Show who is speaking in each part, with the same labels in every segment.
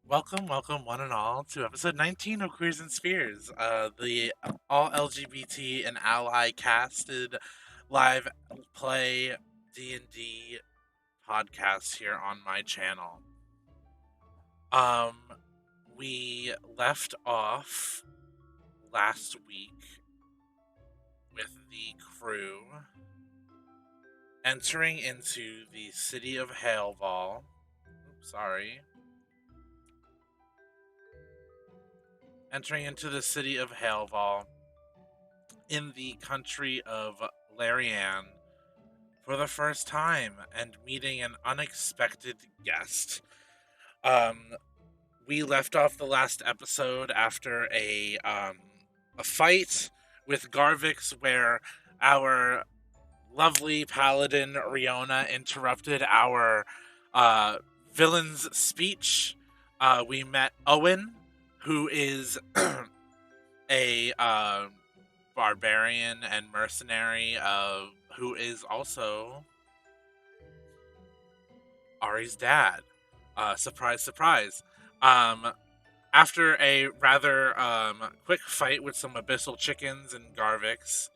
Speaker 1: Welcome, welcome, one and all, to episode 19 of Queers and Spheres, the all LGBT and ally casted live play D&D podcast here on my channel. Um, we left off last week with the crew entering into the city of Haleval. Sorry. Entering into the city of Haleval in the country of Larianne for the first time and meeting an unexpected guest. Um, we left off the last episode after a fight with Garvix where our lovely paladin Riona interrupted our uh, villain's speech. We met Owen, who is a barbarian and mercenary who is also Ari's dad. Surprise, surprise. Um, After a rather quick fight with some abyssal chickens and Garvix,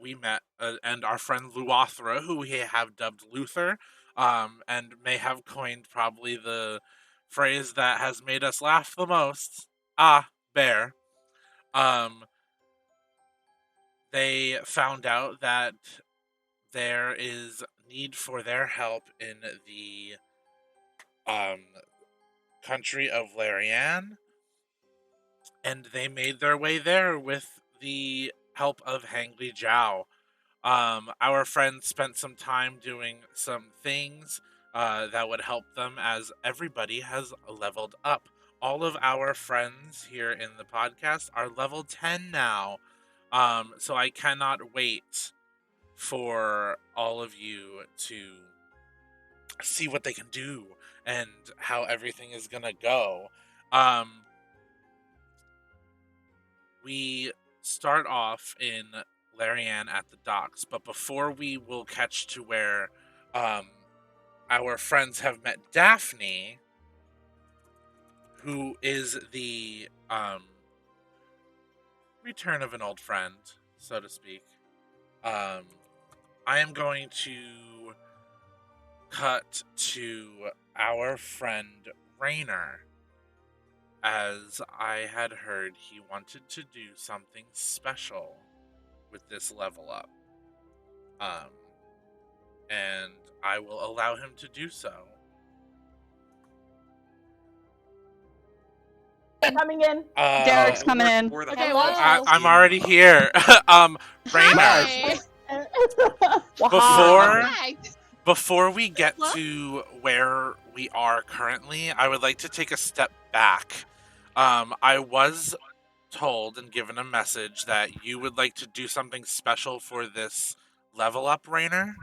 Speaker 1: we met and our friend Luothra, who we have dubbed Luther, and may have coined probably the phrase that has made us laugh the most. Ah, bear. Um, they found out that there is need for their help in the um, country of Larianne, and they made their way there with the help of Hangli Jiao. Our friends spent some time doing some things that would help them as everybody has leveled up. All of our friends here in the podcast are level 10 now. So I cannot wait for all of you to see what they can do and how everything is gonna go. Um, we start off in Larianne at the docks, but before we will catch to where um, our friends have met Daphne, who is the return of an old friend, so to speak. Um, I am going to cut to our friend Rainer, as I had heard he wanted to do something special with this level up. Um, and I will allow him to do so.
Speaker 2: Coming in.
Speaker 3: Derek's coming in.
Speaker 4: We're the
Speaker 5: Okay,
Speaker 4: hot
Speaker 1: I'm
Speaker 4: team.
Speaker 1: already here. Rainer,
Speaker 5: Hi.
Speaker 1: Before-
Speaker 5: Hi.
Speaker 1: before we get
Speaker 5: Hello?
Speaker 1: to where we are currently, I would like to take a step back. I was told and given a message that you would like to do something special for this level up, Rainer.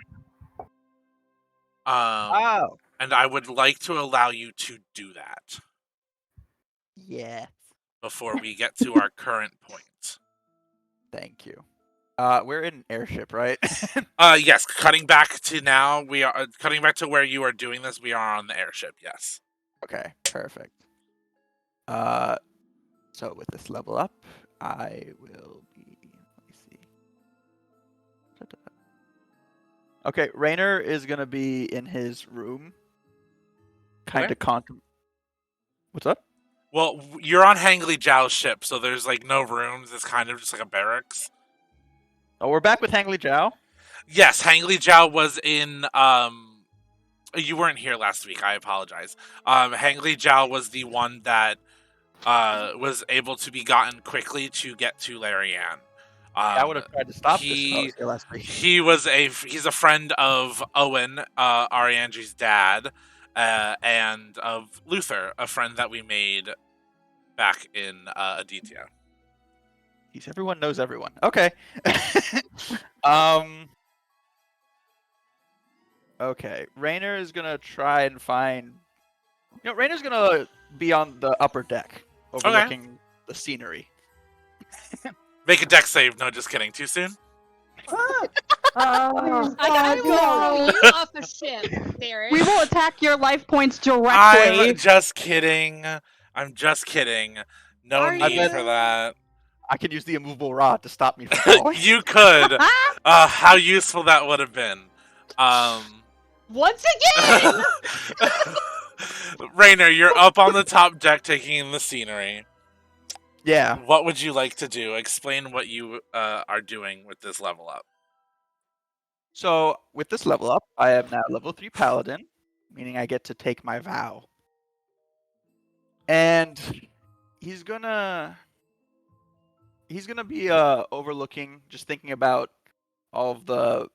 Speaker 6: Oh,
Speaker 1: And I would like to allow you to do that
Speaker 6: yeah.
Speaker 1: before we get to our current point.
Speaker 6: Thank you. We're in an airship, right?
Speaker 1: Yes, cutting back to now, we are cutting back to where you are doing this. We are on the airship. Yes.
Speaker 6: Okay, perfect. So with this level up, I will be. Let me see. Okay, Rainer is gonna be in his room, kind of What's up?
Speaker 1: Well, you're on Hangley Zhao's ship, so there's like no rooms. It's kind of just like a barracks.
Speaker 6: Oh, we're back with Hangley Zhao.
Speaker 1: Yes, Hangley Zhao was in. You weren't here last week. I apologize. Hangley Zhao was the one that was able to be gotten quickly to get to Larianne.
Speaker 6: I would have tried to stop this if I was here last week.
Speaker 1: He's a friend of Owen, Ariandre's dad, and of Luther, a friend that we made back in Aditya.
Speaker 6: Everyone knows everyone. Okay. Okay. Rainer is gonna try and find. Rainer's gonna be on the upper deck, overlooking the scenery.
Speaker 1: Make a deck save. No, just kidding. Too soon?
Speaker 5: I will throw you off the ship, Derek.
Speaker 3: We will attack your life points directly.
Speaker 1: I'm just kidding. No
Speaker 5: Are
Speaker 1: need
Speaker 5: you?
Speaker 1: for that.
Speaker 6: I could use the immovable rod to stop me from falling.
Speaker 1: You could. How useful that would have been.
Speaker 5: Once again.
Speaker 1: Rainer, you're up on the top deck taking in the scenery.
Speaker 6: Yeah.
Speaker 1: What would you like to do? Explain what you are doing with this level up.
Speaker 6: So with this level up, I am now level 3 paladin, meaning I get to take my vow. And he's gonna be overlooking, just thinking about all of the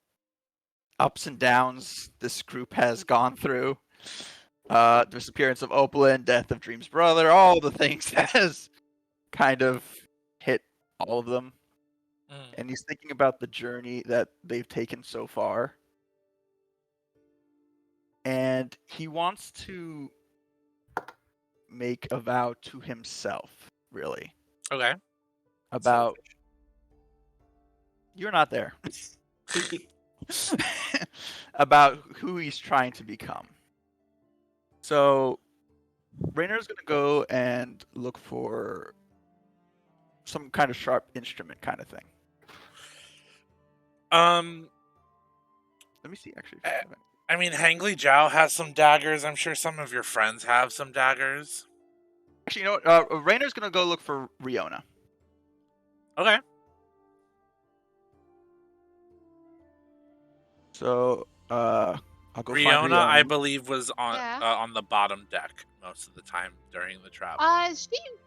Speaker 6: ups and downs this group has gone through. Disappearance of Opalyn, death of Dream's brother, all the things that has kind of hit all of them. And he's thinking about the journey that they've taken so far. And he wants to make a vow to himself, really.
Speaker 1: Okay.
Speaker 6: About... You're not there. About who he's trying to become. So, Rainer's going to go and look for some kind of sharp instrument kind of thing. Let me see, actually.
Speaker 1: I mean, Hangley Zhao has some daggers. I'm sure some of your friends have some daggers.
Speaker 6: Actually, you know what? Rainer's going to go look for Riona.
Speaker 1: Okay.
Speaker 6: So, I'll go find
Speaker 1: Riona,
Speaker 6: Riona.
Speaker 1: I believe, was
Speaker 5: Yeah.
Speaker 1: on the bottom deck most of the time during the travel.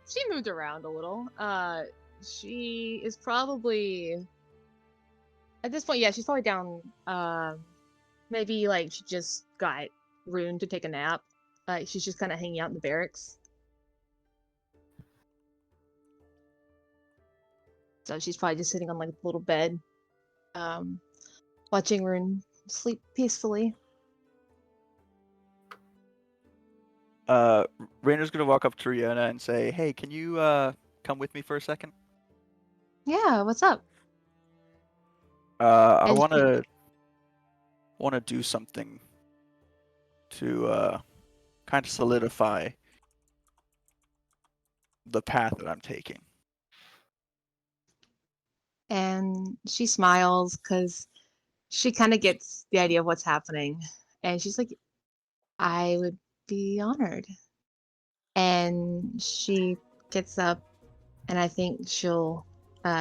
Speaker 5: She moved around a little. She is probably at this point. Yeah, she's probably down. Maybe like she just got ruined to take a nap. She's just kind of hanging out in the barracks. So she's probably just sitting on like a little bed, watching Rune sleep peacefully.
Speaker 6: Rainer's gonna walk up to Riona and say, "Hey, can you come with me for a second?
Speaker 5: Yeah, what's up?
Speaker 6: I
Speaker 5: And
Speaker 6: wanna do something to kind of solidify the path that I'm taking."
Speaker 5: And she smiles because she kind of gets the idea of what's happening. And she's like, I would be honored. And she gets up, and I think she'll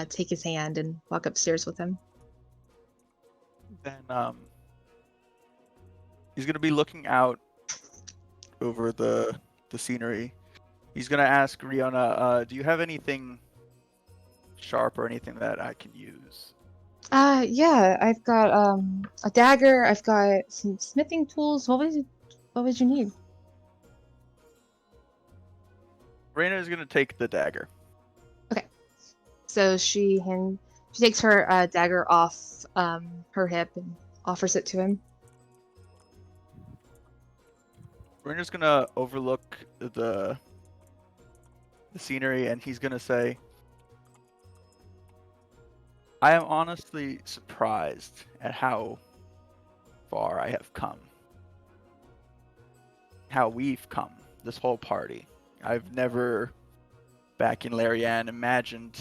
Speaker 5: take his hand and walk upstairs with him.
Speaker 6: Then he's gonna be looking out over the scenery, He's gonna ask Riona, do you have anything sharp or anything that I can use?
Speaker 5: Yeah, I've got a dagger, I've got some smithing tools. What would you need?
Speaker 6: Raina is gonna take the dagger.
Speaker 5: Okay. So she takes her dagger off her hip and offers it to him.
Speaker 6: Raina's gonna overlook the scenery, and he's gonna say, I am honestly surprised at how far I have come. How we've come, this whole party. I've never, back in Larianne, imagined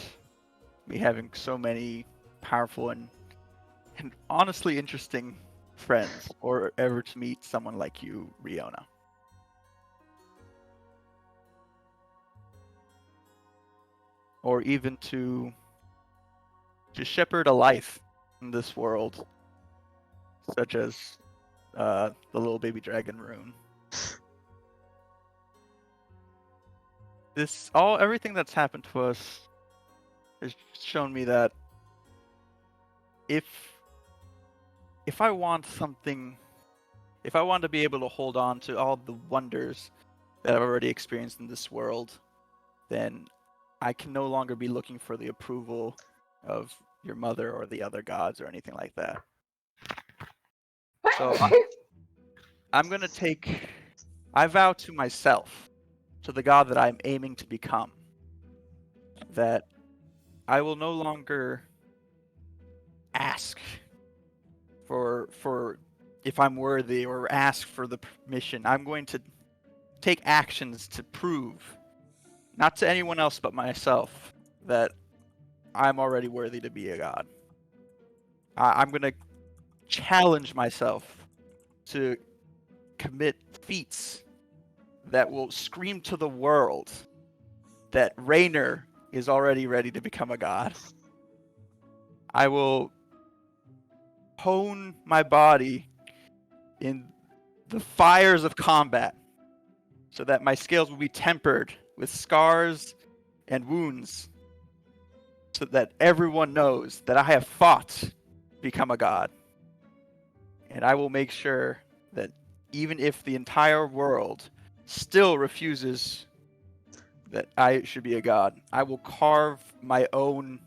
Speaker 6: me having so many powerful and honestly interesting friends, or ever to meet someone like you, Riona. Or even to shepherd a life in this world, such as the little baby dragon rune. Everything that's happened to us has shown me that if I want something, if I want to be able to hold on to all the wonders that I've already experienced in this world, then I can no longer be looking for the approval of your mother or the other gods or anything like that. So I'm going to I vow to myself, to the god that I'm aiming to become, that I will no longer ask for if I'm worthy or ask for the permission. I'm going to take actions to prove, not to anyone else but myself, that I'm already worthy to be a god. I'm going to challenge myself to commit feats that will scream to the world that Raynor is already ready to become a god. I will hone my body in the fires of combat so that my scales will be tempered with scars and wounds, so that everyone knows that I have fought to become a god. And I will make sure that even if the entire world still refuses that I should be a god, I will carve my own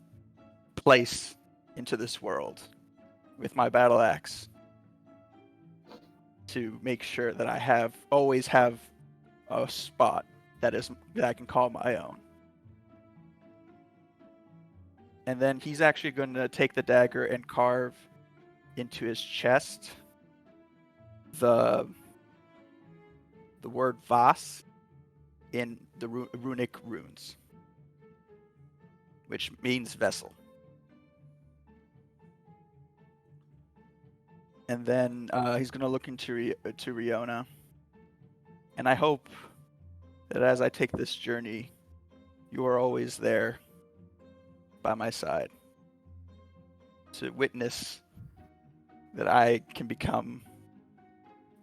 Speaker 6: place into this world with my battle axe to make sure that I always have a spot that I can call my own. And then he's actually going to take the dagger and carve into his chest the word Vas in the runic runes, which means vessel. And then he's going to look into Riona. And I hope that as I take this journey, you are always there by my side to witness that I can become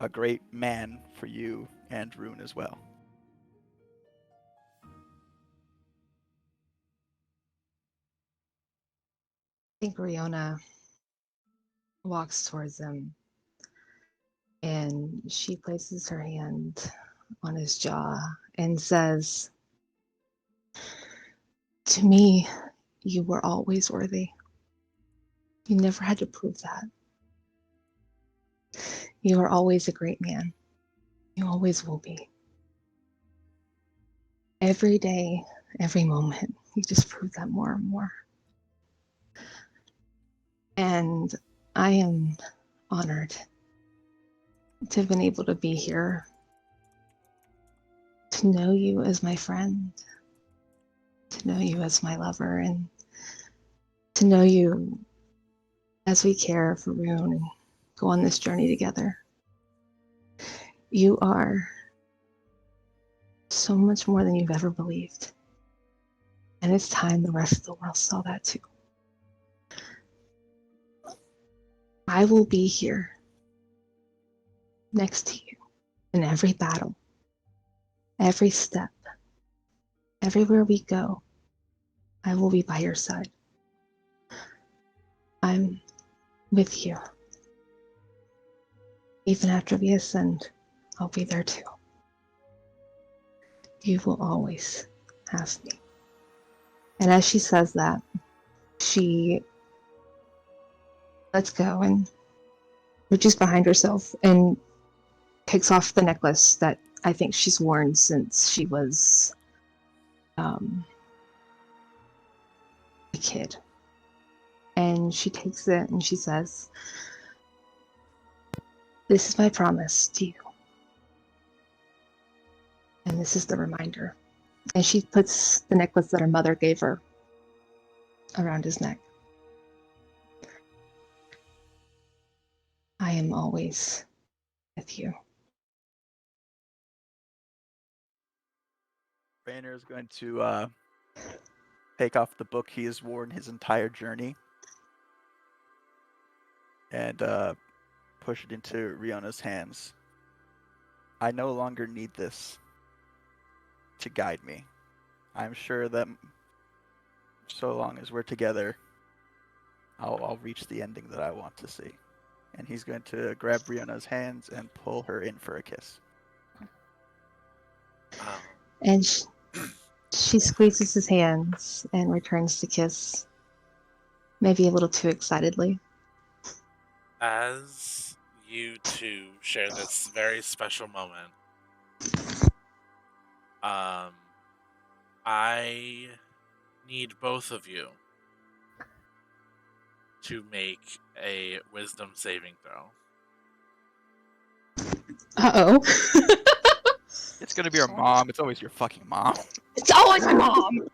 Speaker 6: a great man for you and Rune as well.
Speaker 5: I think Riona walks towards him and she places her hand on his jaw and says, to me, you were always worthy. You never had to prove that. You are always a great man. You always will be. Every day, every moment, you just prove that more and more. And I am honored to have been able to be here, to know you as my friend, to know you as my lover, and to know you as we care for Rune and go on this journey together. You are so much more than you've ever believed. And it's time the rest of the world saw that too. I will be here next to you in every battle, every step, Everywhere we go, I will be by your side. I'm with you. Even after we ascend, I'll be there too. You will always have me. And as she says that, she lets go and reaches behind herself and takes off the necklace that I think she's worn since she was a kid. And she takes it and she says, "This is my promise to you. And this is the reminder." And she puts the necklace that her mother gave her around his neck. I am always with you.
Speaker 6: Rainer is going to take off the book he has worn his entire journey and push it into Riona's hands. I no longer need this to guide me. I'm sure that so long as we're together, I'll reach the ending that I want to see. And he's going to grab Riona's hands and pull her in for a kiss.
Speaker 5: And she squeezes his hands and returns the kiss, maybe a little too excitedly.
Speaker 1: As you two share this very special moment, I need both of you to make a wisdom saving throw.
Speaker 5: Uh-oh.
Speaker 6: It's going to be your mom. It's always your fucking mom.
Speaker 5: It's always my mom!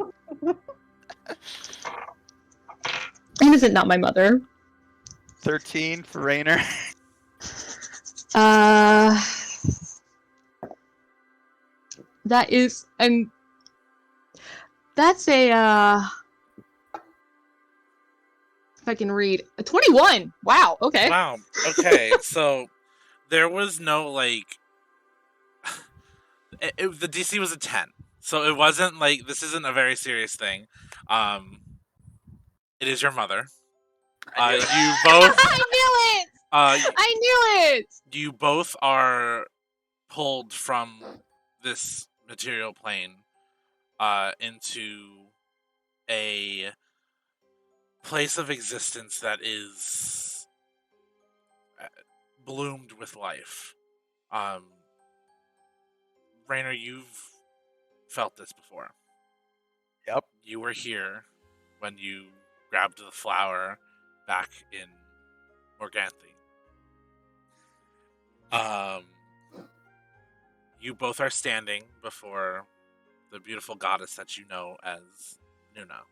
Speaker 5: And is it not my mother?
Speaker 6: 13 for Rainer.
Speaker 5: That is, and that's a, if I can read, a 21! Wow, okay.
Speaker 1: Wow, okay, so there was no, like, the DC was a 10, so it wasn't, like, this isn't a very serious thing. It is your mother. You both...
Speaker 5: I knew it! I knew it!
Speaker 1: You both are pulled from this material plane into a place of existence that is bloomed with life. Rainer, you've felt this before.
Speaker 6: Yep.
Speaker 1: You were here when you grabbed the flower back in Morganthe. You both are standing before the beautiful goddess that you know as Nuna.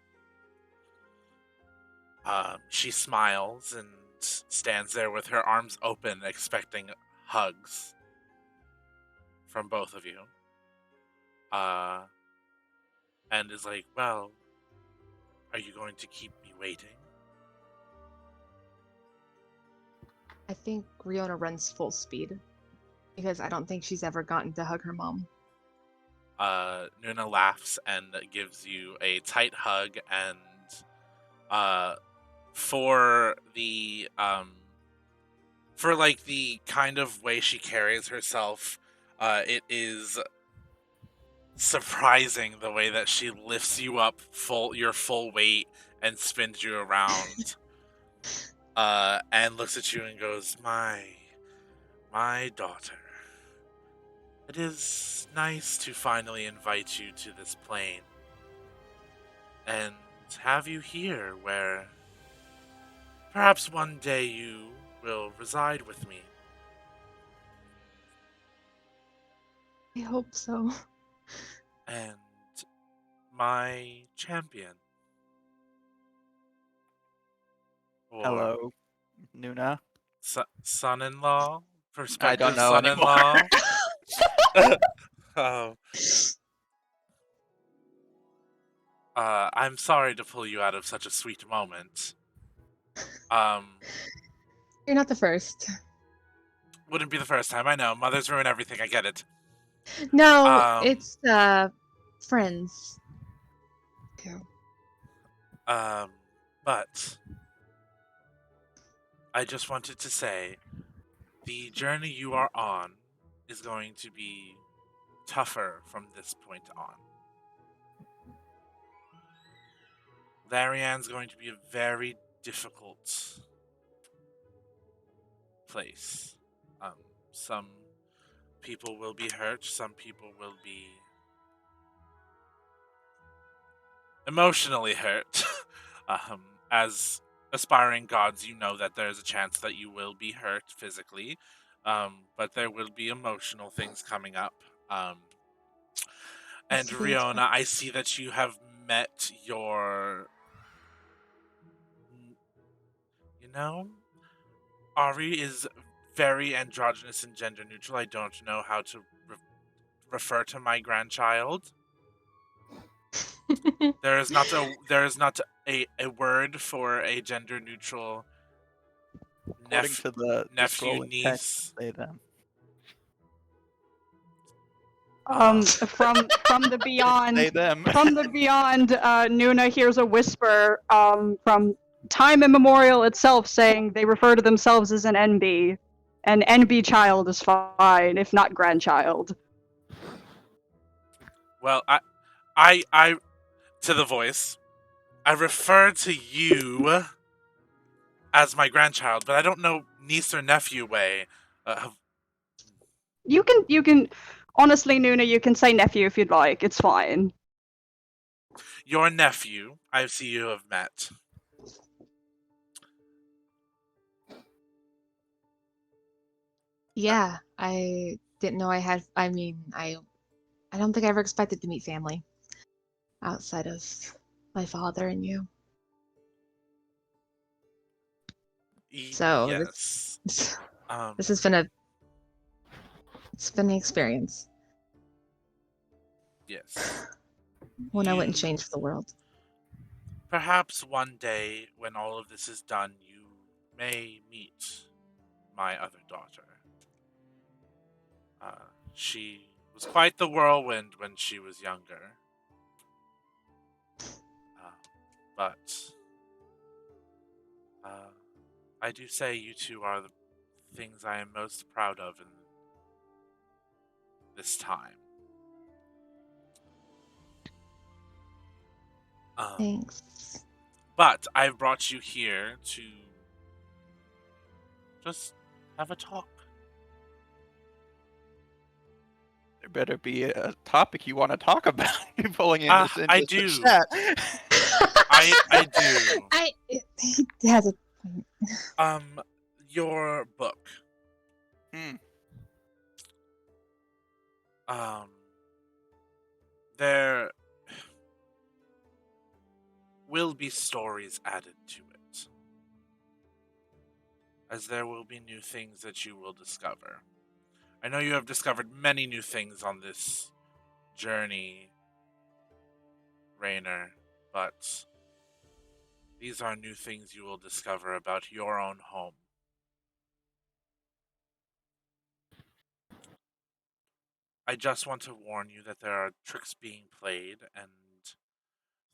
Speaker 1: She smiles and stands there with her arms open, expecting hugs from both of you. And is like, well, are you going to keep me waiting?
Speaker 5: I think Riona runs full speed, because I don't think she's ever gotten to hug her mom.
Speaker 1: Nuna laughs and gives you a tight hug, and for the kind of way she carries herself, it is surprising the way that she lifts you up your full weight and spins you around, and looks at you and goes, my daughter. It is nice to finally invite you to this plane and have you here where perhaps one day you will reside with me.
Speaker 5: I hope so.
Speaker 1: And my champion. Or
Speaker 6: Hello, Nuna.
Speaker 1: son-in-law?
Speaker 6: I
Speaker 1: Prospective
Speaker 6: don't know
Speaker 1: son-in-law? Oh. I'm sorry to pull you out of such a sweet moment.
Speaker 5: You're not the first.
Speaker 1: Wouldn't be the first time, I know. Mothers ruin everything, I get it.
Speaker 5: No, it's friends. you.
Speaker 1: But I just wanted to say the journey you are on is going to be tougher from this point on. Larianne's going to be a very difficult place. Some people will be hurt, some people will be emotionally hurt. As aspiring gods, you know that there's a chance that you will be hurt physically, but there will be emotional things coming up. Um, and
Speaker 5: That's to be expected.
Speaker 1: Riona, I see that you have met your. You know, Ari is very androgynous and gender neutral. I don't know how to refer to my grandchild. There is not a word for a gender neutral
Speaker 6: According to the
Speaker 1: nephew
Speaker 6: scrolling
Speaker 1: niece.
Speaker 6: text, say them.
Speaker 3: From the beyond,
Speaker 6: Say them.
Speaker 3: from the beyond, Nuna hears a whisper from time immemorial itself saying they refer to themselves as an NB. An NB child is fine, if not grandchild.
Speaker 1: Well, I to the voice. I refer to you as my grandchild, but I don't know niece or nephew way. Uh,
Speaker 3: You can, honestly, Nuna, you can say nephew if you'd like. It's fine.
Speaker 1: your nephew, I see you have met.
Speaker 5: Yeah, I didn't know I had. I mean, I don't think I ever expected to meet family outside of my father and you. So
Speaker 1: Yes.
Speaker 5: this
Speaker 1: Um,
Speaker 5: this has been an experience.
Speaker 1: yes.
Speaker 5: One I wouldn't
Speaker 1: You-
Speaker 5: change for the world.
Speaker 1: Perhaps one day, when all of this is done, you may meet my other daughter. She was quite the whirlwind when she was younger. But I do say you two are the things I am most proud of in this time.
Speaker 5: Thanks.
Speaker 1: But I've brought you here to just have a talk.
Speaker 6: There better be a topic you want to talk about. You're pulling in this into
Speaker 1: I
Speaker 6: the
Speaker 1: do.
Speaker 6: chat.
Speaker 1: I do.
Speaker 5: He has a point.
Speaker 1: Your book.
Speaker 6: Hmm.
Speaker 1: There will be stories added to it, as there will be new things that you will discover. I know you have discovered many new things on this journey, Rainer, but these are new things you will discover about your own home. I just want to warn you that there are tricks being played and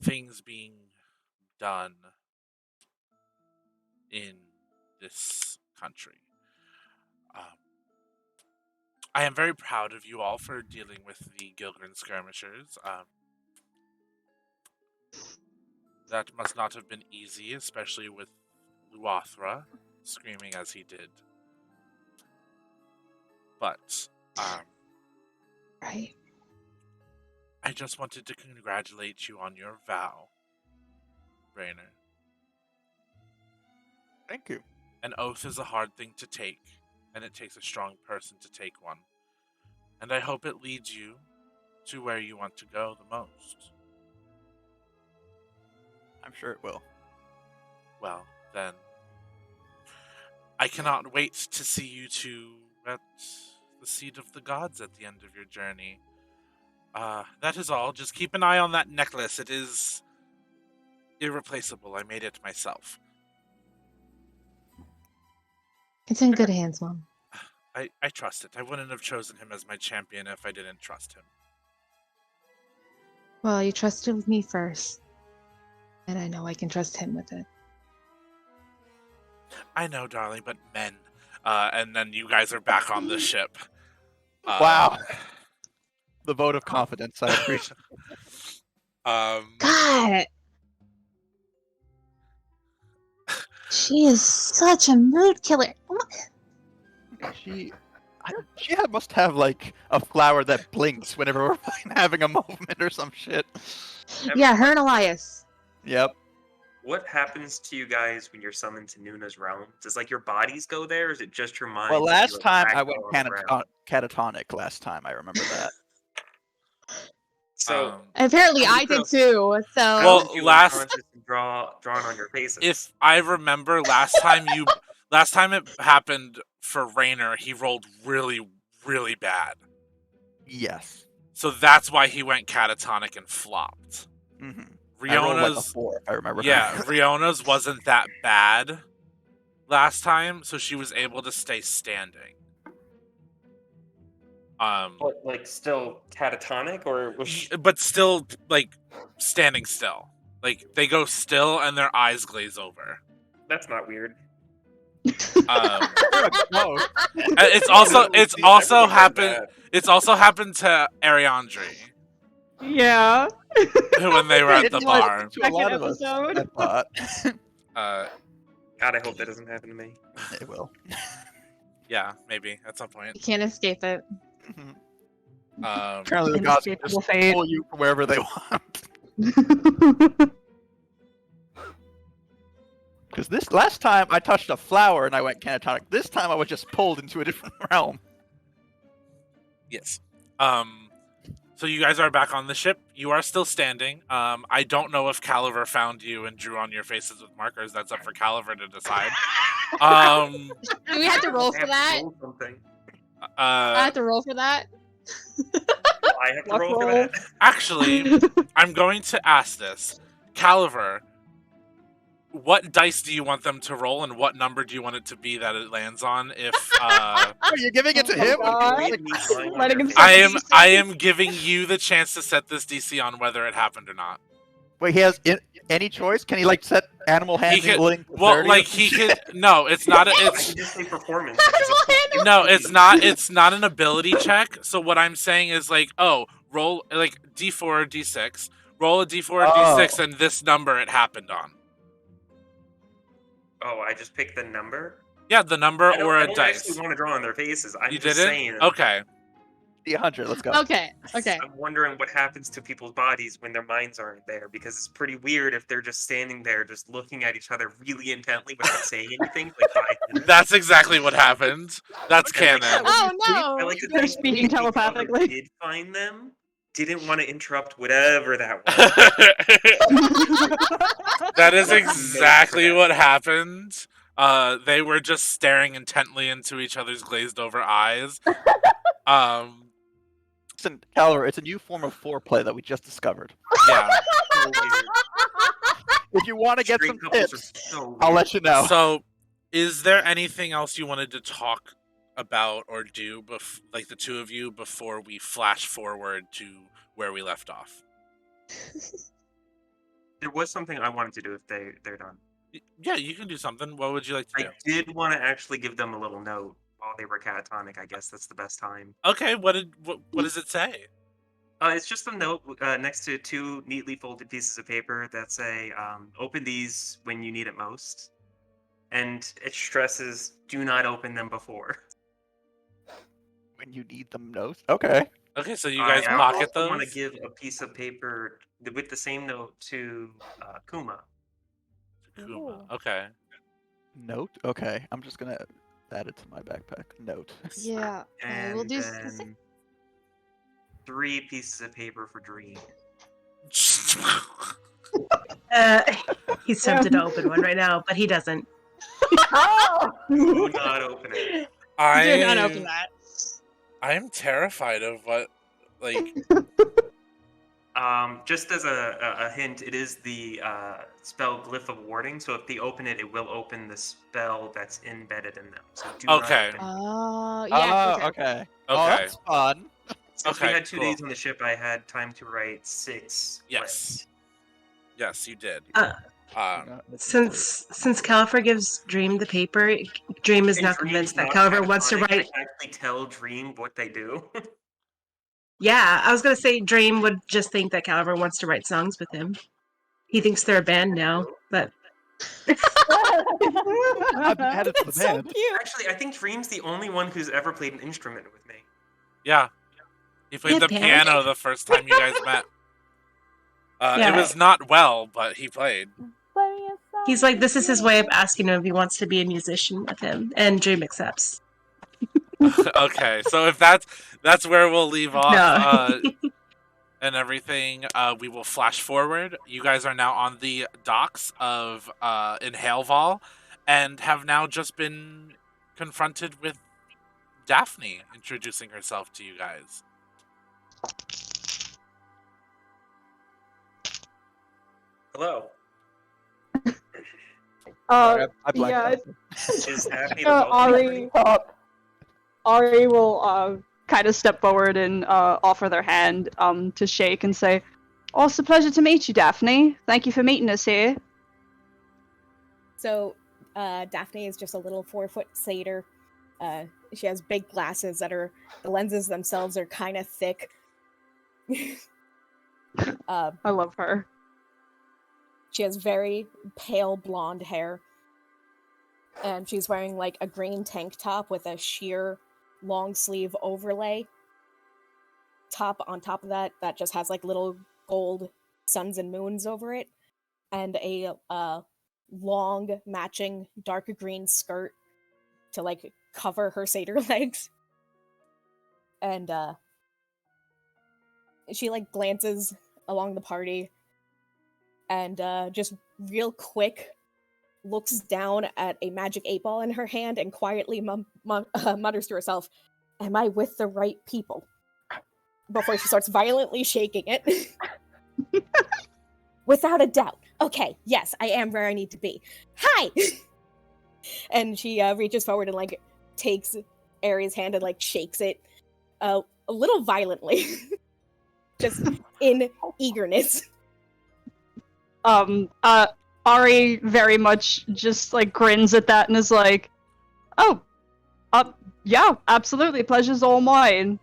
Speaker 1: things being done in this country. Um, I am very proud of you all for dealing with the Gilgren skirmishers. That must not have been easy, especially with Luathra screaming as he did. But
Speaker 5: Right.
Speaker 1: I just wanted to congratulate you on your vow, Rainer.
Speaker 6: Thank you.
Speaker 1: An oath is a hard thing to take, and it takes a strong person to take one. And I hope it leads you to where you want to go the most.
Speaker 6: I'm sure it will.
Speaker 1: Well, then, I cannot wait to see you two at the seat of the gods at the end of your journey. That is all. Just keep an eye on that necklace. It is irreplaceable. I made it myself.
Speaker 5: It's in good hands, Mom.
Speaker 1: I trust it. I wouldn't have chosen him as my champion if I didn't trust him.
Speaker 5: Well, you trusted with me first. And I know I can trust him with it.
Speaker 1: I know, darling, but men. And then you guys are back on the ship.
Speaker 6: Wow. The vote of confidence. I appreciate.
Speaker 5: God! She is such a mood killer.
Speaker 6: She must have like a flower that blinks whenever we're having a moment or some shit.
Speaker 5: Yeah, her and Elias.
Speaker 6: Yep.
Speaker 2: What happens to you guys when you're summoned to Nuna's realm? Does like your bodies go there, or is it just your mind?
Speaker 6: Well, last time I went
Speaker 2: ragdoll
Speaker 6: catatonic. Last time I remember that.
Speaker 2: So
Speaker 5: Apparently,
Speaker 2: How
Speaker 5: I
Speaker 2: did
Speaker 5: did
Speaker 2: you-
Speaker 5: too. So
Speaker 2: how
Speaker 1: Well,
Speaker 2: did you
Speaker 1: last-
Speaker 2: unconscious and drawn on your faces?
Speaker 1: If I remember, last time it happened for Raynor, he rolled really, really bad.
Speaker 6: Yes.
Speaker 1: So that's why he went catatonic and flopped.
Speaker 6: Mm-hmm. I rolled like a
Speaker 1: Riona's,
Speaker 6: 4, if I remember.
Speaker 1: yeah,
Speaker 6: correctly.
Speaker 1: Riona's wasn't that bad last time, so she was able to stay standing.
Speaker 2: But like still catatonic, or was she...
Speaker 1: But still, like, standing still. Like, they go still and their eyes glaze over.
Speaker 2: That's not weird.
Speaker 6: No.
Speaker 1: It's also
Speaker 2: Everything like
Speaker 1: happened.
Speaker 2: that.
Speaker 1: It's also happened to Ariandri,
Speaker 3: Yeah.
Speaker 1: when they were at the
Speaker 6: It
Speaker 1: bar.
Speaker 6: does to a lot of us,
Speaker 3: Second
Speaker 6: I thought.
Speaker 2: God, I hope that doesn't happen to me.
Speaker 6: It will.
Speaker 1: Yeah, maybe at some point.
Speaker 5: you can't escape it.
Speaker 6: Apparently, the gods can just
Speaker 3: Inescapable fate.
Speaker 6: pull you from wherever they want. Because this last time I touched a flower and I went catatonic. This time I was just pulled into a different realm.
Speaker 1: Yes. So you guys are back on the ship. You are still standing. I don't know if Caliver found you and drew on your faces with markers. That's up for Caliver to decide.
Speaker 5: Do we have to roll for that?
Speaker 2: Roll something.
Speaker 5: I have to roll for that.
Speaker 2: I have to
Speaker 3: Luck
Speaker 2: roll for
Speaker 3: roll.
Speaker 2: that.
Speaker 1: Actually, I'm going to ask this. Caliver, what dice do you want them to roll, and what number do you want it to be that it lands on? If
Speaker 6: Oh, you're giving it to him?
Speaker 3: God. Letting him
Speaker 1: I am giving you the chance to set this DC on whether it happened or not.
Speaker 6: Wait, he has any choice? Can he like set animal handling? to
Speaker 1: Well,
Speaker 6: 30 or
Speaker 1: like
Speaker 6: some
Speaker 1: he
Speaker 6: shit?
Speaker 1: could. No, it's not.
Speaker 2: I
Speaker 1: It's
Speaker 2: can just say performance.
Speaker 1: no, it's not. It's not an ability check. So what I'm saying is like, oh, roll like D4 or D6. Roll a D4 or D6, and this number it happened on.
Speaker 2: Oh, I just picked the number.
Speaker 1: Yeah, the number
Speaker 2: I don't,
Speaker 1: or
Speaker 2: I
Speaker 1: a
Speaker 2: don't
Speaker 1: dice.
Speaker 2: actually want to draw on their faces. I'm
Speaker 1: You
Speaker 2: just
Speaker 1: didn't?
Speaker 2: saying.
Speaker 1: Okay.
Speaker 6: D100, let's go.
Speaker 5: Okay. Okay.
Speaker 2: I'm wondering what happens to people's bodies when their minds aren't there, because it's pretty weird if they're just standing there, just looking at each other really intently without saying anything. Like 5 minutes.
Speaker 1: That's exactly what happened. That's
Speaker 2: Okay, like,
Speaker 1: canon.
Speaker 5: Oh
Speaker 2: I
Speaker 5: no!
Speaker 2: like to
Speaker 3: They're
Speaker 2: think
Speaker 3: speaking
Speaker 2: the other
Speaker 3: telepathically.
Speaker 2: Did find them. Didn't want to interrupt whatever that was.
Speaker 1: That is exactly what happened. They were just staring intently into each other's glazed over eyes.
Speaker 6: Listen, Caliber, it's a new form of foreplay that we just discovered.
Speaker 1: Yeah.
Speaker 2: So weird.
Speaker 6: If you want to get
Speaker 2: Straight
Speaker 6: some
Speaker 2: couples are
Speaker 6: tips,
Speaker 2: so
Speaker 6: I'll
Speaker 2: weird.
Speaker 6: let you know.
Speaker 1: So, is there anything else you wanted to talk about or do, like the two of you, before we flash forward to where we left off?
Speaker 2: There was something I wanted to do if they're done.
Speaker 1: Yeah, you can do something. What would you like to
Speaker 2: I
Speaker 1: do?
Speaker 2: did want to actually give them a little note while they were catatonic. I guess that's the best time.
Speaker 1: Okay, what does it say?
Speaker 2: It's just a note next to 2 neatly folded pieces of paper that say, open these when you need it most. And it stresses, do not open them before.
Speaker 6: When you need them most. Okay.
Speaker 1: Okay, so you guys
Speaker 2: I
Speaker 1: pocket
Speaker 2: also want to
Speaker 1: those?
Speaker 2: give a piece of paper with the same note to Kuma.
Speaker 1: Kuma. Okay.
Speaker 6: Note? Okay. I'm just gonna add it to my backpack. Note.
Speaker 5: Yeah.
Speaker 2: And
Speaker 5: we'll do.
Speaker 2: then 3 pieces of paper for Dream.
Speaker 4: He's tempted to open one right now, but he doesn't.
Speaker 2: Do not open it.
Speaker 5: Do not open that.
Speaker 1: I'm terrified of what, like,
Speaker 2: Just as a hint, it is the spell Glyph of Warding, so if they open it, it will open the spell that's embedded in them. So do not
Speaker 1: Okay.
Speaker 2: open it.
Speaker 5: Oh yeah.
Speaker 6: Oh, okay. Oh,
Speaker 1: okay.
Speaker 6: that's fun.
Speaker 2: Since we
Speaker 1: Okay,
Speaker 2: had 2
Speaker 1: cool.
Speaker 2: days on the ship, I had time to write 6
Speaker 1: Yes.
Speaker 2: lists.
Speaker 1: Yes, you did.
Speaker 4: Since Califer gives Dream the paper, Dream is
Speaker 2: And
Speaker 4: now
Speaker 2: Dream's
Speaker 4: convinced that
Speaker 2: not
Speaker 4: Califer wants to
Speaker 2: catatonic,
Speaker 4: write.
Speaker 2: I can actually tell Dream what they do.
Speaker 4: Yeah, I was gonna say Dream would just think that Califer wants to write songs with him. He thinks they're a band now, but
Speaker 6: I've been added to the
Speaker 7: So
Speaker 6: band.
Speaker 7: cute.
Speaker 2: Actually, I think Dream's the only one who's ever played an instrument with me.
Speaker 1: Yeah. He played the
Speaker 4: Yeah, band.
Speaker 1: piano the first time you guys met. It
Speaker 4: Yeah.
Speaker 1: was not well, but he played.
Speaker 4: he's like, this is his way of asking him if he wants to be a musician with him, and Dream accepts.
Speaker 1: Okay, so if that's where we'll leave off
Speaker 4: No.
Speaker 1: and everything, we will flash forward. You guys are now on the docks of in Haleval, and have now just been confronted with Daphne introducing herself to you guys.
Speaker 2: Hello.
Speaker 6: Sorry, I blacked
Speaker 3: yeah,
Speaker 6: out.
Speaker 2: Is happy to welcome
Speaker 3: Ari,
Speaker 2: you.
Speaker 3: Ari will kind of step forward and offer their hand to shake and say, "Oh, it's a pleasure to meet you, Daphne. Thank you for meeting us here."
Speaker 7: So, Daphne is just a little 4-foot satyr. She has big glasses the lenses themselves are kind of thick.
Speaker 3: I love her.
Speaker 7: She has very pale blonde hair. And she's wearing like a green tank top with a sheer long sleeve overlay top on top of that just has like little gold suns and moons over it, and a long matching dark green skirt to like cover her satyr legs. And she like glances along the party and just real quick looks down at a magic 8-ball in her hand and quietly mutters to herself, "Am I with the right people?" Before she starts violently shaking it. Without a doubt. Okay, yes, I am where I need to be. Hi! And she reaches forward and like takes Aries' hand and like shakes it a little violently. Just in eagerness.
Speaker 3: Ari very much just like grins at that and is like, "Oh, yeah, absolutely, pleasure's all mine."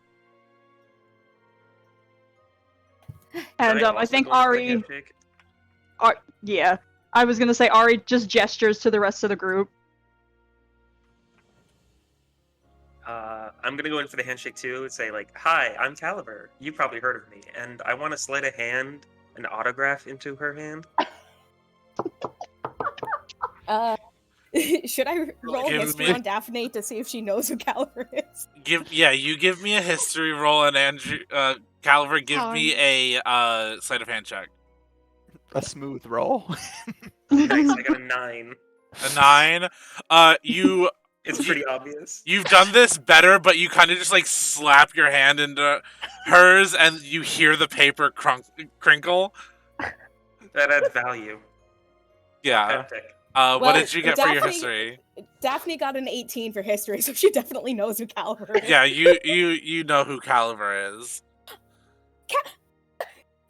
Speaker 3: And I think Ari, yeah, I was gonna say Ari just gestures to the rest of the group.
Speaker 2: I'm gonna go in for the handshake too and say like, "Hi, I'm Caliber. You've probably heard of me, and I want to slide a hand, an autograph into her hand."
Speaker 7: Should I roll
Speaker 1: Give
Speaker 7: history
Speaker 1: me-
Speaker 7: on Daphne to see if she knows who Caliber is?
Speaker 1: You give me a history roll, and Andrew Caliver, give me a sleight of hand check.
Speaker 6: A smooth roll.
Speaker 2: Nice, I got a 9.
Speaker 1: A 9. You
Speaker 2: It's pretty obvious.
Speaker 1: You've done this better, but you kind of just like slap your hand into hers, and you hear the paper crinkle.
Speaker 2: That adds value.
Speaker 1: Yeah.
Speaker 2: Epic.
Speaker 1: What did you get for your history?
Speaker 7: Daphne got an 18 for history, so she definitely knows who Caliber is.
Speaker 1: Yeah, you know who Caliber is.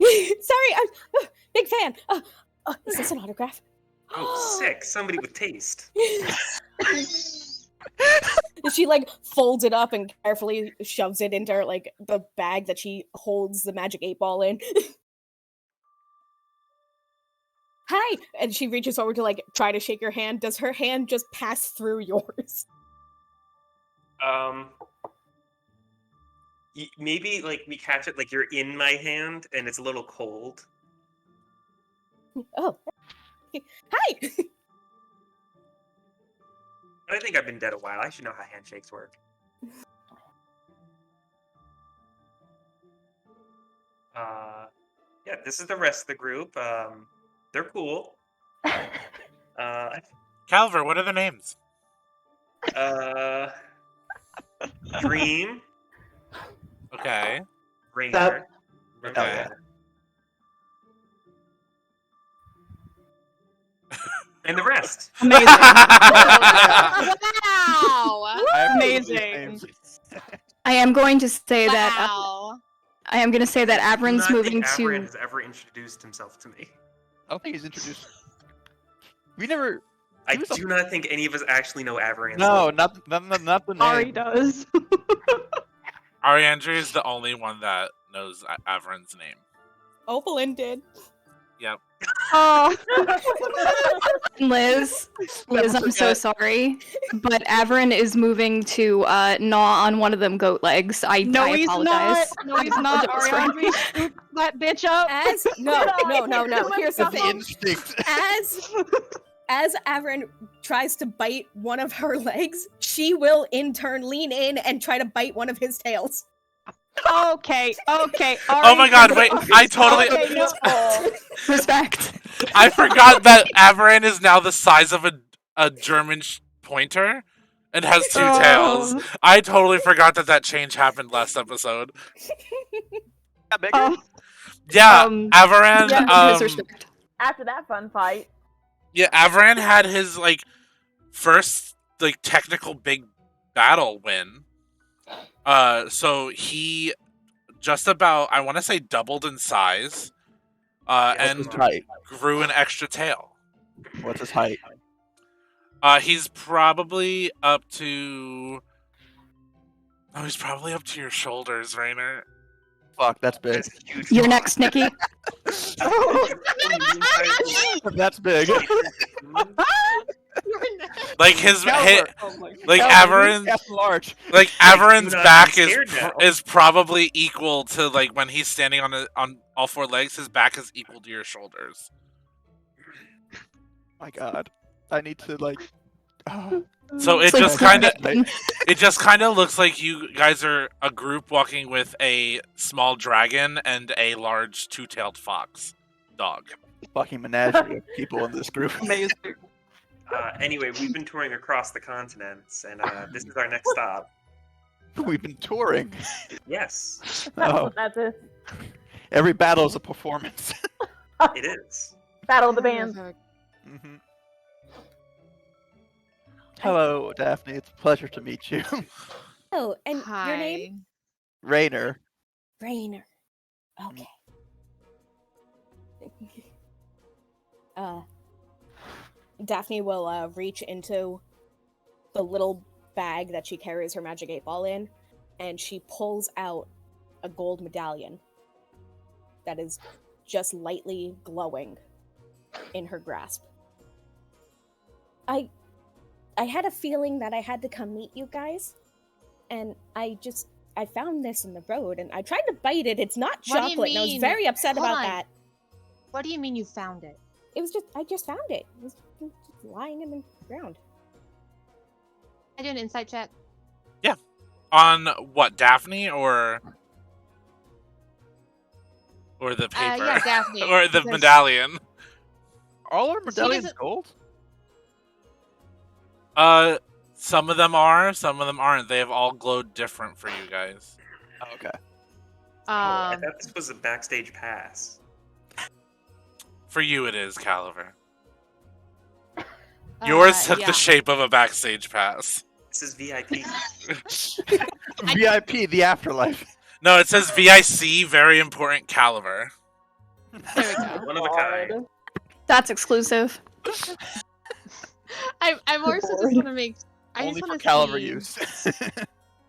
Speaker 7: Sorry, I'm big fan. Is this an autograph?
Speaker 2: Oh, sick. Somebody with taste.
Speaker 7: She like folds it up and carefully shoves it into like the bag that she holds the magic 8-ball in. Hi! And she reaches over to like try to shake your hand. Does her hand just pass through yours?
Speaker 2: Maybe like we catch it like you're in my hand and it's a little cold.
Speaker 7: Oh. Hi!
Speaker 2: I think I've been dead a while. I should know how handshakes work. Yeah, this is the rest of the group. They're cool.
Speaker 1: Caliver, what are their names?
Speaker 2: Dream,
Speaker 1: Okay.
Speaker 2: Rainer.
Speaker 1: Okay.
Speaker 2: And the rest.
Speaker 3: Amazing.
Speaker 7: Wow!
Speaker 6: I have
Speaker 3: Amazing.
Speaker 6: names.
Speaker 8: I am going to say that
Speaker 7: Wow!
Speaker 8: I am going to say that
Speaker 2: I do
Speaker 8: Abrin's
Speaker 2: not
Speaker 8: moving
Speaker 2: think Abrin
Speaker 8: to.
Speaker 2: has ever introduced himself to me.
Speaker 6: I don't think he's introduced. We never.
Speaker 2: I
Speaker 6: He was a-
Speaker 2: do not think any of us actually know Avarian's
Speaker 6: No,
Speaker 2: name.
Speaker 6: not the
Speaker 3: Ari
Speaker 6: name.
Speaker 3: does.
Speaker 1: Ariandre is the only one that knows Averin's name.
Speaker 7: Opalyn did.
Speaker 1: Yep.
Speaker 3: Oh.
Speaker 8: Liz, I'm so sorry, but Averin is moving to gnaw on one of them goat legs. I
Speaker 3: He's
Speaker 8: apologize.
Speaker 3: not. No, he's not. Ariandre, scoop that bitch up.
Speaker 7: No. Here's the
Speaker 6: The
Speaker 7: thing.
Speaker 6: instinct.
Speaker 7: As Averin tries to bite one of her legs, she will in turn lean in and try to bite one of his tails.
Speaker 3: Okay.
Speaker 1: Oh my god, wait, I totally...
Speaker 3: Okay, no.
Speaker 8: Respect.
Speaker 1: I forgot that Averin is now the size of a German pointer and has 2 tails. I totally forgot that change happened last episode.
Speaker 6: Bigger?
Speaker 1: Yeah, Averin,
Speaker 8: His respect.
Speaker 9: After that fun fight.
Speaker 1: yeah, Averin had his, like, first, like, technical big battle win. So he just about, I want to say, doubled in size, and
Speaker 6: What's his height?
Speaker 1: grew an extra tail.
Speaker 6: What's his height?
Speaker 1: He's probably up to... Oh, he's probably up to your shoulders, Rainer.
Speaker 6: Fuck, that's big.
Speaker 2: That's huge.
Speaker 8: You're next, Nikki.
Speaker 6: That's big.
Speaker 1: Like his hit, like
Speaker 6: Calvin,
Speaker 1: Averin,
Speaker 6: Captain Large.
Speaker 1: like Averin's
Speaker 2: I'm
Speaker 1: back
Speaker 2: scared now.
Speaker 1: is probably equal to, like, when he's standing on all 4 legs, his back is equal to your shoulders.
Speaker 6: My God, I need to like.
Speaker 1: So it
Speaker 8: It's like
Speaker 1: just kind of looks like you guys are a group walking with a small dragon and a large 2-tailed fox dog.
Speaker 6: Fucking menagerie of people in this group.
Speaker 3: Amazing.
Speaker 2: Anyway, we've been touring across the continents, and this is our next stop.
Speaker 6: We've been touring.
Speaker 2: Yes,
Speaker 6: Oh,
Speaker 9: That's it.
Speaker 6: every battle is a performance.
Speaker 2: it is.
Speaker 9: Battle of the Bands.
Speaker 6: hmm Hello, Daphne. It's a pleasure to meet you.
Speaker 7: Oh, and your name?
Speaker 6: Rainer.
Speaker 7: Rainer. Okay. Daphne will reach into the little bag that she carries her magic 8-ball in, and she pulls out a gold medallion that is just lightly glowing in her grasp. I had a feeling that I had to come meet you guys, and I found this in the road, and I tried to bite it. It's not
Speaker 5: What do you
Speaker 7: chocolate, and I was
Speaker 5: mean?
Speaker 7: very upset
Speaker 5: Hold
Speaker 7: about
Speaker 5: on.
Speaker 7: that.
Speaker 5: What do you mean you found it?
Speaker 7: I just found it. It was just lying in the ground.
Speaker 5: I do an insight check.
Speaker 1: On what, Daphne or the paper?
Speaker 5: Yeah, Daphne.
Speaker 1: Or the
Speaker 5: because-
Speaker 1: medallion?
Speaker 6: All our medallions
Speaker 5: doesn't-
Speaker 6: gold?
Speaker 1: Some of them are, some of them aren't. They have all glowed different for you guys.
Speaker 6: Oh, okay.
Speaker 2: I thought this was a backstage pass.
Speaker 1: For you, it is, Caliver. Yours took
Speaker 5: yeah.
Speaker 1: the shape of a backstage pass.
Speaker 2: This is VIP.
Speaker 6: VIP, the afterlife.
Speaker 1: No, it says VIC, very important caliber.
Speaker 5: There we go.
Speaker 2: One of a kind.
Speaker 8: That's exclusive.
Speaker 5: I more so just want to make. I
Speaker 6: Only
Speaker 5: just
Speaker 6: for
Speaker 5: want
Speaker 6: caliber
Speaker 5: to see.
Speaker 6: use.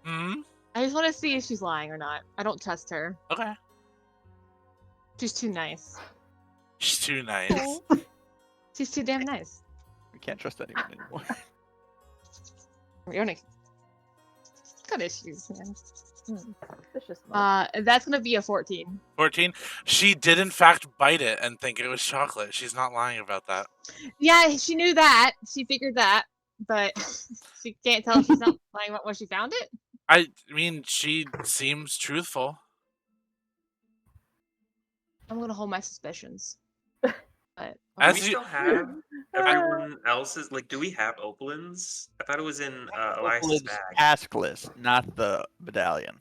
Speaker 1: Hmm?
Speaker 5: I just want to see if she's lying or not. I don't trust her.
Speaker 1: Okay.
Speaker 5: She's too nice.
Speaker 1: She's too nice.
Speaker 5: She's too damn nice.
Speaker 6: We can't trust anyone anymore.
Speaker 5: Riona got issues, man.
Speaker 9: It's just
Speaker 5: That's gonna be a 14.
Speaker 1: 14. She did, in fact, bite it and think it was chocolate. She's not lying about that.
Speaker 5: Yeah, she knew that. She figured that, but she can't tell if she's not lying about where she found it.
Speaker 1: I mean, she seems truthful.
Speaker 5: I'm gonna hold my suspicions. But
Speaker 2: Do
Speaker 1: As
Speaker 2: we
Speaker 1: you-
Speaker 2: still have everyone else's? Like, do we have Opalins? I thought it was in Elias's
Speaker 6: It's
Speaker 2: bag.
Speaker 6: task list, not the medallion.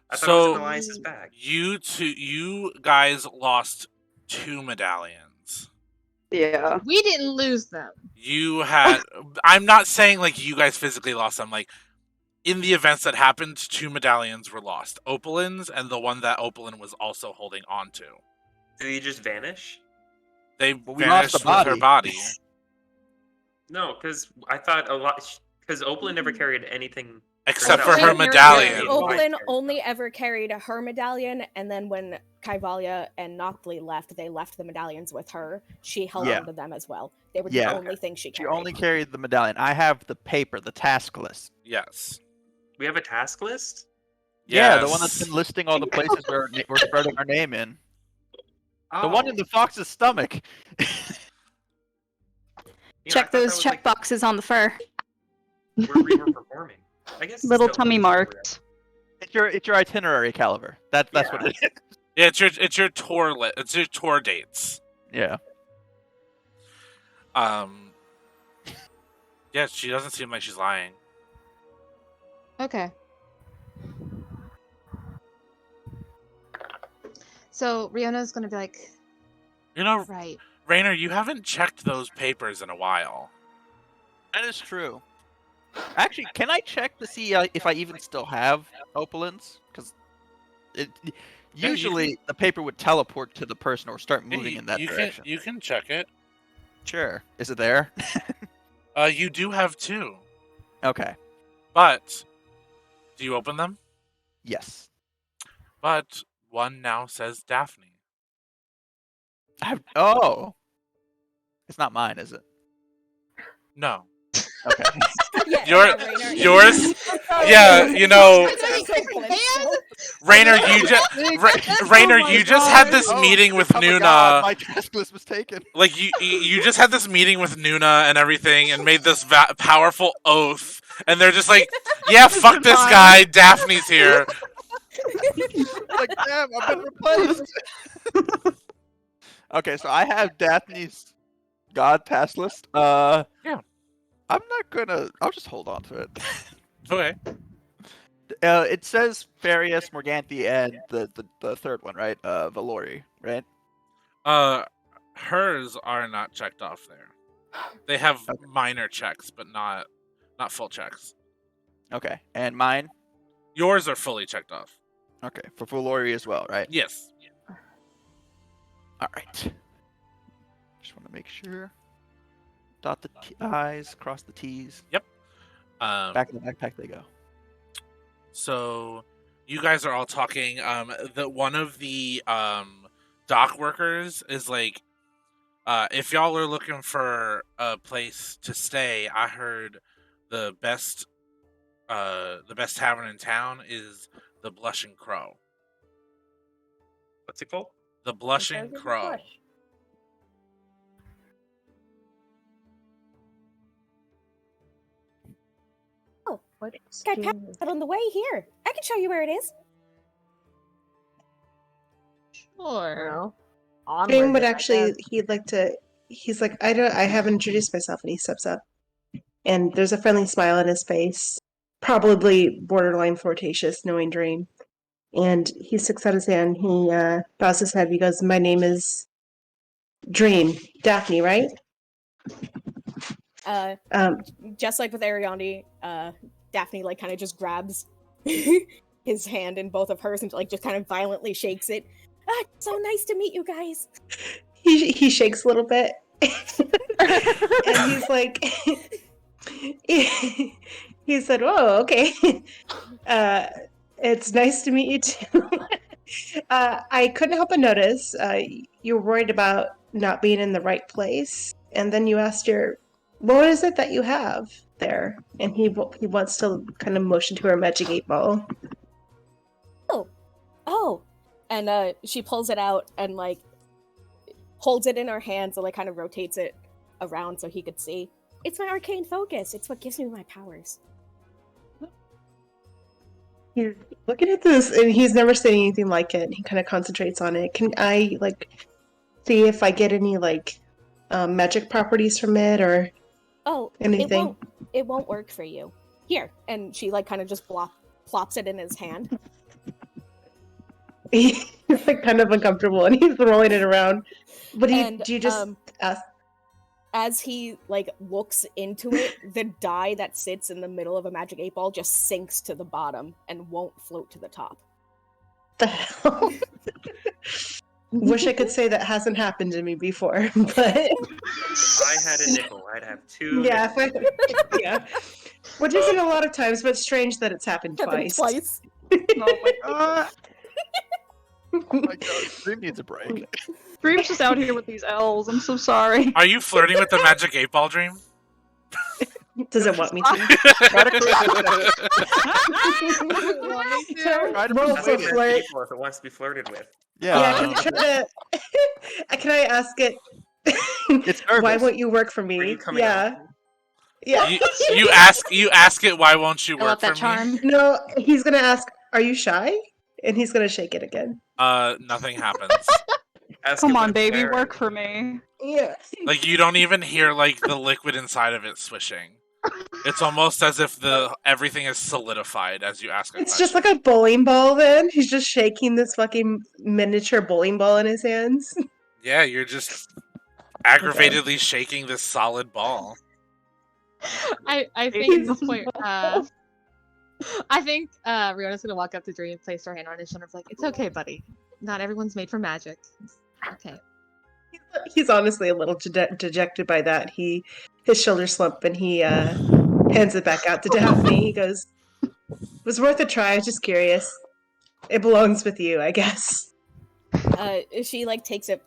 Speaker 2: I thought it was in
Speaker 1: So,
Speaker 2: Elias's bag.
Speaker 1: you guys lost 2 medallions.
Speaker 3: Yeah.
Speaker 5: we didn't lose them.
Speaker 1: You had... I'm not saying, like, you guys physically lost them. Like, in the events that happened, 2 medallions were lost. Opalin's and the one that Opalin was also holding on to.
Speaker 2: Did he just vanish?
Speaker 1: They
Speaker 6: we lost the
Speaker 1: vanished with her body.
Speaker 2: No, because I thought a lot. Because Oberlin never carried anything
Speaker 1: Except for
Speaker 2: herself.
Speaker 1: her
Speaker 7: Opalyn-
Speaker 1: medallion.
Speaker 7: Opalyn only ever carried her medallion, and then when Kaivalia and Noctli left, they left the medallions with her. She held
Speaker 6: Yeah.
Speaker 7: onto them as well. They were
Speaker 6: Yeah.
Speaker 7: the only thing she
Speaker 6: She
Speaker 7: carried.
Speaker 6: only carried the medallion. I have the paper, the task list.
Speaker 1: Yes.
Speaker 2: We have a task list.
Speaker 6: Yeah, the one that's
Speaker 1: Yes.
Speaker 6: been listing all the places where we're spreading our name in. The one in
Speaker 2: Oh.
Speaker 6: the fox's stomach.
Speaker 2: Yeah, I
Speaker 8: Check
Speaker 2: thought that
Speaker 8: those
Speaker 2: was,
Speaker 8: check
Speaker 2: like,
Speaker 8: boxes on the fur.
Speaker 2: where we were performing. I guess it's
Speaker 3: Little
Speaker 2: still
Speaker 3: tummy
Speaker 2: somewhere.
Speaker 3: marks.
Speaker 6: It's your itinerary, Caliber. That's
Speaker 2: Yeah.
Speaker 6: what it is.
Speaker 1: Yeah, it's your tour it's your tour dates.
Speaker 6: Yeah.
Speaker 1: Yeah, she doesn't seem like she's lying.
Speaker 5: Okay. So Riona's gonna be like,
Speaker 1: You know,
Speaker 5: right.
Speaker 1: Rainer, you haven't checked those papers in a while.
Speaker 6: That is true. Actually, can I check to see if I even still have Opalins? Because usually the paper would teleport to the person or start moving in that direction.
Speaker 1: You can check it.
Speaker 6: Sure. Is it there?
Speaker 1: You do have 2.
Speaker 6: Okay.
Speaker 1: But do you open them?
Speaker 6: Yes.
Speaker 1: But one now says Daphne.
Speaker 6: Oh. It's not mine, is it?
Speaker 1: No.
Speaker 6: Okay.
Speaker 7: Rainer.
Speaker 1: Yours? Yeah, you know, Rainer, Rainer,
Speaker 6: Oh my
Speaker 1: you just
Speaker 6: God.
Speaker 1: had this meeting with
Speaker 6: Oh my
Speaker 1: Nuna.
Speaker 6: God, my task list was taken.
Speaker 1: Like you just had this meeting with Nuna and everything, and made this powerful oath, and they're just like, yeah, fuck this guy. Daphne's here.
Speaker 6: Like, damn, I've been replaced. Okay, so I have Daphne's God task list.
Speaker 1: Yeah.
Speaker 6: I'm not gonna. I'll just hold on to it.
Speaker 1: Okay.
Speaker 6: It says Farius, Morganthi, and the third one, right? Valori, right?
Speaker 1: Hers are not checked off there. They have minor checks, but not full checks.
Speaker 6: Okay, and mine.
Speaker 1: Yours are fully checked off.
Speaker 6: Okay, for Valori as well, right?
Speaker 1: Yes.
Speaker 6: All right. Just want to make sure. Dot the I's, cross the T's.
Speaker 1: Yep.
Speaker 6: Back in the backpack they go.
Speaker 1: So you guys are all talking. One of the dock workers is like, if y'all are looking for a place to stay, I heard the best tavern in town is the Blushing Crow.
Speaker 2: What's it called?
Speaker 1: The Blushing Crow.
Speaker 7: Oh, Sky Path on the way here. I can show you where it is.
Speaker 5: Sure.
Speaker 10: Dream would actually, he's like, I haven't introduced myself, and he steps up. And there's a friendly smile on his face, probably borderline flirtatious, knowing Dream. And he sticks out his hand, he bows his head, he goes, my name is Dream, Daphne, right?
Speaker 7: Just like with Ariandi, Daphne like kind of just grabs his hand in both of hers and like just kind of violently shakes it. Ah, so nice to meet you guys.
Speaker 10: He shakes a little bit, and he's like, he said, "Oh, okay. It's nice to meet you too." I couldn't help but notice you were worried about not being in the right place, and then you asked what is it that you have there? And he wants to kind of motion to her magic 8-ball.
Speaker 7: Oh, and she pulls it out and like holds it in her hands and like kind of rotates it around so he could see. It's my arcane focus. It's what gives me my powers.
Speaker 10: He's looking at this, and he's never seen anything like it. He kind of concentrates on it. Can I see if I get any magic properties from it or anything?
Speaker 7: It won't work for you. Here, and she like kind of just plops it in his hand.
Speaker 10: He's like kind of uncomfortable, and he's rolling it around. But do you just ask?
Speaker 7: As he like looks into it, the die that sits in the middle of a magic 8-ball just sinks to the bottom and won't float to the top.
Speaker 10: The hell? Wish I could say that hasn't happened to me before, but
Speaker 2: If I had a nickel, I'd have two.
Speaker 10: yeah, yeah. Which isn't a lot of times, but strange that it's happened
Speaker 7: Happened
Speaker 10: twice.
Speaker 7: twice.
Speaker 3: Oh my god.
Speaker 6: Oh my god, Dream needs a break.
Speaker 3: Dream's just out here with these L's. I'm so sorry.
Speaker 1: Are you flirting with the magic 8-ball, Dream?
Speaker 10: Does it want me to?
Speaker 6: Try to
Speaker 10: Roll for
Speaker 6: persuade it.
Speaker 10: flirt.
Speaker 2: People if it wants to be flirted with.
Speaker 6: Yeah,
Speaker 10: Yeah, can you try to? Can I ask it?
Speaker 6: It's nervous.
Speaker 10: Why won't you work for
Speaker 2: Are
Speaker 10: me?
Speaker 2: you coming
Speaker 10: Yeah,
Speaker 2: out?
Speaker 10: yeah.
Speaker 1: You ask it, why won't you
Speaker 8: I love
Speaker 1: work
Speaker 8: that
Speaker 1: for me?
Speaker 8: charm.
Speaker 10: No, he's gonna ask, "Are you shy?" And he's gonna shake it again.
Speaker 1: Nothing happens.
Speaker 2: Ask
Speaker 3: Come
Speaker 2: it what
Speaker 3: on,
Speaker 2: it's
Speaker 3: baby,
Speaker 2: wearing.
Speaker 3: work for me.
Speaker 10: Yeah.
Speaker 1: Like, you don't even hear like the liquid inside of it swishing. It's almost as if everything is solidified as you ask a
Speaker 10: It's
Speaker 1: question.
Speaker 10: just like a bowling ball. Then he's just shaking this fucking miniature bowling ball in his hands.
Speaker 1: Yeah, you're just aggravatedly shaking this solid ball.
Speaker 5: I think at this point, I think Riona's gonna walk up to Dream and place her hand on his shoulder, like, "It's okay, buddy. Not everyone's made for magic. It's okay."
Speaker 10: He's honestly a little dejected by that. His shoulders slump and he hands it back out to Daphne. He goes, "It was worth a try. I was just curious. It belongs with you, I guess."
Speaker 7: She like takes it.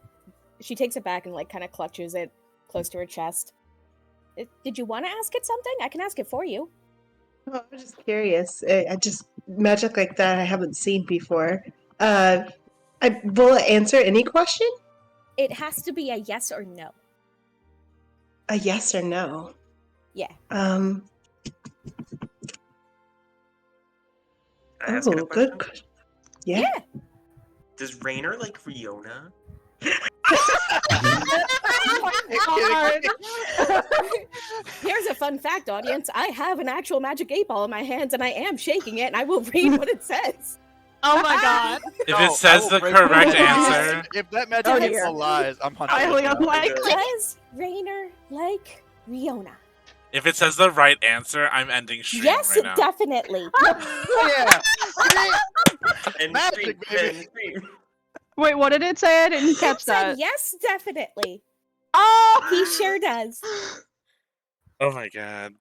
Speaker 7: She takes it back and like kind of clutches it close to her chest. Did you want to ask it something? I can ask it for you.
Speaker 10: Oh, I'm just curious. I just magic like that I haven't seen before. Will it answer any question?
Speaker 7: It has to be a yes or no.
Speaker 10: A yes or no.
Speaker 7: Yeah.
Speaker 2: Can I ask it a
Speaker 10: Oh,
Speaker 2: question?
Speaker 10: good. Yeah.
Speaker 2: Does Rainer like Riona?
Speaker 7: Here's a fun fact, audience. I have an actual magic 8-ball in my hands, and I am shaking it, and I will read what it says.
Speaker 3: Oh my god.
Speaker 1: If it says the correct answer,
Speaker 6: If that magic
Speaker 7: Oh,
Speaker 6: is
Speaker 7: dear.
Speaker 6: lies, I'm hunting.
Speaker 3: Highly
Speaker 6: it down.
Speaker 3: unlikely.
Speaker 7: Does Rainer like Riona?
Speaker 1: if it says the right answer, I'm ending stream
Speaker 7: Yes,
Speaker 1: right now.
Speaker 7: definitely.
Speaker 6: Yeah.
Speaker 2: And
Speaker 6: Magic,
Speaker 2: scream,
Speaker 6: baby.
Speaker 2: and scream.
Speaker 3: Wait, what did it say? I didn't catch
Speaker 7: Said
Speaker 3: that.
Speaker 7: yes, definitely.
Speaker 3: Oh!
Speaker 7: He sure does.
Speaker 1: Oh my god.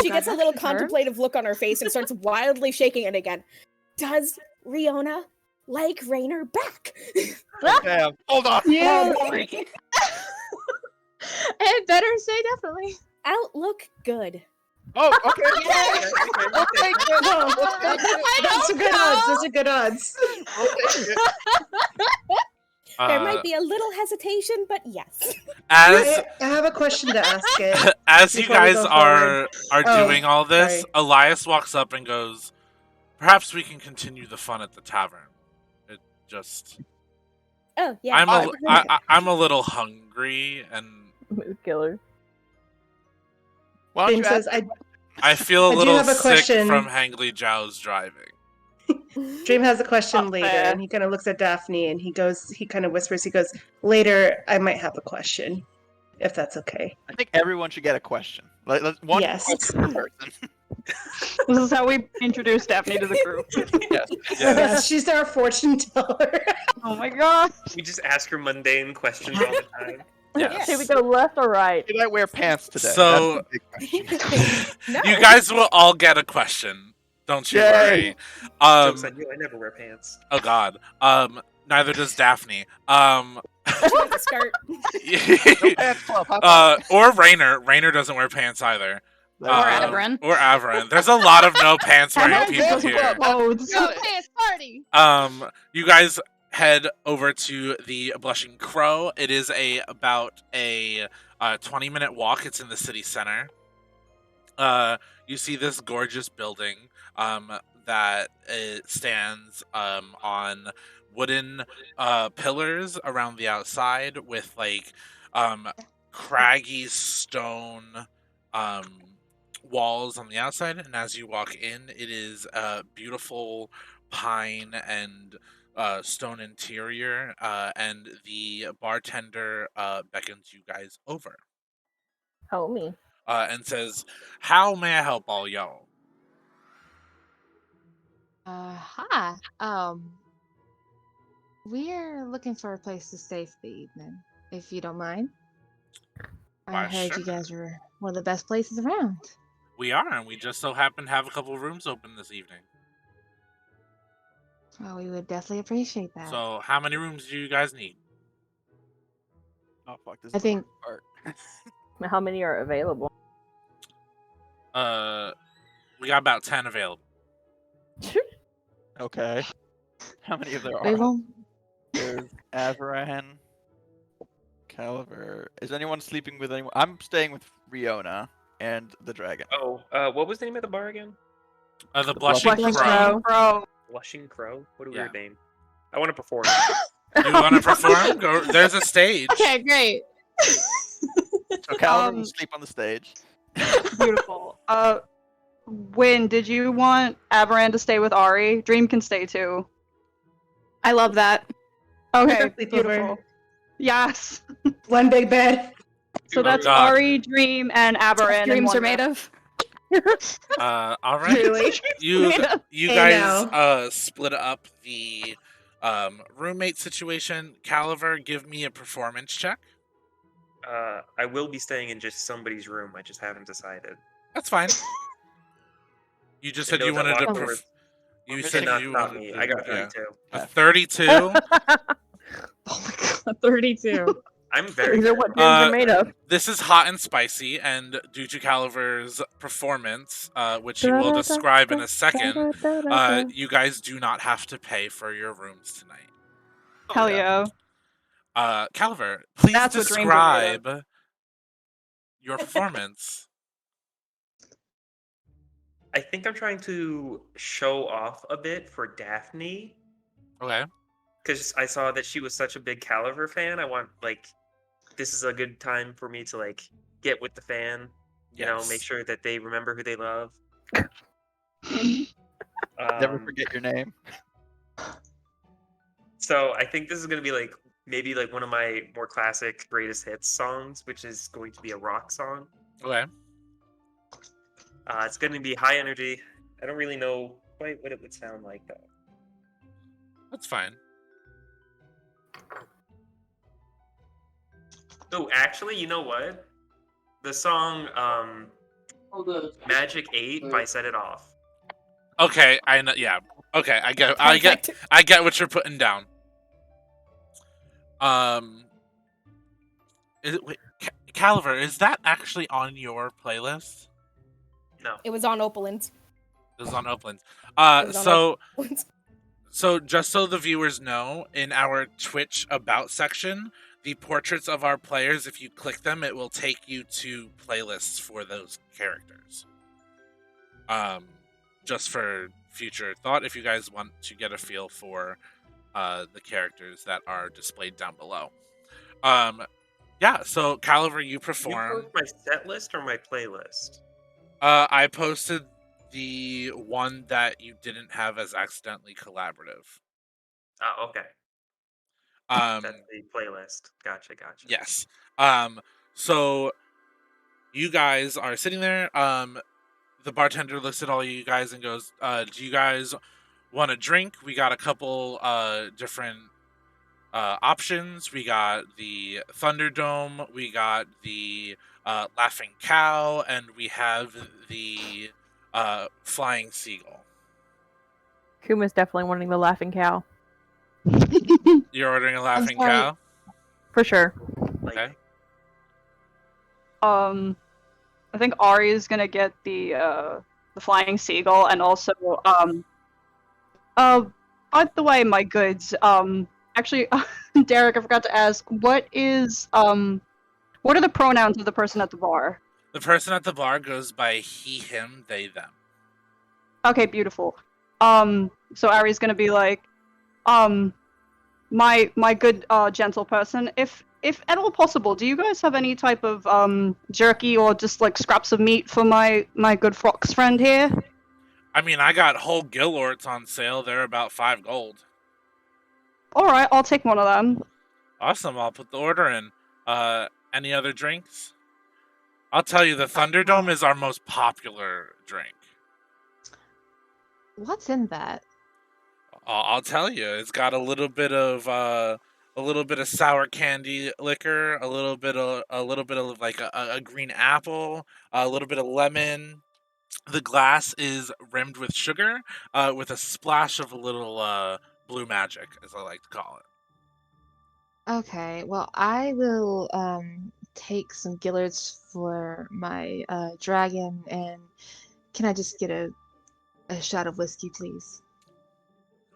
Speaker 7: She gets a little contemplative look on her face and starts wildly shaking it again. Does Riona like Rainer back?
Speaker 6: Damn. Hold on.
Speaker 3: Yeah.
Speaker 5: It better say definitely.
Speaker 7: Outlook good.
Speaker 6: Oh, okay.
Speaker 2: Okay, okay, okay.
Speaker 10: No, those are good odds. Those are good odds.
Speaker 7: There might be a little hesitation, but yes.
Speaker 1: As
Speaker 10: I have a question to ask it.
Speaker 1: as you
Speaker 10: before we
Speaker 1: guys
Speaker 10: go
Speaker 1: are
Speaker 10: Oh,
Speaker 1: doing all this,
Speaker 10: sorry.
Speaker 1: Elias walks up and goes, "Perhaps we can continue the fun at the tavern." It just
Speaker 7: Oh, yeah.
Speaker 1: I'm a little hungry and
Speaker 9: Mood killer.
Speaker 6: Why don't you
Speaker 10: James
Speaker 6: ask
Speaker 10: says,
Speaker 1: I feel a
Speaker 10: I do
Speaker 1: little
Speaker 10: have a
Speaker 1: sick
Speaker 10: question.
Speaker 1: from Hangly Zhao's driving.
Speaker 10: Dream has a question
Speaker 3: Not
Speaker 10: later,
Speaker 3: fair.
Speaker 10: and he kind of looks at Daphne, and he kind of whispers, he goes, "Later, I might have a question, if that's okay."
Speaker 6: I think everyone should get a question. One
Speaker 10: Yes.
Speaker 6: question per person.
Speaker 3: This is how we introduce Daphne to the group.
Speaker 6: Yes.
Speaker 10: Yes, she's our fortune teller.
Speaker 3: Oh my god.
Speaker 2: We just ask her mundane questions all the time.
Speaker 1: Yes.
Speaker 9: Should we go left or right?
Speaker 6: Did I wear pants today?
Speaker 1: So-
Speaker 6: That's the big question.
Speaker 7: No.
Speaker 1: You guys will all get a question. Don't you
Speaker 6: Yay.
Speaker 1: worry.
Speaker 2: Jokes on you, I never wear pants.
Speaker 1: Oh god. Neither does Daphne.
Speaker 7: She wants a skirt.
Speaker 6: Pants club, high five.
Speaker 1: Or Rainer. Rainer doesn't wear pants either.
Speaker 8: Or
Speaker 1: Um,
Speaker 8: Averin.
Speaker 1: Or Averin. There's a lot of no pants wearing people here.
Speaker 3: Loads.
Speaker 6: Got it.
Speaker 5: Pants party.
Speaker 1: You guys head over to the Blushing Crow. It is about a 20-minute walk. It's in the city center. You see this gorgeous building that it stands on wooden pillars around the outside with like craggy stone walls on the outside, and as you walk in, it is a beautiful pine and stone interior, and the bartender beckons you guys over
Speaker 9: Homie.
Speaker 1: and says, "How may I help all y'all?"
Speaker 5: Hi. We're looking for a place to stay for the evening, if you don't mind. I
Speaker 1: Why,
Speaker 5: heard
Speaker 1: sure.
Speaker 5: you guys were one of the best places around.
Speaker 1: We are, and we just so happen to have a couple rooms open this evening.
Speaker 5: Well, we would definitely appreciate that.
Speaker 1: So, how many rooms do you guys need?
Speaker 6: Oh fuck! This
Speaker 5: I
Speaker 6: is the
Speaker 5: think-
Speaker 6: hard part.
Speaker 9: How many are available?
Speaker 1: We got about 10 available.
Speaker 6: Okay. How many of there
Speaker 5: We
Speaker 6: are?
Speaker 5: won't.
Speaker 6: There's Avaran, Caliver. Is anyone sleeping with anyone? I'm staying with Riona and the dragon.
Speaker 2: Oh, what was the name of the bar again?
Speaker 1: The Blushing
Speaker 9: Blushing
Speaker 1: Crow.
Speaker 3: Bro,
Speaker 2: Blushing Crow? What a
Speaker 1: Yeah.
Speaker 2: weird name. I want to perform.
Speaker 1: You want to perform? Go. There's a stage.
Speaker 5: Okay, great.
Speaker 6: So Caliver will sleep on the stage.
Speaker 3: beautiful. Win, did you want Avaran to stay with Ari? Dream can stay too.
Speaker 8: I love that.
Speaker 3: Okay,
Speaker 10: Sleepover.
Speaker 3: beautiful. Yes.
Speaker 10: One big bed.
Speaker 3: So
Speaker 2: Oh,
Speaker 3: that's
Speaker 1: God.
Speaker 3: Ari, Dream, and Avaran. in
Speaker 8: Dreams
Speaker 3: one
Speaker 8: are made
Speaker 3: room.
Speaker 8: of.
Speaker 1: All right.
Speaker 10: Truly.
Speaker 1: You
Speaker 10: Hey,
Speaker 1: guys split up the roommate situation. Caliver, give me a performance check.
Speaker 2: I will be staying in just somebody's room. I just haven't decided.
Speaker 1: That's fine. You just said
Speaker 2: Those
Speaker 1: you
Speaker 2: that
Speaker 1: wanted to.
Speaker 2: walk towards-
Speaker 1: You
Speaker 6: Cannot
Speaker 1: said
Speaker 2: Cannot
Speaker 1: you
Speaker 2: stop
Speaker 1: wanted
Speaker 2: me.
Speaker 1: to.
Speaker 2: I got
Speaker 1: yeah.
Speaker 2: 32.
Speaker 1: A 32.
Speaker 5: Oh my god, 32.
Speaker 2: I'm very
Speaker 9: These are
Speaker 2: good.
Speaker 9: what dreams are made of.
Speaker 1: This is hot and spicy, and due to Caliver's performance, which he will describe in a second, you guys do not have to pay for your rooms tonight.
Speaker 3: Hell yeah.
Speaker 1: Caliver, please
Speaker 3: That's what dreams are made of.
Speaker 1: describe your performance.
Speaker 2: I think I'm trying to show off a bit for Daphne
Speaker 1: Okay.
Speaker 2: because I saw that she was such a big Caliver fan. I want this is a good time for me to get with the fan. You know, make sure that they remember who they love.
Speaker 6: Never forget your name.
Speaker 2: So I think this is gonna be maybe one of my more classic greatest hits songs, which is going to be a rock song.
Speaker 1: Okay.
Speaker 2: It's gonna be high energy. I don't really know quite what it would sound like though.
Speaker 1: That's fine.
Speaker 2: Oh, actually, you know what? The song Magic 8 by Set It Off.
Speaker 1: Okay, I know. Yeah. Okay, I get what you're putting down. Caliver, is that actually on your playlist?
Speaker 2: No.
Speaker 7: It was on Opalin's.
Speaker 1: It was on Oakland.
Speaker 7: It was on
Speaker 1: So
Speaker 7: Opalin's.
Speaker 1: So just so the viewers know, in our Twitch About section, the portraits of our players, if you click them, it will take you to playlists for those characters. Just for future thought, if you guys want to get a feel for the characters that are displayed down below. Yeah, so Caliver, you
Speaker 2: You
Speaker 1: perform.
Speaker 2: post my set list or my playlist?
Speaker 1: I posted the one that you didn't have as accidentally collaborative.
Speaker 2: Oh, okay.
Speaker 1: That's
Speaker 2: the playlist. Gotcha.
Speaker 1: Yes. So you guys are sitting there. The bartender looks at all you guys and goes, do you guys want a drink? We got a couple different options. We got the Thunderdome, we got the Laughing Cow, and we have the Flying Seagull.
Speaker 9: Kuma's definitely wanting the laughing cow.
Speaker 1: You're ordering a Laughing
Speaker 5: sorry.
Speaker 1: Cow?
Speaker 9: For sure.
Speaker 1: Okay.
Speaker 3: I think Ari is gonna get the flying seagull, and also by the way, my goods. Actually, Derek, I forgot to ask. What are the pronouns of the person at the bar?
Speaker 1: The person at the bar goes by he, him, they, them.
Speaker 3: Okay, beautiful. So Ari's gonna be like, my good gentle person, if at all possible, do you guys have any type of jerky or just like scraps of meat for my good fox friend here?
Speaker 1: I mean, I got whole Gillorts on sale. They're about 5 gold.
Speaker 3: Alright, I'll take one of them.
Speaker 1: Awesome, I'll put the order in. Any other drinks? I'll tell you, the Thunderdome is our most popular drink.
Speaker 5: What's in that?
Speaker 1: I'll tell you, it's got a little bit of sour candy liquor, a little bit of like a green apple, a little bit of lemon. The glass is rimmed with sugar, with a splash of a little blue magic, as I like to call it.
Speaker 5: Okay, well, I will take some Gillards for my dragon, and can I just get a shot of whiskey, please?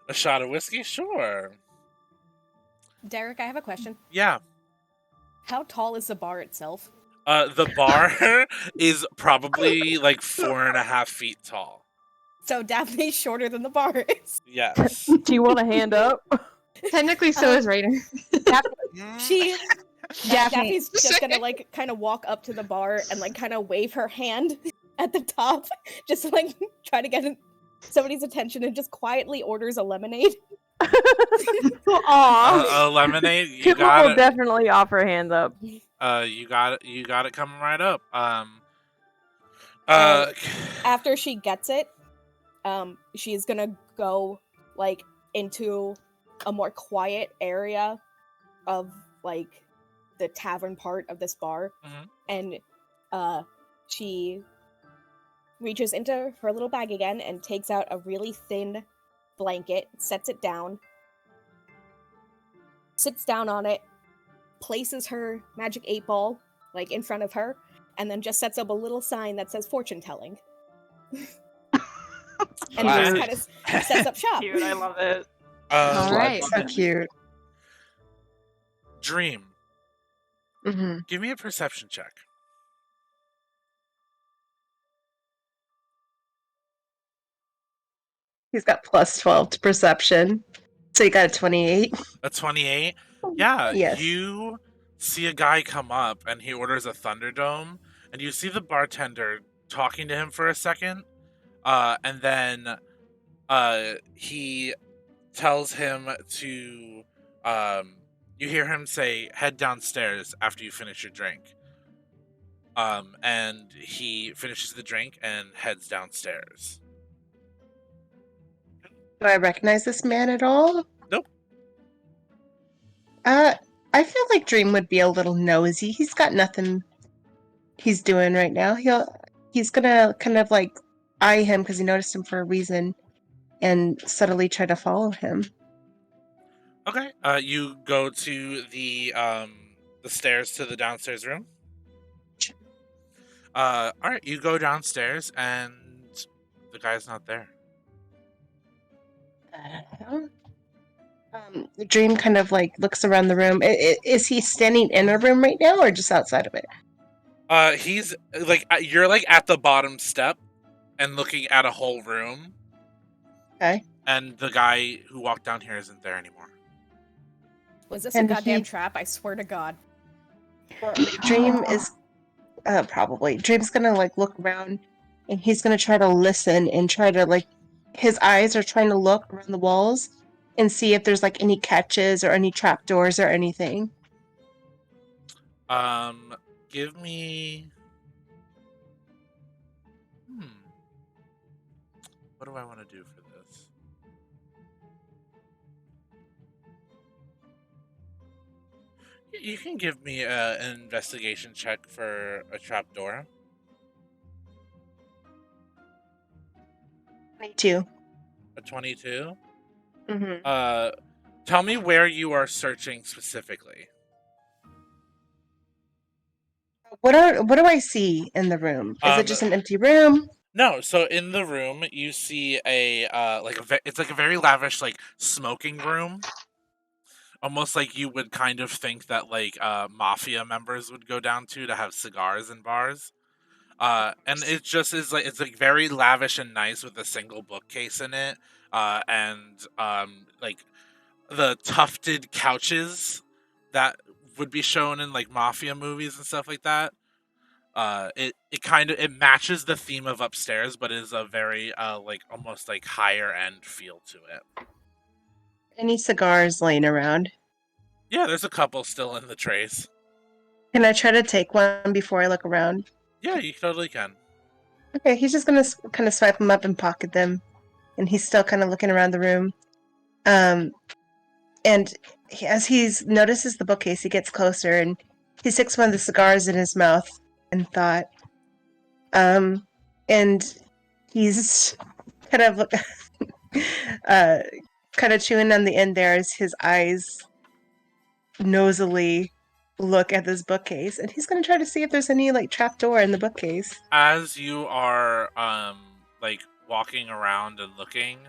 Speaker 1: A shot of whiskey, sure.
Speaker 7: Derek, I have a question.
Speaker 1: Yeah.
Speaker 7: How tall is the bar itself?
Speaker 1: The bar is probably like 4.5 feet tall.
Speaker 7: So Daphne's shorter than the bar is.
Speaker 1: Yes.
Speaker 9: Do you want a hand up?
Speaker 5: Technically, so is Rainer.
Speaker 7: Daphne's just gonna like kind of walk up to the bar and like kind of wave her hand at the top, just to, like try to get somebody's attention, and just quietly orders a lemonade.
Speaker 9: Aw.
Speaker 1: A lemonade, you
Speaker 9: Kipper
Speaker 1: got
Speaker 9: will
Speaker 1: it.
Speaker 9: definitely offer hands up.
Speaker 1: You got it. You got it coming right up.
Speaker 7: After she gets it, she's gonna go like into a more quiet area of like the tavern part of this bar, and she reaches into her little bag again and takes out a really thin blanket, sets it down, sits down on it, places her magic 8-ball like in front of her, and then just sets up a little sign that says fortune telling. And just kind of sets up shop.
Speaker 9: Cute, I love it.
Speaker 10: All right, so cute.
Speaker 1: Dream.
Speaker 10: Mm-hmm.
Speaker 1: Give me a perception check.
Speaker 10: He's got plus 12 to perception. So you got a 28.
Speaker 1: A 28? Yeah,
Speaker 10: Yes.
Speaker 1: you see a guy come up and he orders a Thunderdome, and you see the bartender talking to him for a second, and then he tells him to, you hear him say, head downstairs after you finish your drink. And he finishes the drink and heads downstairs.
Speaker 10: Do I recognize this man at all?
Speaker 1: Nope.
Speaker 10: I feel like Dream would be a little nosy. He's got nothing he's doing right now. He's gonna kind of like eye him because he noticed him for a reason and subtly try to follow him.
Speaker 1: Okay. You go to the stairs to the downstairs room. All right. You go downstairs and the guy's not there.
Speaker 10: Dream kind of like looks around the room. Is he standing in a room right now or just outside of it?
Speaker 1: He's like, you're like at the bottom step and looking at a whole room.
Speaker 10: Okay.
Speaker 1: And the guy who walked down here isn't there anymore.
Speaker 7: Was this a goddamn trap? I swear to God.
Speaker 10: Dream is probably. Dream's gonna like look around and he's gonna try to listen and try to like his eyes are trying to look around the walls and see if there's like any catches or any trapdoors or anything.
Speaker 1: Give me. What do I want to do for this? You can give me an investigation check for a trapdoor.
Speaker 10: 22.
Speaker 1: A 22?
Speaker 10: Mm-hmm.
Speaker 1: Tell me where you are searching specifically.
Speaker 10: What do I see in the room? Is it just an empty room?
Speaker 1: No, so in the room you see it's like a very lavish like smoking room. Almost like you would kind of think that like mafia members would go down to have cigars in bars. And it just is like, it's like very lavish and nice with a single bookcase in it. And like the tufted couches that would be shown in like mafia movies and stuff like that. It matches the theme of upstairs, but is a very like almost like higher end feel to it.
Speaker 10: Any cigars laying around?
Speaker 1: Yeah, there's a couple still in the trays.
Speaker 10: Can I try to take one before I look around?
Speaker 1: Yeah, you totally can.
Speaker 10: Okay, he's just gonna kind of swipe them up and pocket them, and he's still kind of looking around the room. And as he notices the bookcase, he gets closer and he sticks one of the cigars in his mouth and thought. And he's kind of kind of chewing on the end there as his eyes nosily look at this bookcase, and he's going to try to see if there's any like trapdoor in the bookcase.
Speaker 1: As you are like walking around and looking,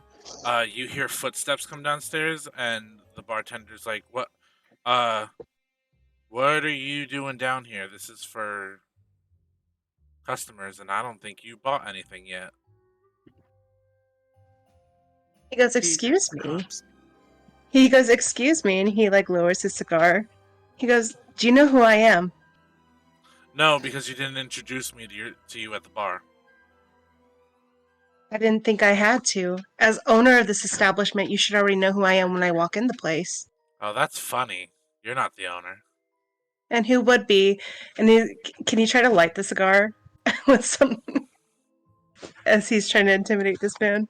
Speaker 1: you hear footsteps come downstairs, and the bartender's like, what are you doing down here? This is for customers, and I don't think you bought anything yet.
Speaker 10: He goes, excuse me. He goes, excuse me, and he like lowers his cigar. He goes, do you know who I am?
Speaker 1: No, because you didn't introduce me to you at the bar.
Speaker 10: I didn't think I had to. As owner of this establishment, you should already know who I am when I walk in the place.
Speaker 1: Oh, that's funny. You're not the owner.
Speaker 10: And who would be? And can you try to light the cigar with some as he's trying to intimidate this man?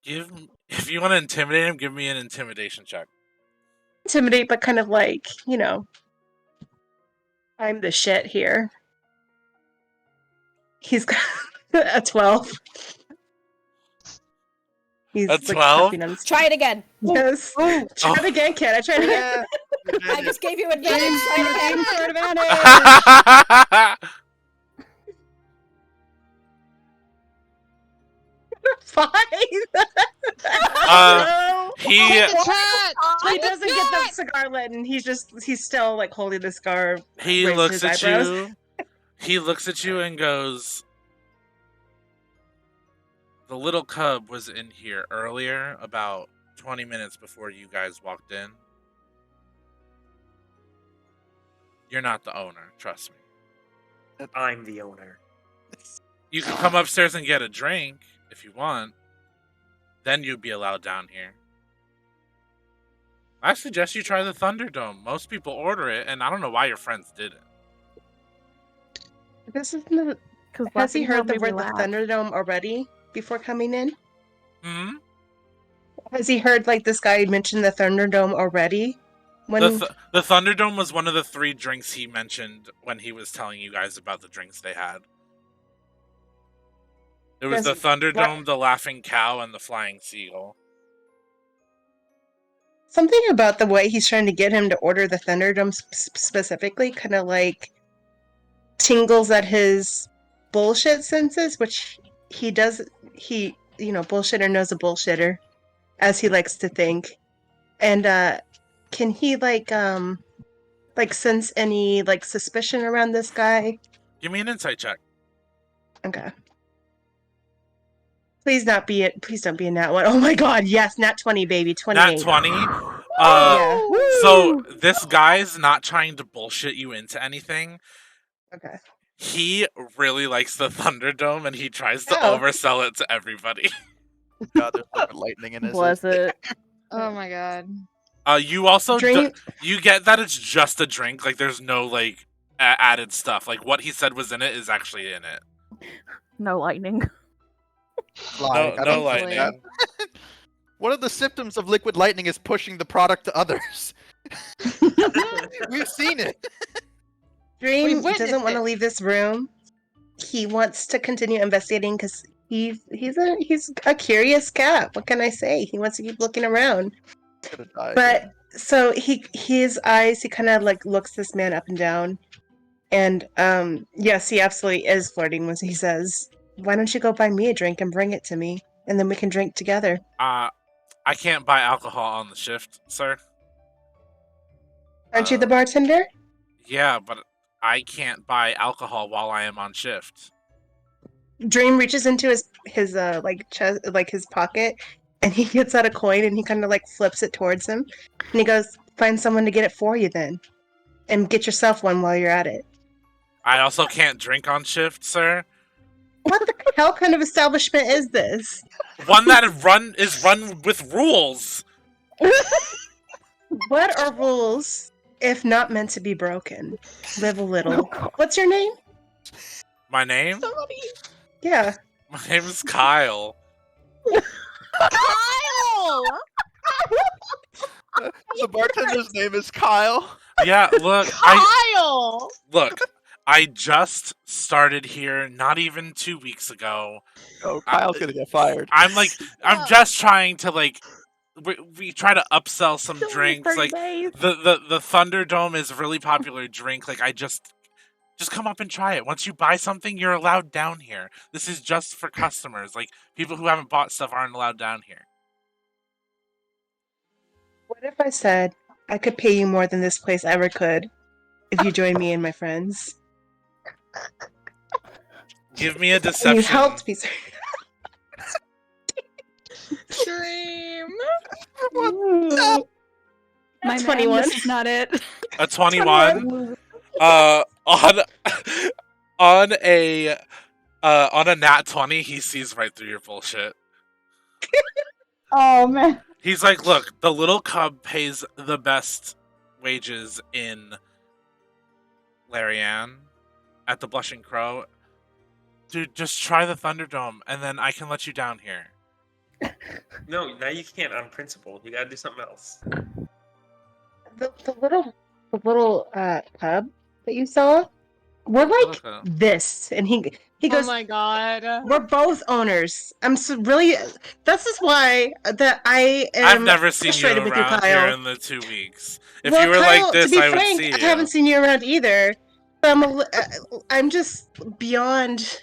Speaker 1: If you want to intimidate him, give me an intimidation check.
Speaker 10: Intimidate, but kind of like, I'm the shit here. He's got a 12. He's
Speaker 1: a 12?
Speaker 7: Try it again.
Speaker 10: Yes. Try it again, kid. I tried it again.
Speaker 7: I just gave you advantage. Try it again.
Speaker 10: Advantage. 5.
Speaker 1: He
Speaker 10: doesn't get the cigar lit, and he's still like holding the cigar.
Speaker 1: He looks at you. He looks at you and goes, "The little cub was in here earlier, about 20 minutes before you guys walked in. You're not the owner, trust me.
Speaker 2: I'm the owner.
Speaker 1: You can come upstairs and get a drink if you want. Then you'd be allowed down here. I suggest you try the Thunderdome. Most people order it, and I don't know why your friends didn't."
Speaker 10: This isn't. Has he heard the word the Thunderdome already before coming in?
Speaker 1: Hmm?
Speaker 10: Has he heard like this guy mention the Thunderdome already?
Speaker 1: The Thunderdome was one of the 3 drinks he mentioned when he was telling you guys about the drinks they had. It was the Thunderdome, the Laughing Cow, and the Flying Seagull.
Speaker 10: Something about the way he's trying to get him to order the Thunderdome specifically kind of like tingles at his bullshit senses, which he does. Bullshitter knows a bullshitter, as he likes to think. And can he like sense any like suspicion around this guy?
Speaker 1: Give me an insight check.
Speaker 10: Okay. Please don't be in that one. Oh my god, yes, nat 20, baby. 28.
Speaker 1: Nat 20?
Speaker 10: Yeah.
Speaker 1: So this guy's not trying to bullshit you into anything.
Speaker 10: Okay.
Speaker 1: He really likes the Thunderdome, and he tries to oversell it to everybody.
Speaker 6: God, there's fucking lightning in his.
Speaker 9: Bless it.
Speaker 5: Oh my god.
Speaker 1: You also you get that it's just a drink. Like there's no like added stuff. Like what he said was in it is actually in it.
Speaker 9: No lightning.
Speaker 1: No lightning.
Speaker 6: One of the symptoms of liquid lightning is pushing the product to others. We've seen it.
Speaker 10: Dream doesn't want to leave this room. He wants to continue investigating because he's a curious cat. What can I say? He wants to keep looking around. But so his eyes, he kind of like looks this man up and down, and yes, he absolutely is flirting when he says, "Why don't you go buy me a drink and bring it to me, and then we can drink together?"
Speaker 1: I can't buy alcohol on the shift, sir.
Speaker 10: Aren't you the bartender?
Speaker 1: Yeah, but I can't buy alcohol while I am on shift.
Speaker 10: Dream reaches into his like chest, like his pocket, and he gets out a coin and he kind of like flips it towards him, and he goes, "Find someone to get it for you then, and get yourself one while you're at it."
Speaker 1: I also can't drink on shift, sir.
Speaker 10: What the hell kind of establishment is this?
Speaker 1: One that is run with rules.
Speaker 10: What are rules if not meant to be broken? Live a little. What's your name?
Speaker 1: My name?
Speaker 10: Yeah.
Speaker 1: My name is Kyle.
Speaker 7: Kyle!
Speaker 6: The bartender's name is Kyle.
Speaker 1: Yeah, look,
Speaker 7: Kyle!
Speaker 1: I just started here not even 2 weeks ago.
Speaker 6: Oh, Kyle's gonna get fired.
Speaker 1: I'm
Speaker 7: No.
Speaker 1: just trying to we try to upsell some
Speaker 9: Still only
Speaker 1: drinks.
Speaker 9: 30
Speaker 1: Like
Speaker 9: days.
Speaker 1: the Thunderdome is a really popular drink. Like I just come up and try it. Once you buy something, you're allowed down here. This is just for customers. Like people who haven't bought stuff aren't allowed down here.
Speaker 10: What if I said I could pay you more than this place ever could if you joined me and my friends?
Speaker 1: Give me a
Speaker 10: And you
Speaker 1: deception.
Speaker 10: helped me.
Speaker 7: Dream.
Speaker 8: My
Speaker 10: 21.
Speaker 8: man, this is not it.
Speaker 1: A 21. On a nat 20, he sees right through your bullshit.
Speaker 3: Oh man.
Speaker 1: He's like, look, the little cub pays the best wages in Larianne at the Blushing Crow. Dude, just try the Thunderdome, and then I can let you down here.
Speaker 2: No, now you can't on principle. You gotta do something else.
Speaker 10: The little pub that you saw, we're like
Speaker 1: Okay.
Speaker 10: this, and he goes.
Speaker 7: Oh my god.
Speaker 10: We're both owners. I'm so really. This is why that I am.
Speaker 1: I've never seen you
Speaker 10: frustrated with
Speaker 1: around
Speaker 10: Kyle.
Speaker 1: here in the 2 weeks. If
Speaker 10: Well,
Speaker 1: you were
Speaker 10: Kyle,
Speaker 1: like this,
Speaker 10: to be
Speaker 1: I would
Speaker 10: frank,
Speaker 1: see
Speaker 10: I
Speaker 1: you.
Speaker 10: haven't seen you around either. But I'm just beyond.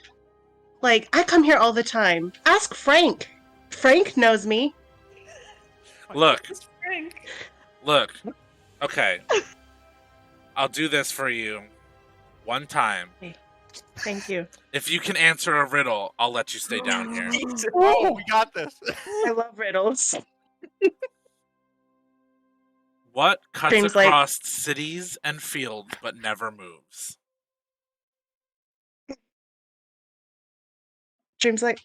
Speaker 10: Like I come here all the time. Ask Frank. Frank knows me.
Speaker 1: Look.
Speaker 2: It's Frank.
Speaker 1: Look. Okay. I'll do this for you. One time.
Speaker 10: Thank you.
Speaker 1: If you can answer a riddle, I'll let you stay down here.
Speaker 6: Oh, we got this.
Speaker 10: I love riddles.
Speaker 1: What cuts
Speaker 10: Dreams like-
Speaker 1: across cities and fields but never moves?
Speaker 10: Dream's like,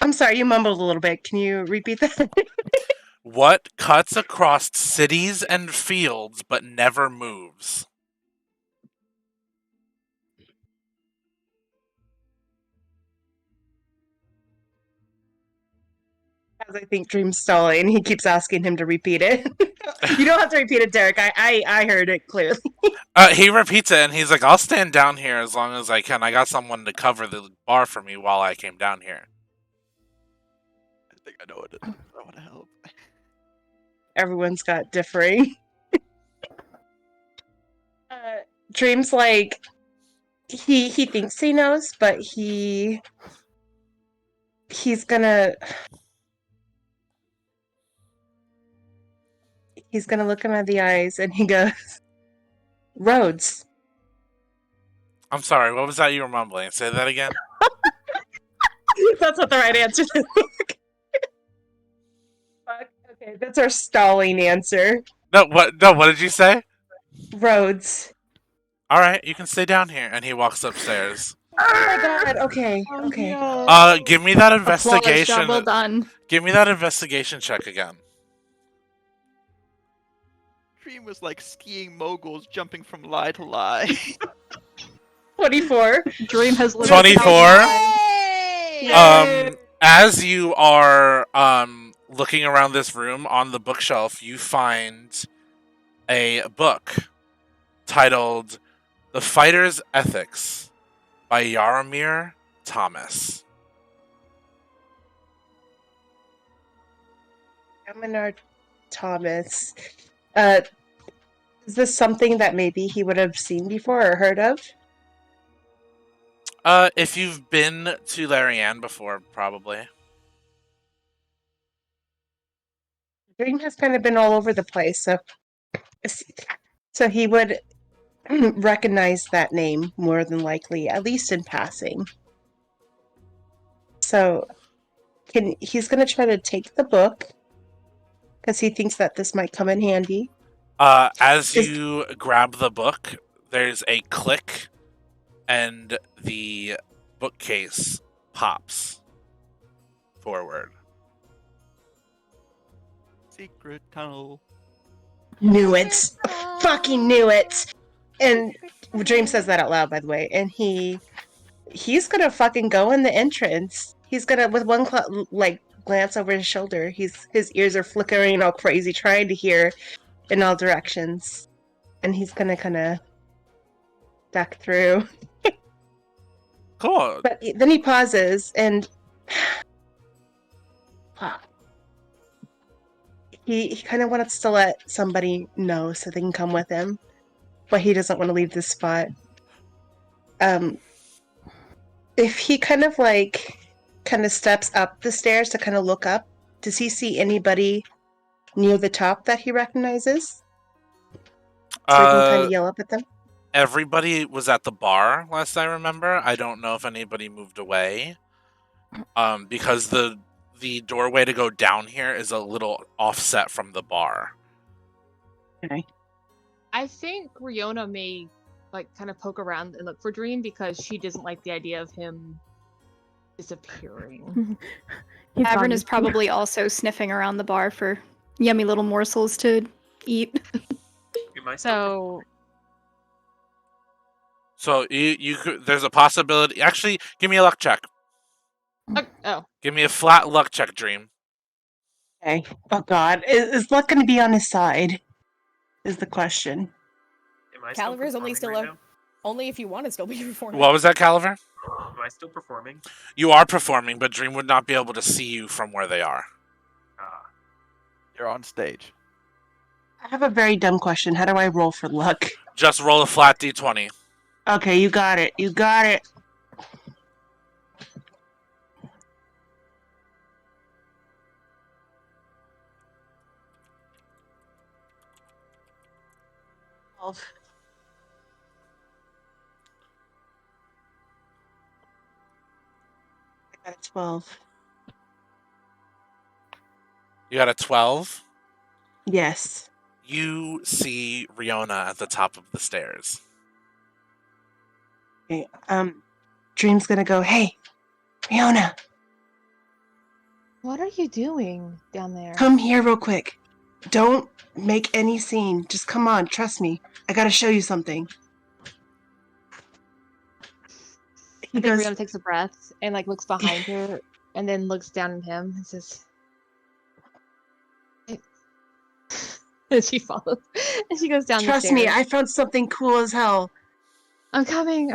Speaker 10: I'm sorry, you mumbled a little bit. Can you repeat that?
Speaker 1: What cuts across cities and fields but never moves?
Speaker 10: As I think Dream's stalling, he keeps asking him to repeat it. You don't have to repeat it, Derek. I heard it clearly.
Speaker 1: He repeats it and he's like, I'll stand down here as long as I can. I got someone to cover the bar for me while I came down here.
Speaker 6: I think I know what it is. I want to help.
Speaker 10: Everyone's got differing. Dream's like he thinks he knows, but he's gonna look him in the eyes and he goes, roads.
Speaker 1: I'm sorry, what was that you were mumbling? Say that again?
Speaker 10: That's not the right answer. Fuck. Okay, that's our stalling answer.
Speaker 1: No, what did you say?
Speaker 10: Roads.
Speaker 1: Alright, you can stay down here. And he walks upstairs.
Speaker 10: Oh my god, okay, okay.
Speaker 1: Give me that
Speaker 8: Applause,
Speaker 1: investigation.
Speaker 8: job well done.
Speaker 1: Give me that investigation check again.
Speaker 6: Dream was like skiing moguls jumping from lie to lie.
Speaker 10: 24.
Speaker 3: Dream has literally
Speaker 1: 24.
Speaker 7: Yay!
Speaker 1: As you are looking around this room on the bookshelf, you find a book titled The Fighter's Ethics by Yaramir Thomas.
Speaker 10: Aminar Thomas. Is this something that maybe he would have seen before or heard of?
Speaker 1: If you've been to Larianne before, probably.
Speaker 10: Dream has kind of been all over the place, so he would recognize that name more than likely, at least in passing. So, he's going to try to take the book because he thinks that this might come in handy.
Speaker 1: As you grab the book, there's a click, and the bookcase pops forward.
Speaker 6: Secret tunnel.
Speaker 10: Knew it. Fucking knew it. And Dream says that out loud, by the way. And he's gonna fucking go in the entrance. He's gonna, with one glance over his shoulder. His ears are flickering all crazy, trying to hear in all directions. And he's gonna kind of duck through.
Speaker 1: Cool.
Speaker 10: But then he pauses and he kind of wants to let somebody know so they can come with him, but he doesn't want to leave this spot. If he kind of steps up the stairs to kind of look up, does he see anybody near the top that he recognizes? So he can kind of yell up at them?
Speaker 1: Everybody was at the bar last I remember. I don't know if anybody moved away. Because the doorway to go down here is a little offset from the bar.
Speaker 10: Okay.
Speaker 5: I think Riona may kind of poke around and look for Dream because she doesn't like the idea of him disappearing.
Speaker 8: Avern is probably also sniffing around the bar for yummy little morsels to eat.
Speaker 5: So
Speaker 1: you could. There's a possibility. Actually, give me a luck check.
Speaker 5: oh,
Speaker 1: Give me a flat luck check, Dream.
Speaker 10: Okay. Oh God, is luck going to be on his side? Is the question.
Speaker 7: Caliver is only still only if you want to still be performing.
Speaker 1: What was that, Caliver?
Speaker 2: Am I still performing?
Speaker 1: You are performing, but Dream would not be able to see you from where they are.
Speaker 6: You're on stage.
Speaker 10: I have a very dumb question. How do I roll for luck?
Speaker 1: Just roll a flat d20.
Speaker 10: Okay, you got it. You got it. I got a 12.
Speaker 1: You got a 12?
Speaker 10: Yes.
Speaker 1: You see Riona at the top of the stairs.
Speaker 10: Okay, Dream's gonna go, hey, Riona,
Speaker 5: what are you doing down there?
Speaker 10: come here real quick. Don't make any scene. Just come on, trust me. I gotta show you something.
Speaker 5: I think Riona takes a breath and looks behind her and then looks down at him and says, and she follows. And she goes down the stairs.
Speaker 10: Trust me, I found something cool as hell.
Speaker 5: I'm coming.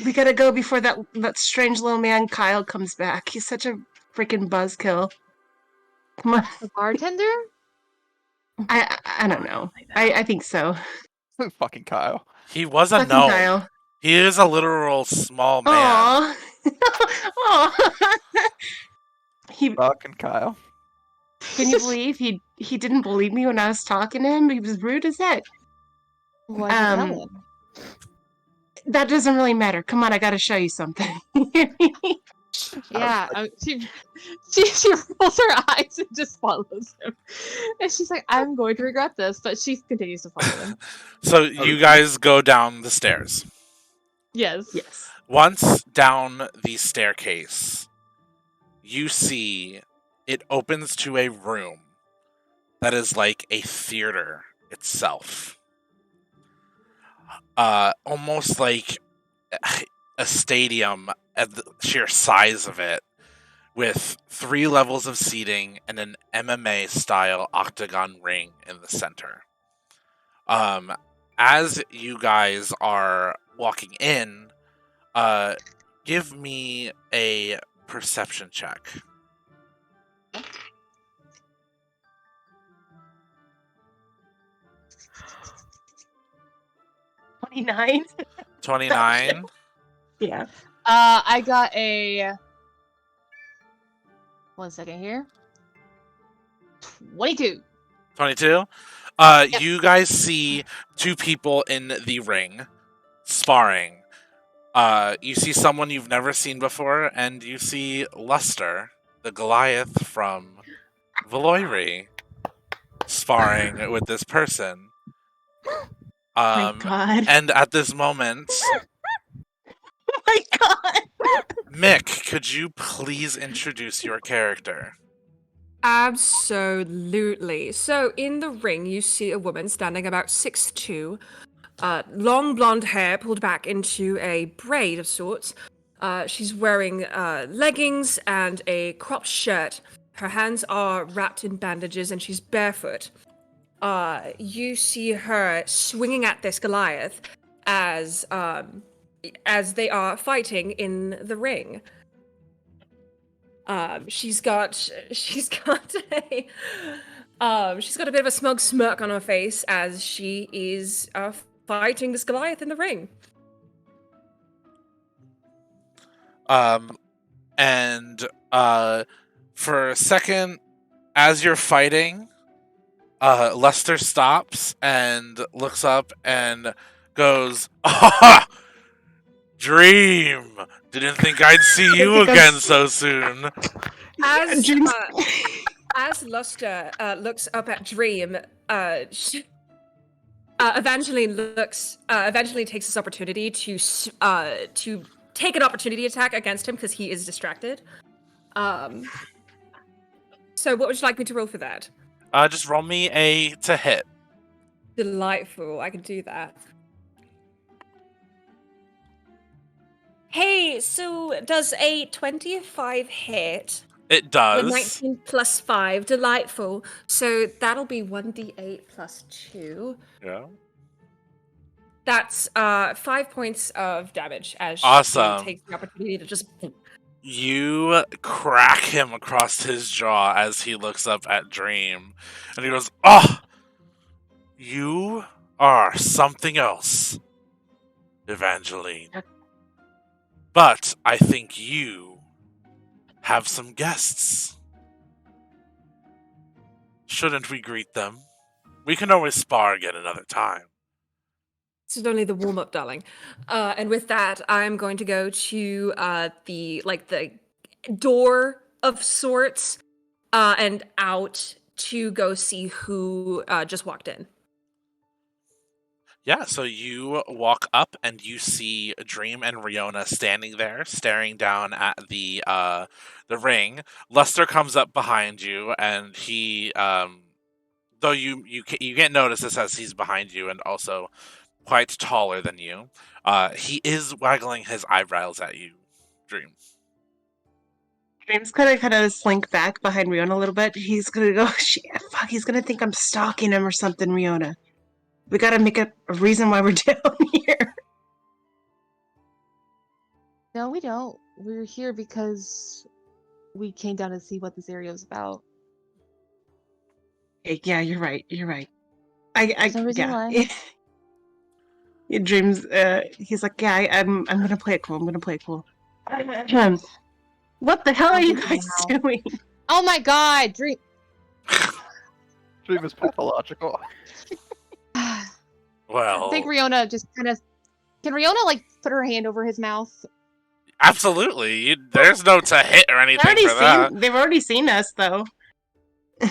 Speaker 10: We gotta go before that strange little man Kyle comes back. He's such a freaking buzzkill. Come on.
Speaker 5: The bartender?
Speaker 10: I don't know. I think so.
Speaker 6: Fucking Kyle.
Speaker 1: He was a
Speaker 10: Fucking
Speaker 1: gnome.
Speaker 10: Kyle.
Speaker 1: He is a literal small man.
Speaker 10: Aww.
Speaker 6: Fucking Kyle.
Speaker 10: Can you believe he didn't believe me when I was talking to him? He was rude as heck.
Speaker 5: Why'd you tell him?
Speaker 10: That doesn't really matter. Come on, I gotta show you something.
Speaker 5: Yeah, she rolls her eyes and just follows him. And she's like, I'm going to regret this, but she continues to follow him.
Speaker 1: So you guys go down the stairs.
Speaker 5: Yes.
Speaker 1: Once down the staircase, you see it opens to a room that is like a theater itself. Almost like a stadium at the sheer size of it, with 3 levels of seating and an MMA style octagon ring in the center. As you guys are walking in, give me a perception check.
Speaker 10: $29.
Speaker 1: 29.
Speaker 10: Yeah.
Speaker 5: I got a 1 second here. 22.
Speaker 1: 22. You guys see 2 people in the ring sparring. You see someone you've never seen before, and you see Luster, the Goliath from Valoiri, sparring with this person.
Speaker 10: My God.
Speaker 1: And at this moment,
Speaker 10: Oh my God.
Speaker 1: Mick, could you please introduce your character?
Speaker 11: Absolutely. So in the ring, you see a woman standing about 6'2", long blonde hair pulled back into a braid of sorts. She's wearing leggings and a cropped shirt, Her hands are wrapped in bandages and she's barefoot. You see her swinging at this Goliath as they are fighting in the ring. She's got a she's got a bit of a smug smirk on her face as she is fighting this Goliath in the ring.
Speaker 1: And for a second, as you're fighting, Lester stops and looks up and goes, "Ah, Dream! Didn't think I'd see you again so soon."
Speaker 11: As Luster looks up at Dream, Evangeline takes this opportunity to take an opportunity attack against him because he is distracted. So what would you like me to roll for that?
Speaker 1: Just roll me a to hit.
Speaker 11: Delightful, I can do that. Hey, so does a 25 hit?
Speaker 1: It does.
Speaker 11: With 19 plus 5, delightful. So that'll be 1d8 plus 2.
Speaker 1: Yeah.
Speaker 11: That's 5 points of damage as
Speaker 1: Awesome.
Speaker 11: she takes the opportunity to just...
Speaker 1: You crack him across his jaw as he looks up at Dream. And he goes, "Oh! You are something else, Evangeline. But I think you have some guests. Shouldn't we greet them? We can always spar again another time."
Speaker 11: This is only the warm-up, darling. And with that, I'm going to go to the door of sorts and out to go see who just walked in.
Speaker 1: Yeah, so you walk up and you see Dream and Riona standing there, staring down at the ring. Lester comes up behind you, and he, though you can't notice this as he's behind you, and also quite taller than you. He is waggling his eyebrows at you, Dream.
Speaker 10: Dream's gonna kind of slink back behind Riona a little bit. He's gonna go, fuck, he's gonna think I'm stalking him or something, Riona. We gotta make a reason why we're down here.
Speaker 5: No, we don't. We're here because we came down to see what this area was about.
Speaker 10: Yeah, you're right. You're right.
Speaker 5: There's no reason why.
Speaker 10: Your Dreams. He's like, yeah, I'm gonna play it cool. I'm gonna play it cool. What the hell are you guys doing?
Speaker 5: Oh my god, Dream.
Speaker 6: Dream is pathological.
Speaker 1: Well,
Speaker 5: I think Riona just kind of... Can Riona, like, put her hand over his mouth?
Speaker 1: absolutely. There's no to hit or anything for that.
Speaker 10: They've already seen us, though.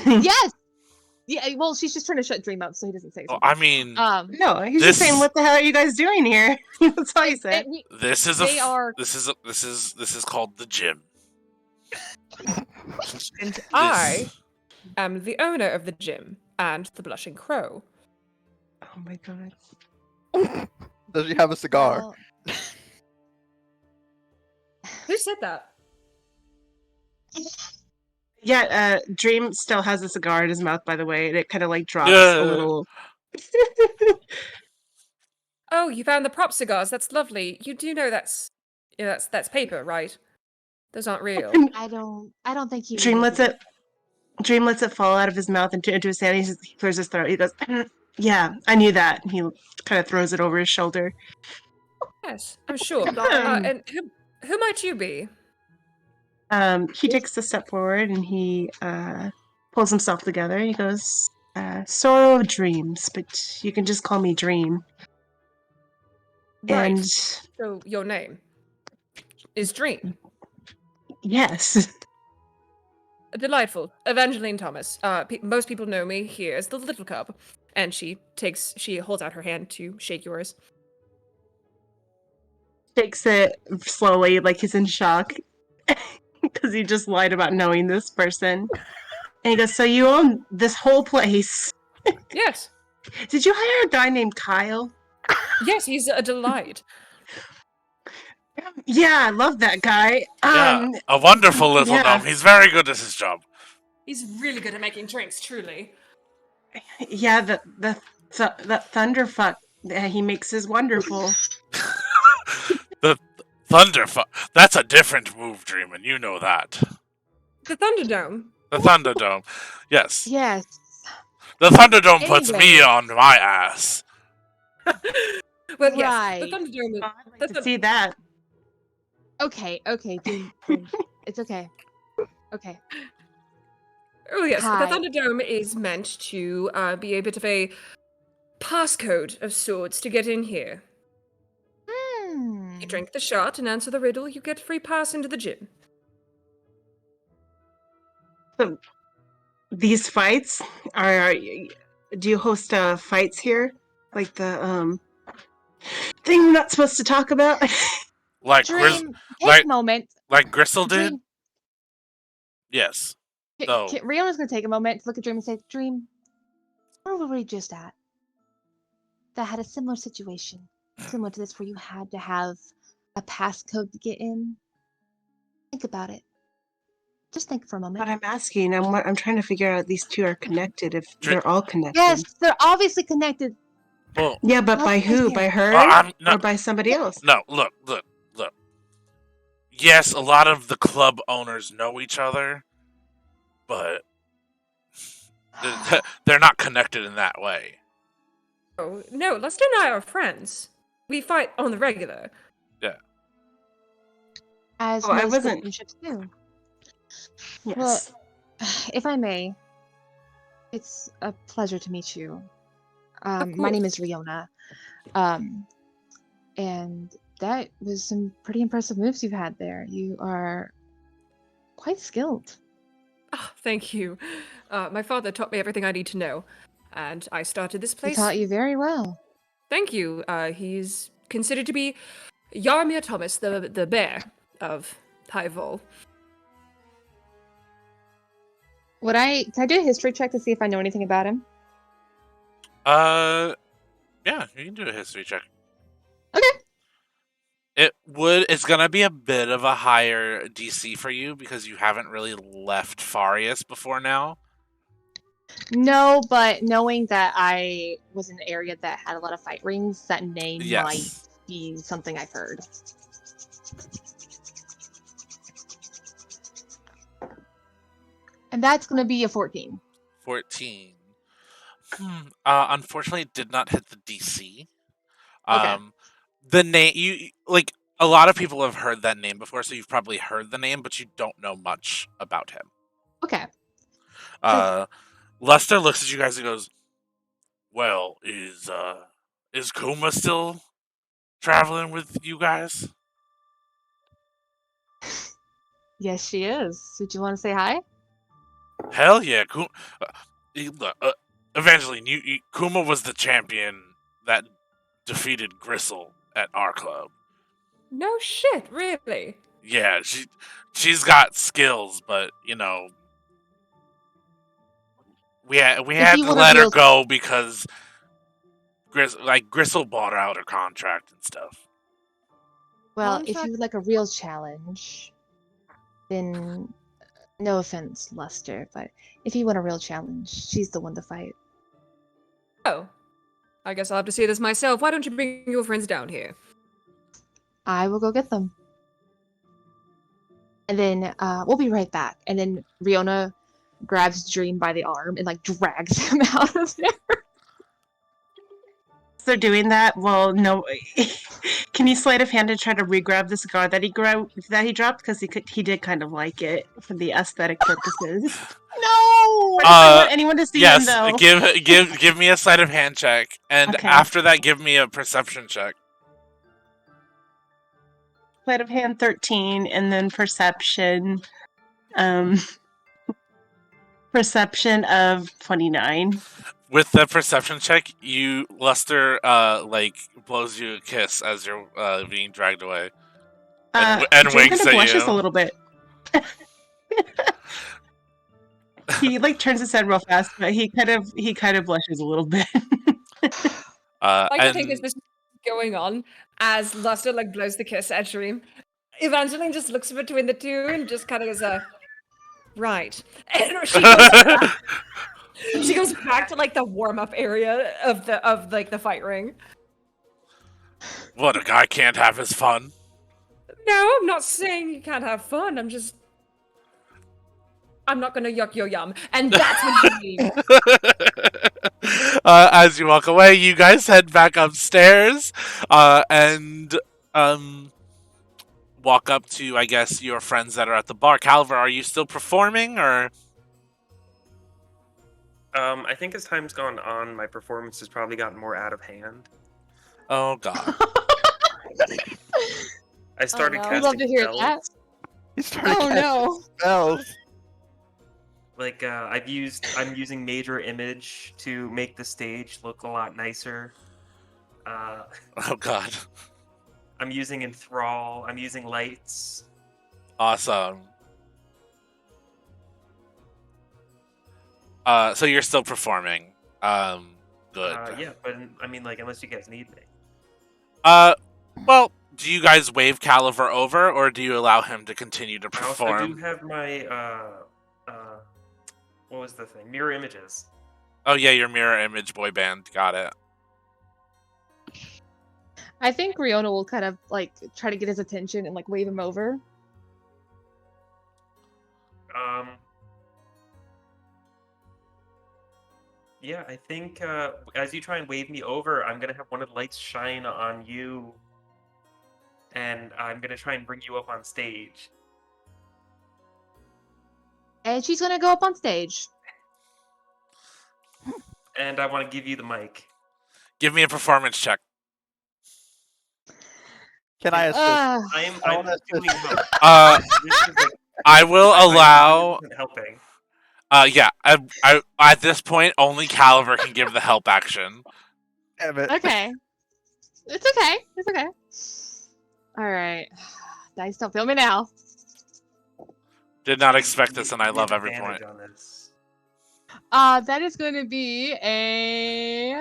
Speaker 5: Yes! Yeah, well, she's just trying to shut Dream up so he doesn't say something.
Speaker 1: I mean,
Speaker 10: no, he's just saying, "What the hell are you guys doing here?" That's all he said.
Speaker 1: This is this is called the gym.
Speaker 11: And I am the owner of the gym and the Blushing Crow.
Speaker 10: Oh my god.
Speaker 6: Does she have a cigar?
Speaker 5: Well,
Speaker 11: Who said that?
Speaker 10: Yeah, Dream still has a cigar in his mouth, by the way, and it kind of like drops a little.
Speaker 11: Oh, you found the prop cigars. That's lovely. You do know that's paper, right? Those aren't real.
Speaker 5: I don't think he...
Speaker 10: Dream lets it fall out of his mouth into his hand. He clears his throat. He goes, "Yeah, I knew that." And he kind of throws it over his shoulder.
Speaker 11: Yes, I'm sure. And who might you be?
Speaker 10: He takes a step forward and he pulls himself together. He goes, "Sorrow of Dreams, but you can just call me Dream."
Speaker 11: Right.
Speaker 10: And
Speaker 11: So your name is Dream.
Speaker 10: yes.
Speaker 11: Delightful. Evangeline Thomas. Most people know me here as the Little Cub. And she holds out her hand to shake yours.
Speaker 10: Takes it slowly, like he's in shock. Because he just lied about knowing this person. And he goes, "So you own this whole place?"
Speaker 11: Yes.
Speaker 10: Did you hire a guy named Kyle?
Speaker 11: Yes, he's a delight.
Speaker 10: Yeah, I love that guy.
Speaker 1: Yeah, a wonderful little gnome. He's very good at his job.
Speaker 11: He's really good at making drinks, truly.
Speaker 10: Yeah, the thunderfuck that he makes is wonderful.
Speaker 1: The That's a different move, Dream, and you know that.
Speaker 11: The Thunderdome.
Speaker 1: The Thunderdome. Yes.
Speaker 5: Yes.
Speaker 1: The Thunderdome puts me
Speaker 5: Anyway.
Speaker 1: on my ass.
Speaker 11: Well, yes,
Speaker 5: Right.
Speaker 11: the Thunderdome.
Speaker 10: I'd like to see that.
Speaker 5: Okay, Dream. It's okay. Okay.
Speaker 11: Oh yes,
Speaker 5: Hi.
Speaker 11: the Thunderdome is meant to be a bit of a passcode of sorts to get in here. You drink the shot and answer the riddle, you get free pass into the gym.
Speaker 10: So, these fights are. Do you host fights here, like the thing we're not supposed to talk about?
Speaker 1: Like
Speaker 5: Dream, take a moment.
Speaker 1: Like Gristle did?
Speaker 5: Dream.
Speaker 1: Yes. So
Speaker 5: Riona's gonna take a moment to look at Dream and say, Dream, where were we just at? That had a similar situation. Similar to this, where you had to have a passcode to get in. Think about it. Just think for a moment.
Speaker 10: But I'm asking. I'm trying to figure out if these two are connected. If they're all connected.
Speaker 5: Yes, they're obviously connected.
Speaker 1: well,
Speaker 10: Yeah, but by who? By her or by somebody else?
Speaker 1: No, look. Yes, a lot of the club owners know each other, but they're not connected in that way.
Speaker 11: Oh, no, Lester and I are friends. We fight on the regular.
Speaker 1: Yeah.
Speaker 5: As
Speaker 10: Oh, I
Speaker 5: most
Speaker 10: wasn't-
Speaker 5: relationships do.
Speaker 10: Yes.
Speaker 5: Well, if I may, it's a pleasure to meet you. My name is Riona. And that was some pretty impressive moves you've had there. You are quite skilled.
Speaker 11: Oh, thank you. My father taught me everything I need to know, and I started this
Speaker 5: He
Speaker 11: place.
Speaker 5: taught you very well.
Speaker 11: Thank you. He's considered to be Yarmir Thomas, the bear of High Vol.
Speaker 5: Can I do a history check to see if I know anything about him?
Speaker 1: Yeah, you can do a history check.
Speaker 5: Okay.
Speaker 1: It's gonna be a bit of a higher DC for you because you haven't really left Farius before now.
Speaker 5: No, but knowing that I was in an area that had a lot of fight rings, that name
Speaker 1: Yes.
Speaker 5: might be something I've heard. And that's going to be a 14.
Speaker 1: 14. Unfortunately, it did not hit the DC.
Speaker 5: Okay.
Speaker 1: The name you like. A lot of people have heard that name before, so you've probably heard the name, but you don't know much about him.
Speaker 5: Okay.
Speaker 1: Lester looks at you guys and goes, "Well, is Kuma still traveling with you guys?"
Speaker 5: Yes, she is. Did you want to say hi?
Speaker 1: Hell yeah, Evangeline, Kuma was the champion that defeated Gristle at our club.
Speaker 11: No shit, really?
Speaker 1: Yeah, she's got skills, but we had to let her go because Gristle bought her out her contract and stuff.
Speaker 5: Well, if you would like a real challenge, then no offense, Lester, but if you want a real challenge, she's the one to fight.
Speaker 11: Oh. I guess I'll have to see this myself. Why don't you bring your friends down here?
Speaker 5: I will go get them. And then we'll be right back. And then Riona grabs Dream by the arm and drags him out of there.
Speaker 10: So doing that, well, no. Can you sleight of hand and try to re-grab the cigar that he dropped? Because he did kind of like it for the aesthetic purposes. No! I don't want anyone to see him, though.
Speaker 1: Give me a sleight of hand check, and after that, give me a perception check.
Speaker 10: Sleight of hand 13, and then perception. Perception of 29.
Speaker 1: With the perception check, Lester blows you a kiss as you're being dragged away, and winks at you.
Speaker 10: Blushes a little bit. He turns his head real fast, but he kind of blushes a little bit.
Speaker 11: I think this is going on as Lester blows the kiss at Dream. Evangeline just looks between the two and just kind of goes Right. And she goes back to like the warm up area of the fight ring.
Speaker 1: What, a guy can't have his fun?
Speaker 11: No, I'm not saying you can't have fun. I'm not gonna yuck your yum. And that's what you mean.
Speaker 1: As you walk away, you guys head back upstairs and walk up to, I guess, your friends that are at the bar. Calver, are you still performing, or?
Speaker 2: I think as time's gone on, my performance has probably gotten more out of hand.
Speaker 1: Oh God.
Speaker 2: I started
Speaker 7: no.
Speaker 2: casting
Speaker 5: I'd love to hear
Speaker 2: spells.
Speaker 5: that.
Speaker 6: He started
Speaker 5: Oh
Speaker 6: casting
Speaker 5: no.
Speaker 6: spells.
Speaker 2: Like I'm using major image to make the stage look a lot nicer.
Speaker 1: Oh God.
Speaker 2: I'm using enthrall. I'm using lights.
Speaker 1: Awesome. So you're still performing. Good.
Speaker 2: Yeah, but I mean, like, unless you guys need me.
Speaker 1: Well, do you guys wave Caliver over, or do you allow him to continue to
Speaker 2: I also
Speaker 1: perform?
Speaker 2: do have my what was the thing? Mirror images.
Speaker 1: Oh yeah, your mirror image boy band. Got it.
Speaker 5: I think Riona will kind of like try to get his attention and like wave him over.
Speaker 2: Yeah, I think as you try and wave me over, I'm gonna have one of the lights shine on you, and I'm gonna try and bring you up on stage.
Speaker 5: And she's gonna go up on stage.
Speaker 2: And I want to give you the mic.
Speaker 1: Give me a performance check.
Speaker 6: Can I assist?
Speaker 2: I'm doing both. This is like,
Speaker 1: I will allow.
Speaker 2: helping.
Speaker 1: Yeah. I at this point only Caliver can give the help action.
Speaker 6: Damn it.
Speaker 5: Okay. It's okay. It's okay. All right. Dice don't feel me now.
Speaker 1: Did not expect this, and I love every point.
Speaker 2: On this.
Speaker 5: That is going to be a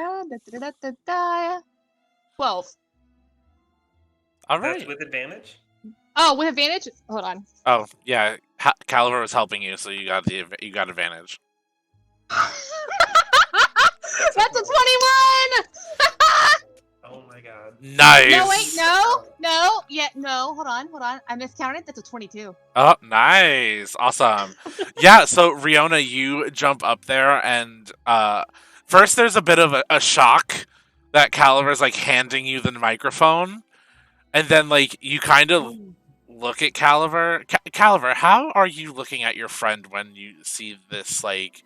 Speaker 5: 12.
Speaker 1: All
Speaker 2: That's
Speaker 1: right.
Speaker 2: with advantage.
Speaker 5: Oh, with advantage? Hold on.
Speaker 1: Oh yeah, Caliver was helping you, so you got advantage.
Speaker 5: That's a 21.
Speaker 2: Oh my god.
Speaker 1: Nice.
Speaker 5: No, wait, no. Hold on. I miscounted. That's a 22.
Speaker 1: Oh, nice. Awesome. Yeah, so Riona, you jump up there, and first there's a bit of a shock that Caliver's like handing you the microphone, and then like you kind of look at Caliver. Caliver, how are you looking at your friend when you see this like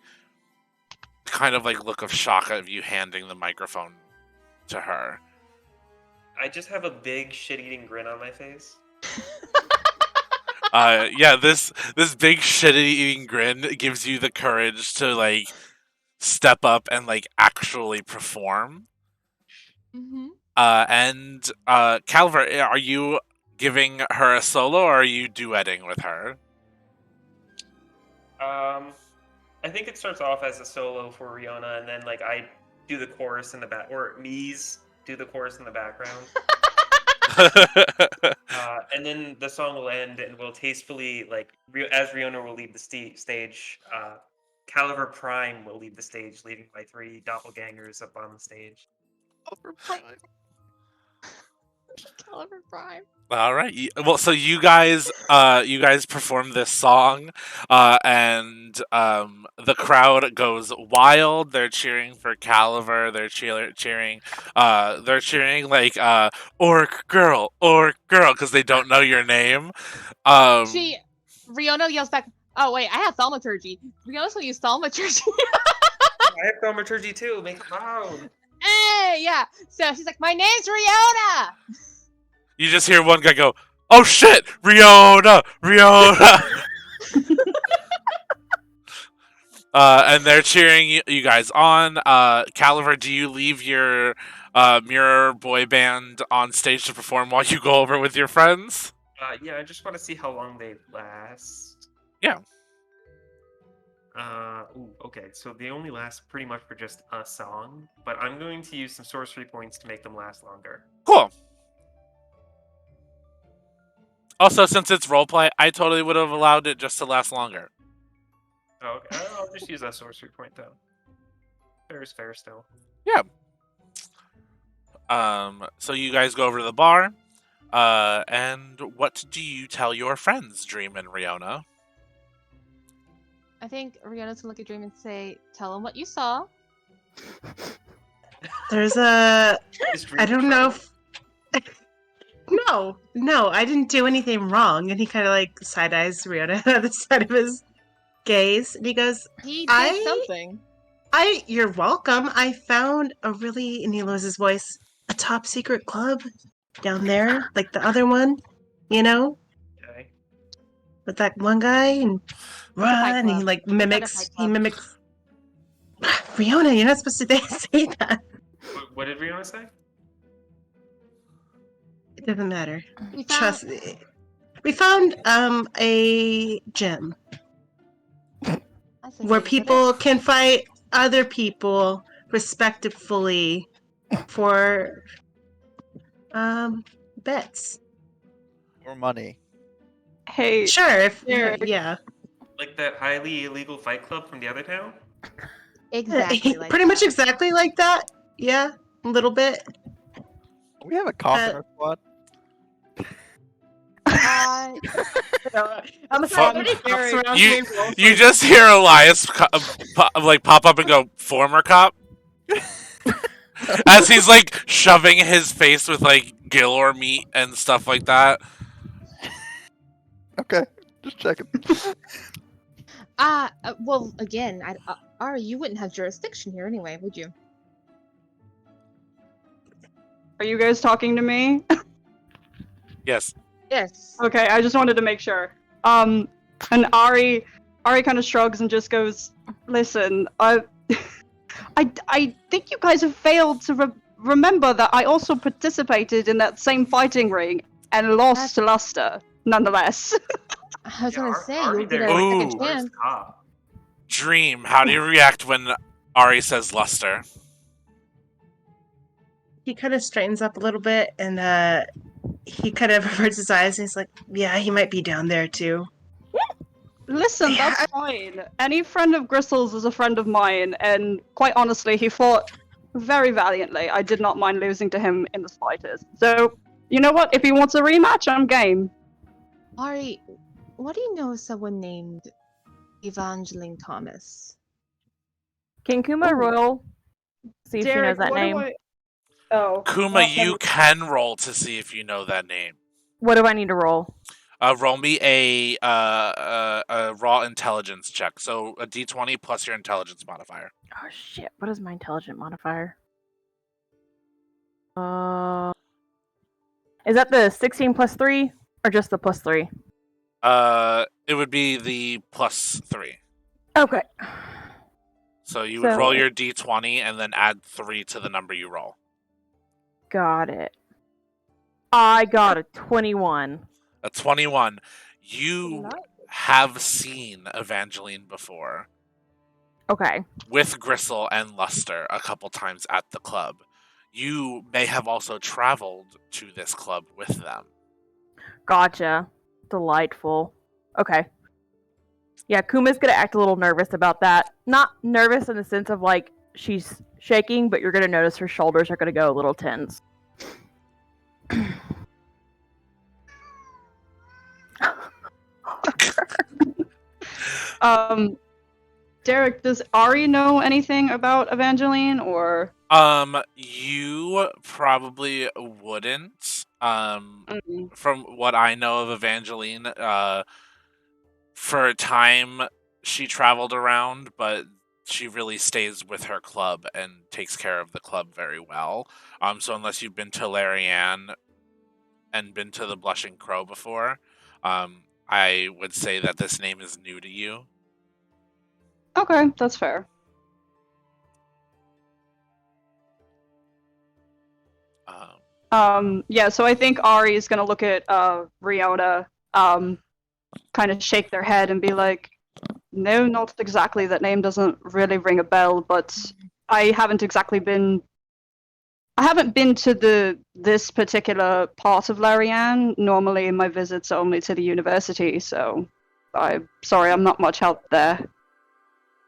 Speaker 1: kind of like look of shock of you handing the microphone to her?
Speaker 2: I just have a big shit-eating grin on my face.
Speaker 1: Yeah, this big shit-eating grin gives you the courage to like step up and like actually perform.
Speaker 5: Mm-hmm.
Speaker 1: And Calver, are you giving her a solo, or are you duetting with her?
Speaker 2: I think it starts off as a solo for Riona, and then like I do the chorus in the back, or Mies do the chorus in the background. And then the song will end, and we'll tastefully, like, as Riona will leave the stage, Caliver Prime will leave the stage, leaving my 3 doppelgangers up on the stage.
Speaker 5: Caliber Prime.
Speaker 1: All right. Well, so you guys perform this song, and the crowd goes wild. They're cheering for Caliver. They're cheering. They're cheering like orc girl, because they don't know your name.
Speaker 5: Riona yells back. Oh wait, I have thaumaturgy. Riona's gonna use thaumaturgy.
Speaker 2: I have thaumaturgy too. Make it loud.
Speaker 5: Hey, yeah. So she's like, my name's Riona.
Speaker 1: You just hear one guy go, "Oh shit, Riona!" And they're cheering you guys on. Caliver, do you leave your mirror boy band on stage to perform while you go over with your friends?
Speaker 2: Yeah, I just want to see how long they last.
Speaker 1: Yeah.
Speaker 2: Okay, so they only last pretty much for just a song, but I'm going to use some sorcery points to make them last longer.
Speaker 1: Cool. Also, since it's roleplay, I totally would have allowed it just to last longer.
Speaker 2: Oh, okay. I'll just use that sorcery point though. Fair is fair still.
Speaker 1: Yeah. So you guys go over to the bar. And what do you tell your friends, Dream and Riona?
Speaker 5: I think Rihanna's gonna look at Dream and say, "Tell him what you saw."
Speaker 10: There's a.
Speaker 2: Is Dream
Speaker 10: I don't
Speaker 2: in
Speaker 10: know.
Speaker 2: trouble?
Speaker 10: No, I didn't do anything wrong. And he kind of like side eyes Rihanna at the side of his gaze, and he goes,
Speaker 5: He did something.
Speaker 10: You're welcome. I found a really," and he loses his voice, "a top secret club down there, like the other one, you know,
Speaker 2: Okay.
Speaker 10: with that one guy and
Speaker 5: Fight
Speaker 10: and he
Speaker 5: Club.
Speaker 10: like
Speaker 5: It's not a
Speaker 10: mimics.
Speaker 5: Fight
Speaker 10: He
Speaker 5: Club.
Speaker 10: mimics. Rihanna, you're not supposed to say that.
Speaker 2: What did Rihanna say?
Speaker 10: It doesn't matter.
Speaker 5: We found
Speaker 10: Trust me. We found a gym
Speaker 5: That's a
Speaker 10: where
Speaker 5: way to put it.
Speaker 10: people can fight other people respectfully for bets.
Speaker 6: Or money.
Speaker 3: Hey,
Speaker 10: Sure, if
Speaker 3: Derek.
Speaker 10: yeah.
Speaker 2: Like that highly illegal fight club from the other town?
Speaker 5: Exactly like
Speaker 10: Pretty much
Speaker 5: that.
Speaker 10: exactly like that. Yeah, a little bit.
Speaker 6: We have a cop in our squad.
Speaker 10: I'm
Speaker 1: Fuck.
Speaker 10: sorry, Derek. Around
Speaker 1: You,
Speaker 10: tables,
Speaker 1: you
Speaker 10: like-
Speaker 1: just hear Elias pop up and go, "Former cop," as he's like shoving his face with like Gilor meat and stuff like that.
Speaker 6: Okay, just checking.
Speaker 5: Well, again, Ari, you wouldn't have jurisdiction here anyway, would you?
Speaker 3: Are you guys talking to me?
Speaker 1: Yes.
Speaker 5: Yes.
Speaker 3: Okay, I just wanted to make sure. And Ari kind of shrugs and just goes, "Listen, I think you guys have failed to remember that I also participated in that same fighting ring and lost to Luster, nonetheless."
Speaker 5: I was gonna say,
Speaker 2: Ari
Speaker 5: you'll get
Speaker 2: there,
Speaker 5: a
Speaker 1: Ooh.
Speaker 5: second
Speaker 2: Where's
Speaker 5: chance.
Speaker 2: cop?
Speaker 1: Dream, how do you react when Ari says Luster?
Speaker 10: He kind of straightens up a little bit and he kind of averts his eyes and he's like, "Yeah, he might be down there too."
Speaker 3: Listen, that's fine. Any friend of Gristle's is a friend of mine, and quite honestly, he fought very valiantly. I did not mind losing to him in the slightest. So, you know what? If he wants a rematch, I'm game.
Speaker 5: Ari, what do you know of someone named Evangeline Thomas?
Speaker 9: Can Kuma roll? See if she knows
Speaker 3: Derek,
Speaker 9: that
Speaker 3: what
Speaker 9: name.
Speaker 3: do I... Oh.
Speaker 1: Kuma,
Speaker 3: well,
Speaker 1: you can roll to see if you know that name.
Speaker 9: What do I need to roll?
Speaker 1: Roll me a raw intelligence check. So a d20 plus your intelligence modifier.
Speaker 9: Oh shit! What is my intelligent modifier? Is that the 16 plus 3 or just the plus 3?
Speaker 1: It would be the plus 3.
Speaker 9: Okay.
Speaker 1: So you would roll your d20 and then add 3 to the number you roll.
Speaker 9: Got it. I got a 21.
Speaker 1: A 21. You have seen Evangeline before.
Speaker 9: Okay.
Speaker 1: With Gristle and Luster a couple times at the club. You may have also traveled to this club with them.
Speaker 9: Gotcha. Delightful. Okay. Yeah, Kuma's gonna act a little nervous about that. Not nervous in the sense of like she's shaking, but you're gonna notice her shoulders are gonna go a little tense.
Speaker 3: Derek, does Ari know anything about Evangeline, or?
Speaker 1: You probably wouldn't. From what I know of Evangeline, for a time she traveled around, but she really stays with her club and takes care of the club very well. So unless you've been to Larianne and been to the Blushing Crow before, I would say that this name is new to you.
Speaker 3: Okay, that's fair. Yeah, so I think Ari is gonna look at Riona, kind of shake their head and be like, "No, not exactly. That name doesn't really ring a bell, but I haven't been to this particular part of Larianne. Normally my visits are only to the university, so I'm sorry, I'm not much help there."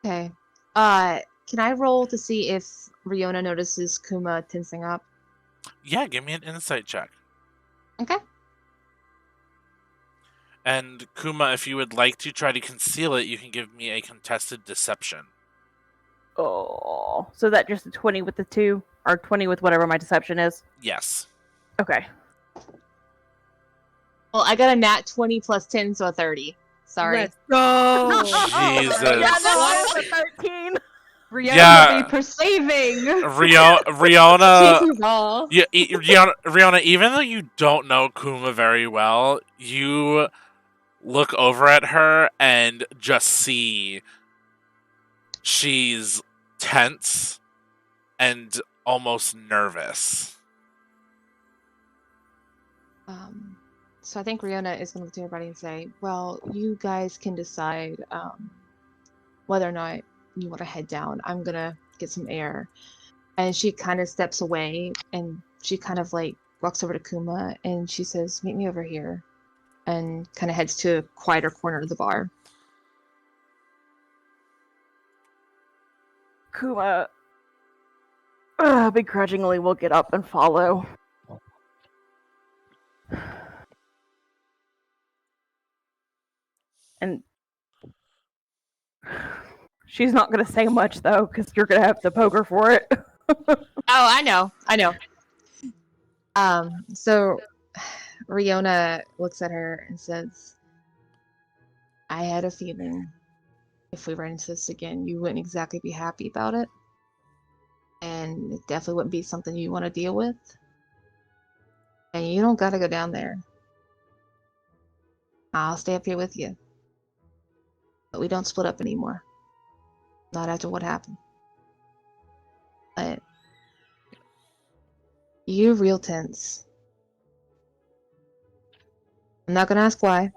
Speaker 5: Okay. Can I roll to see if Riona notices Kuma tensing up?
Speaker 1: Yeah, give me an insight check.
Speaker 5: Okay.
Speaker 1: And Kuma, if you would like to try to conceal it, you can give me a contested deception.
Speaker 9: Oh, so that just a 20 with the 2? Or 20 with whatever my deception is?
Speaker 1: Yes.
Speaker 9: Okay.
Speaker 5: Well, I got a nat 20 plus 10, so a 30. Sorry.
Speaker 11: Let's go.
Speaker 1: Jesus.
Speaker 9: Yeah, that was a 13.
Speaker 3: Riona
Speaker 1: Yeah.
Speaker 3: be perceiving.
Speaker 1: Riona,
Speaker 5: Cheeky raw.
Speaker 1: Riona, even though you don't know Kuma very well, you look over at her and just see she's tense and almost nervous.
Speaker 5: So I think Riona is going to look to everybody and say, well, you guys can decide whether or not you want to head down. I'm going to get some air. And she kind of steps away and she kind of like walks over to Kuma and she says, meet me over here. And kind of heads to a quieter corner of the bar.
Speaker 9: Kuma begrudgingly will get up and follow. And she's not going to say much, though, because you're going to have to poke her for it.
Speaker 5: Oh, I know. So Riona looks at her and says, I had a feeling if we ran into this again, you wouldn't exactly be happy about it. And it definitely wouldn't be something you want to deal with. And you don't gotta go down there. I'll stay up here with you. But we don't split up anymore. Not after what happened. But you're real tense. I'm not gonna ask why.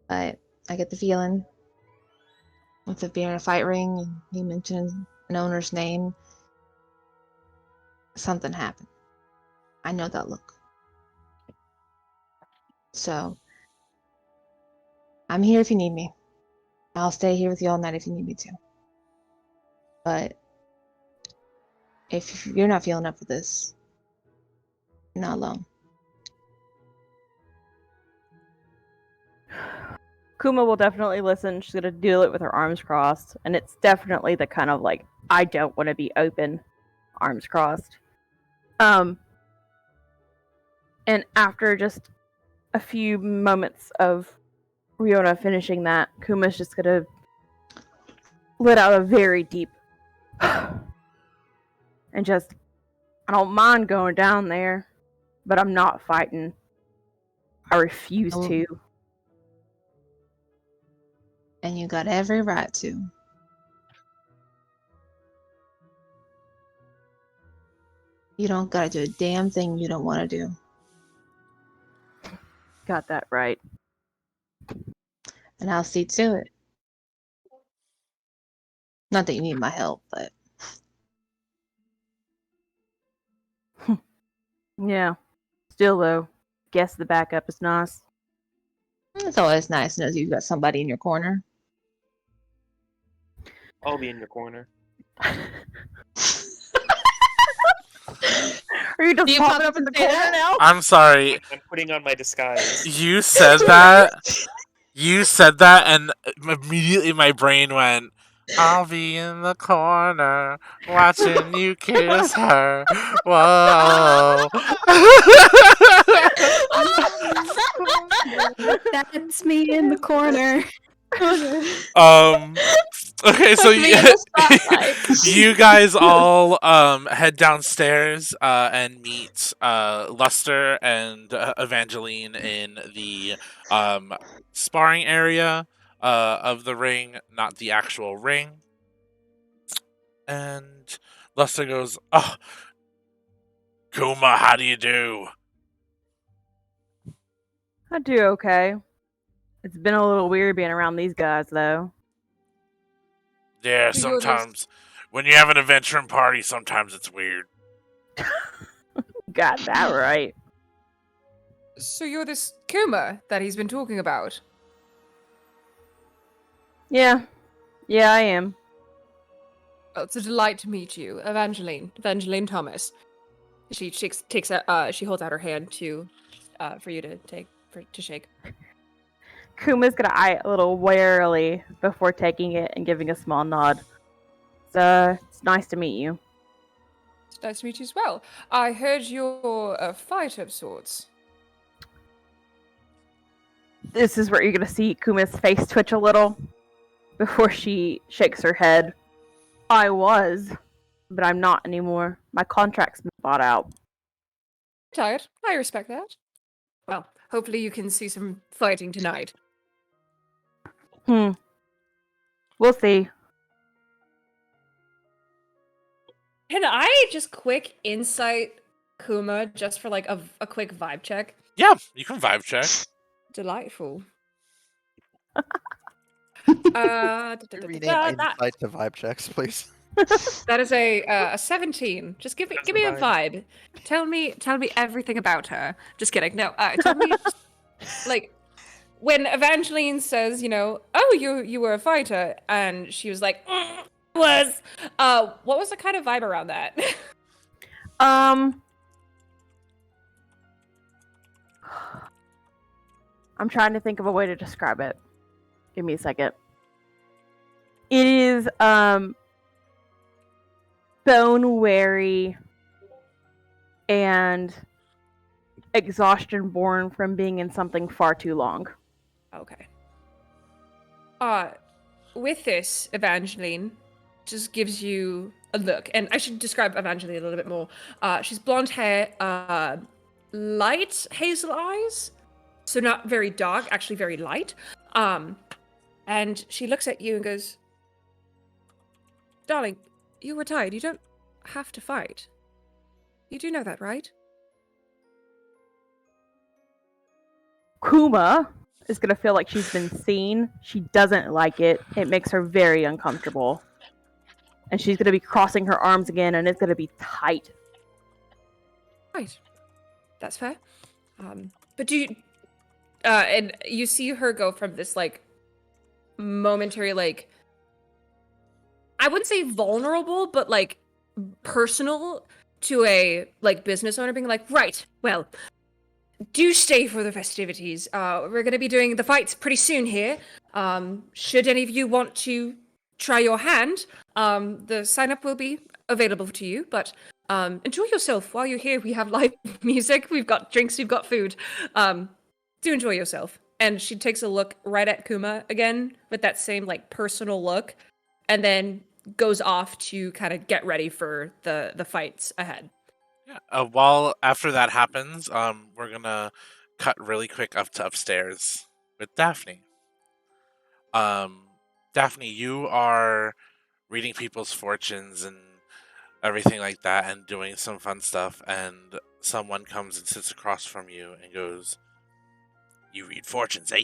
Speaker 5: But I get the feeling with it being a fight ring and you mentioned an owner's name, something happened. I know that look. So I'm here if you need me. I'll stay here with you all night if you need me to. But if you're not feeling up for this, you're not alone.
Speaker 9: Kuma will definitely listen. She's going to do it with her arms crossed. And it's definitely the kind of like, I don't want to be open, arms crossed. And after just a few moments of Riona finishing that, Kuma's just going to let out a very deep and just, I don't mind going down there, but I'm not fighting. I refuse to.
Speaker 5: And you got every right to. You don't gotta do a damn thing you don't want to do.
Speaker 9: Got that right.
Speaker 5: And I'll see to it. Not that you need my help, but...
Speaker 9: Yeah. Still, though, guess the backup is nice.
Speaker 5: It's always nice to know you've got somebody in your corner.
Speaker 2: I'll be in your corner.
Speaker 9: Are you just popping up in the corner now?
Speaker 1: I'm sorry.
Speaker 2: I'm putting on my disguise.
Speaker 1: You said that. You said that, and immediately my brain went, I'll be in the corner watching you kiss her. Whoa.
Speaker 8: That's me in the corner.
Speaker 1: Okay, so you guys all head downstairs and meet Luster and Evangeline in the sparring area of the ring, not the actual ring. And Luster goes, "Oh, Kuma, how do you do?"
Speaker 9: I do okay. It's been a little weird being around these guys, though.
Speaker 1: Yeah,
Speaker 11: So you're
Speaker 1: sometimes when you have an adventuring party, sometimes it's weird.
Speaker 9: Got that right.
Speaker 11: So you're this Kuma that he's been talking about?
Speaker 9: Yeah. Yeah, I am.
Speaker 11: Well, it's a delight to meet you, Evangeline Thomas. She she holds out her hand for you to to shake.
Speaker 9: Kuma's gonna eye it a little warily before taking it and giving a small nod. It's nice to meet you.
Speaker 11: It's nice to meet you as well. I heard you're a fighter of sorts.
Speaker 9: This is where you're gonna see Kuma's face twitch a little before she shakes her head. I was, but I'm not anymore. My contract's been bought out.
Speaker 11: Tired. I respect that. Well, hopefully you can see some fighting tonight.
Speaker 9: We'll see.
Speaker 11: Can I just quick insight Kuma just for like a quick vibe check?
Speaker 1: Yeah, you can vibe check.
Speaker 11: Delightful.
Speaker 6: Rename insight to vibe checks, please.
Speaker 11: That is a 17. Just give me a vibe. Tell me everything about her. Just kidding. No, tell me like when Evangeline says, oh, you were a fighter, and she was like, was. What was the kind of vibe around that?
Speaker 9: I'm trying to think of a way to describe it. Give me a second. It is bone weary and exhaustion born from being in something far too long.
Speaker 11: Okay. With this, Evangeline just gives you a look, and I should describe Evangeline a little bit more. She's blonde hair, light hazel eyes, so not very dark, actually very light. And she looks at you and goes, "Darling, you were tired. You don't have to fight. You do know that, right?"
Speaker 9: Kuma is going to feel like she's been seen. She doesn't like it. It makes her very uncomfortable. And she's going to be crossing her arms again, and it's going to be tight.
Speaker 11: Right. That's fair. But do you... and you see her go from this, like, momentary, like... I wouldn't say vulnerable, but, like, personal to a, like, business owner being like, right, well... do stay for the festivities. We're going to be doing the fights pretty soon here. Should any of you want to try your hand, the sign-up will be available to you, but enjoy yourself while you're here. We have live music, we've got drinks, we've got food. Do enjoy yourself. And she takes a look right at Kuma again with that same, like, personal look, and then goes off to kind of get ready for the fights ahead.
Speaker 1: Yeah. While after that happens, we're gonna cut really quick up to upstairs with Daphne. Daphne, you are reading people's fortunes and everything like that, and doing some fun stuff. And someone comes and sits across from you and goes, "You read fortunes, eh?"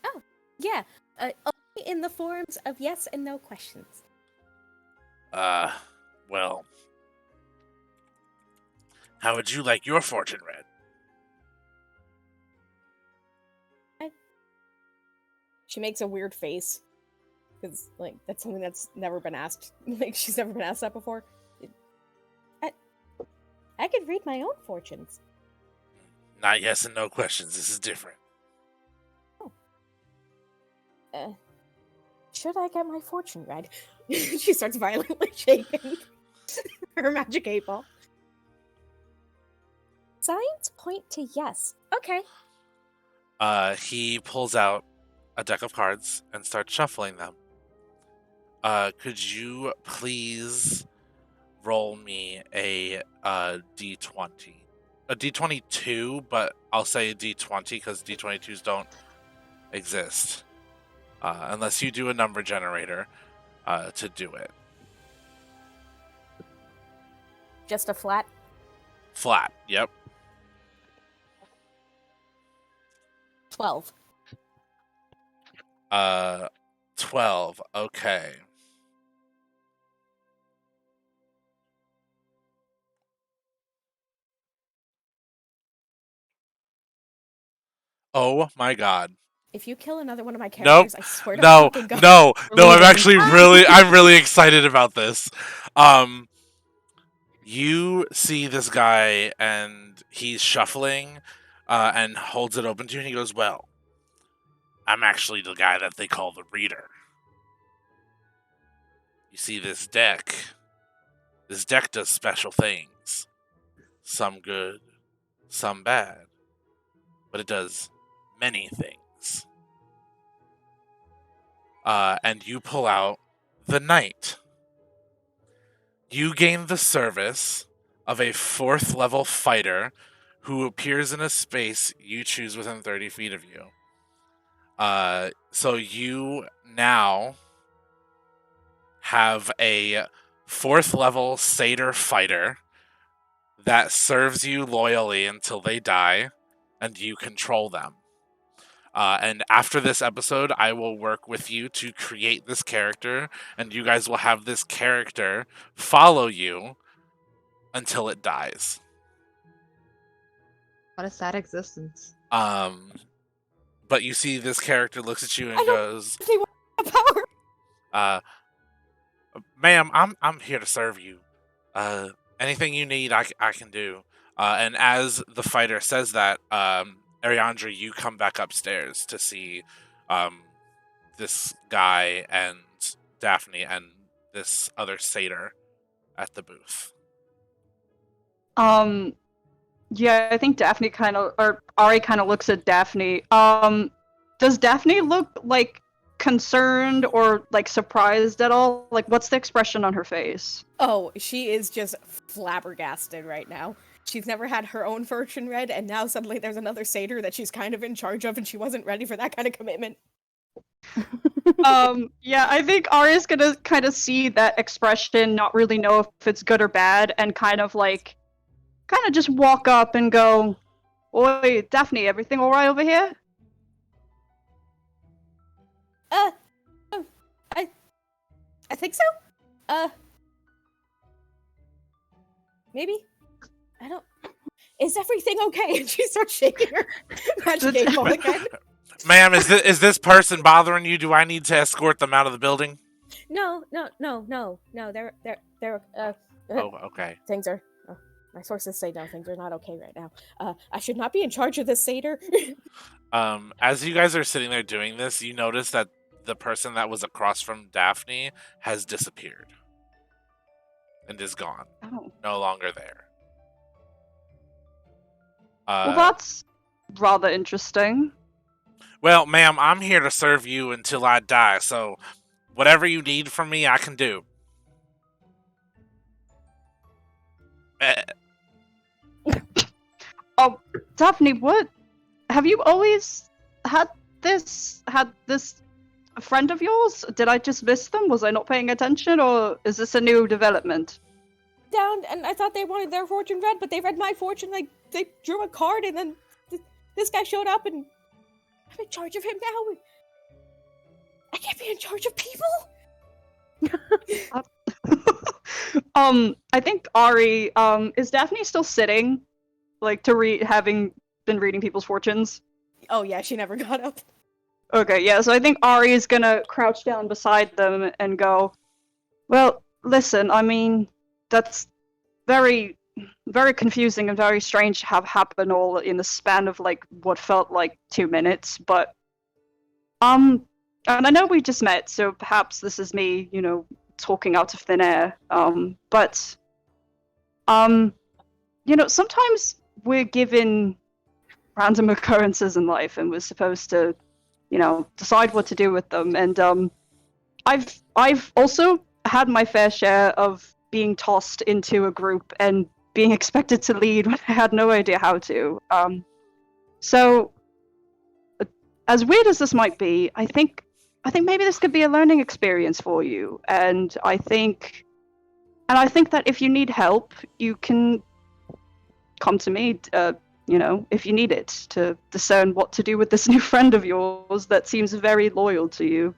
Speaker 7: Oh, yeah. Only in the forms of yes and no questions.
Speaker 1: Well. How would you like your fortune read?
Speaker 7: She makes a weird face. Because, like, that's something that's never been asked. Like, she's never been asked that before. I could read my own fortunes.
Speaker 1: Not yes and no questions. This is different.
Speaker 7: Oh. Should I get my fortune read? She starts violently shaking her magic 8-ball. Signs point to yes. Okay.
Speaker 1: He pulls out a deck of cards and starts shuffling them. Could you please roll me a d20? A d22, but I'll say a d20 because d22s don't exist. Unless you do a number generator to do it.
Speaker 7: Just a flat?
Speaker 1: Flat, yep.
Speaker 7: 12.
Speaker 1: 12, okay. Oh my god.
Speaker 7: If you kill another one of my
Speaker 1: Nope.
Speaker 7: characters, I swear to
Speaker 1: No,
Speaker 7: fucking God.
Speaker 1: no, no. I'm
Speaker 3: Leaving.
Speaker 1: actually I'm really excited about this. You see this guy, and he's shuffling, and holds it open to you, and he goes, "Well, I'm actually the guy that they call the Reader. You see this deck? This deck does special things. Some good, some bad. But it does many things." And you pull out the Knight. You gain the service of a 4th level fighter who appears in a space you choose within 30 feet of you. So you now have a 4th level satyr fighter that serves you loyally until they die, and you control them. And after this episode, I will work with you to create this character, and you guys will have this character follow you until it dies.
Speaker 5: What a sad existence.
Speaker 1: But you see this character looks at you and
Speaker 7: I don't
Speaker 1: goes,
Speaker 7: They want the power.
Speaker 1: "Ma'am, I'm here to serve you. Anything you need, I can do." And as the fighter says that, Ariandra, you come back upstairs to see this guy and Daphne and this other satyr at the booth.
Speaker 3: Yeah, I think Daphne kind of, or Ari kind of looks at Daphne. Does Daphne look like concerned or like surprised at all? Like, what's the expression on her face?
Speaker 7: Oh, she is just flabbergasted right now. She's never had her own fortune read, and now suddenly there's another satyr that she's kind of in charge of, and she wasn't ready for that kind of commitment.
Speaker 3: Yeah, I think Ari's gonna kind of see that expression, not really know if it's good or bad, and kind of just walk up and go, "Oi, Daphne, everything all right over here?"
Speaker 7: Oh, I think so. Maybe. I don't. Is everything okay? And she starts shaking her magic 8-ball again.
Speaker 1: Ma'am, is this person bothering you? Do I need to escort them out of the building?
Speaker 7: No. They're.
Speaker 1: Oh, okay.
Speaker 7: Things are. My sources say no. Things are not okay right now. I should not be in charge of this satyr.
Speaker 1: As you guys are sitting there doing this, you notice that the person that was across from Daphne has disappeared and is gone.
Speaker 3: Oh.
Speaker 1: No longer there.
Speaker 3: Well, that's rather interesting.
Speaker 1: Well, ma'am, I'm here to serve you until I die, so whatever you need from me, I can do.
Speaker 3: Oh, Daphne, what? Have you always had this friend of yours? Did I just miss them? Was I not paying attention, or is this a new development?
Speaker 7: Down, and I thought they wanted their fortune read, but they read my fortune. Like, they drew a card, and then this guy showed up, and I'm in charge of him now. I can't be in charge of people.
Speaker 3: I think Ari, is Daphne still sitting, like having been reading people's fortunes?
Speaker 7: Oh yeah, she never got up.
Speaker 3: Okay, yeah. So I think Ari is gonna crouch down beside them and go, "Well, listen. I mean, that's very, very confusing and very strange to have happen all in the span of like what felt like 2 minutes. But, and I know we just met, so perhaps this is me, talking out of thin air. But, sometimes we're given random occurrences in life, and we're supposed to, decide what to do with them. And I've also had my fair share of being tossed into a group and being expected to lead when I had no idea how to. So, as weird as this might be, I think maybe this could be a learning experience for you. And I think that if you need help, you can come to me. If you need it to discern what to do with this new friend of yours that seems very loyal to you.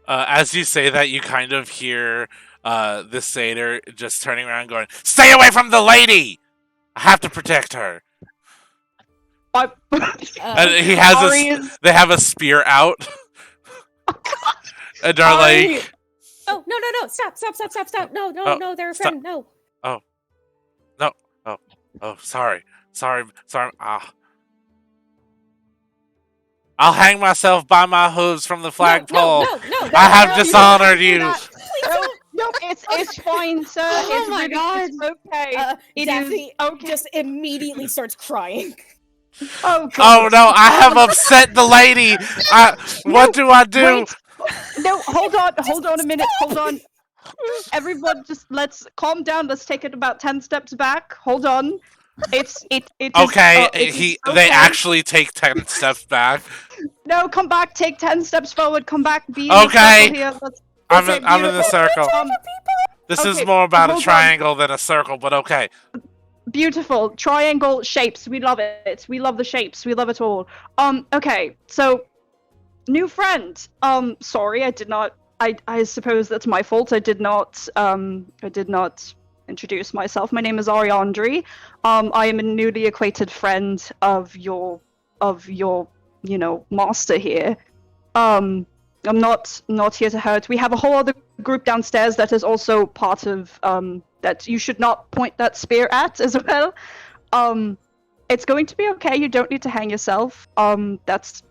Speaker 1: As you say that, you kind of hear this satyr just turning around going, "Stay away from the lady! I have to protect her." And he has they have a spear out. And are like,
Speaker 7: Oh, no. Stop. No,
Speaker 1: Oh,
Speaker 7: no, they're a
Speaker 1: stop.
Speaker 7: friend. No.
Speaker 1: oh, no, sorry. I'll hang myself by my hooves from the flagpole.
Speaker 7: No.
Speaker 1: I have dishonored you.
Speaker 3: No, it's fine, sir.
Speaker 7: Oh
Speaker 3: it's
Speaker 7: my
Speaker 3: really,
Speaker 7: God.
Speaker 3: It's okay. It is
Speaker 7: Daphne
Speaker 3: okay.
Speaker 7: just immediately starts crying.
Speaker 3: Oh,
Speaker 1: Oh
Speaker 3: God.
Speaker 1: no, I have upset the lady. What do I do?
Speaker 3: Wait. No, hold on a minute. Hold on. Everyone, just let's calm down. Let's take it about 10 steps back. Hold on. It is
Speaker 1: Okay,
Speaker 3: okay.
Speaker 1: they actually take 10 steps back.
Speaker 3: No, come back. Take 10 steps forward. Come back. Be in
Speaker 1: Okay.
Speaker 3: the circle here.
Speaker 1: I'm
Speaker 3: Okay,
Speaker 1: in the
Speaker 3: beautiful.
Speaker 1: circle. This is
Speaker 3: okay,
Speaker 1: more about a
Speaker 3: hold on.
Speaker 1: triangle than a circle, but okay.
Speaker 3: Beautiful triangle shapes. We love it. We love the shapes. We love it all. Okay. So, new friend. Sorry, I did not. I suppose that's my fault. I did not introduce myself. My name is Larianne. I am a newly acquainted friend of your master here. I'm not here to hurt. We have a whole other group downstairs that is also part of that you should not point that spear at as well. It's going to be okay. You don't need to hang yourself. That's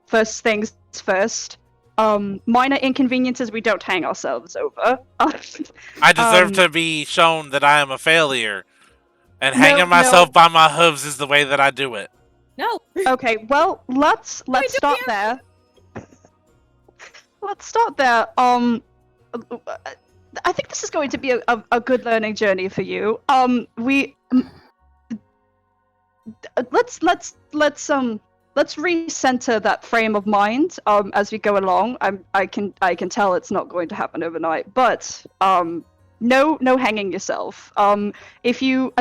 Speaker 3: first things first. Minor inconveniences we don't hang ourselves over.
Speaker 1: I deserve to be shown that I am a failure. And
Speaker 3: No,
Speaker 1: hanging myself
Speaker 3: no.
Speaker 1: by my hooves is the way that I do it.
Speaker 7: No.
Speaker 3: Okay, well, let's start there. Let's start there. I think this is going to be a good learning journey for you. Let's recenter that frame of mind as we go along. I can tell it's not going to happen overnight, but no hanging yourself. If you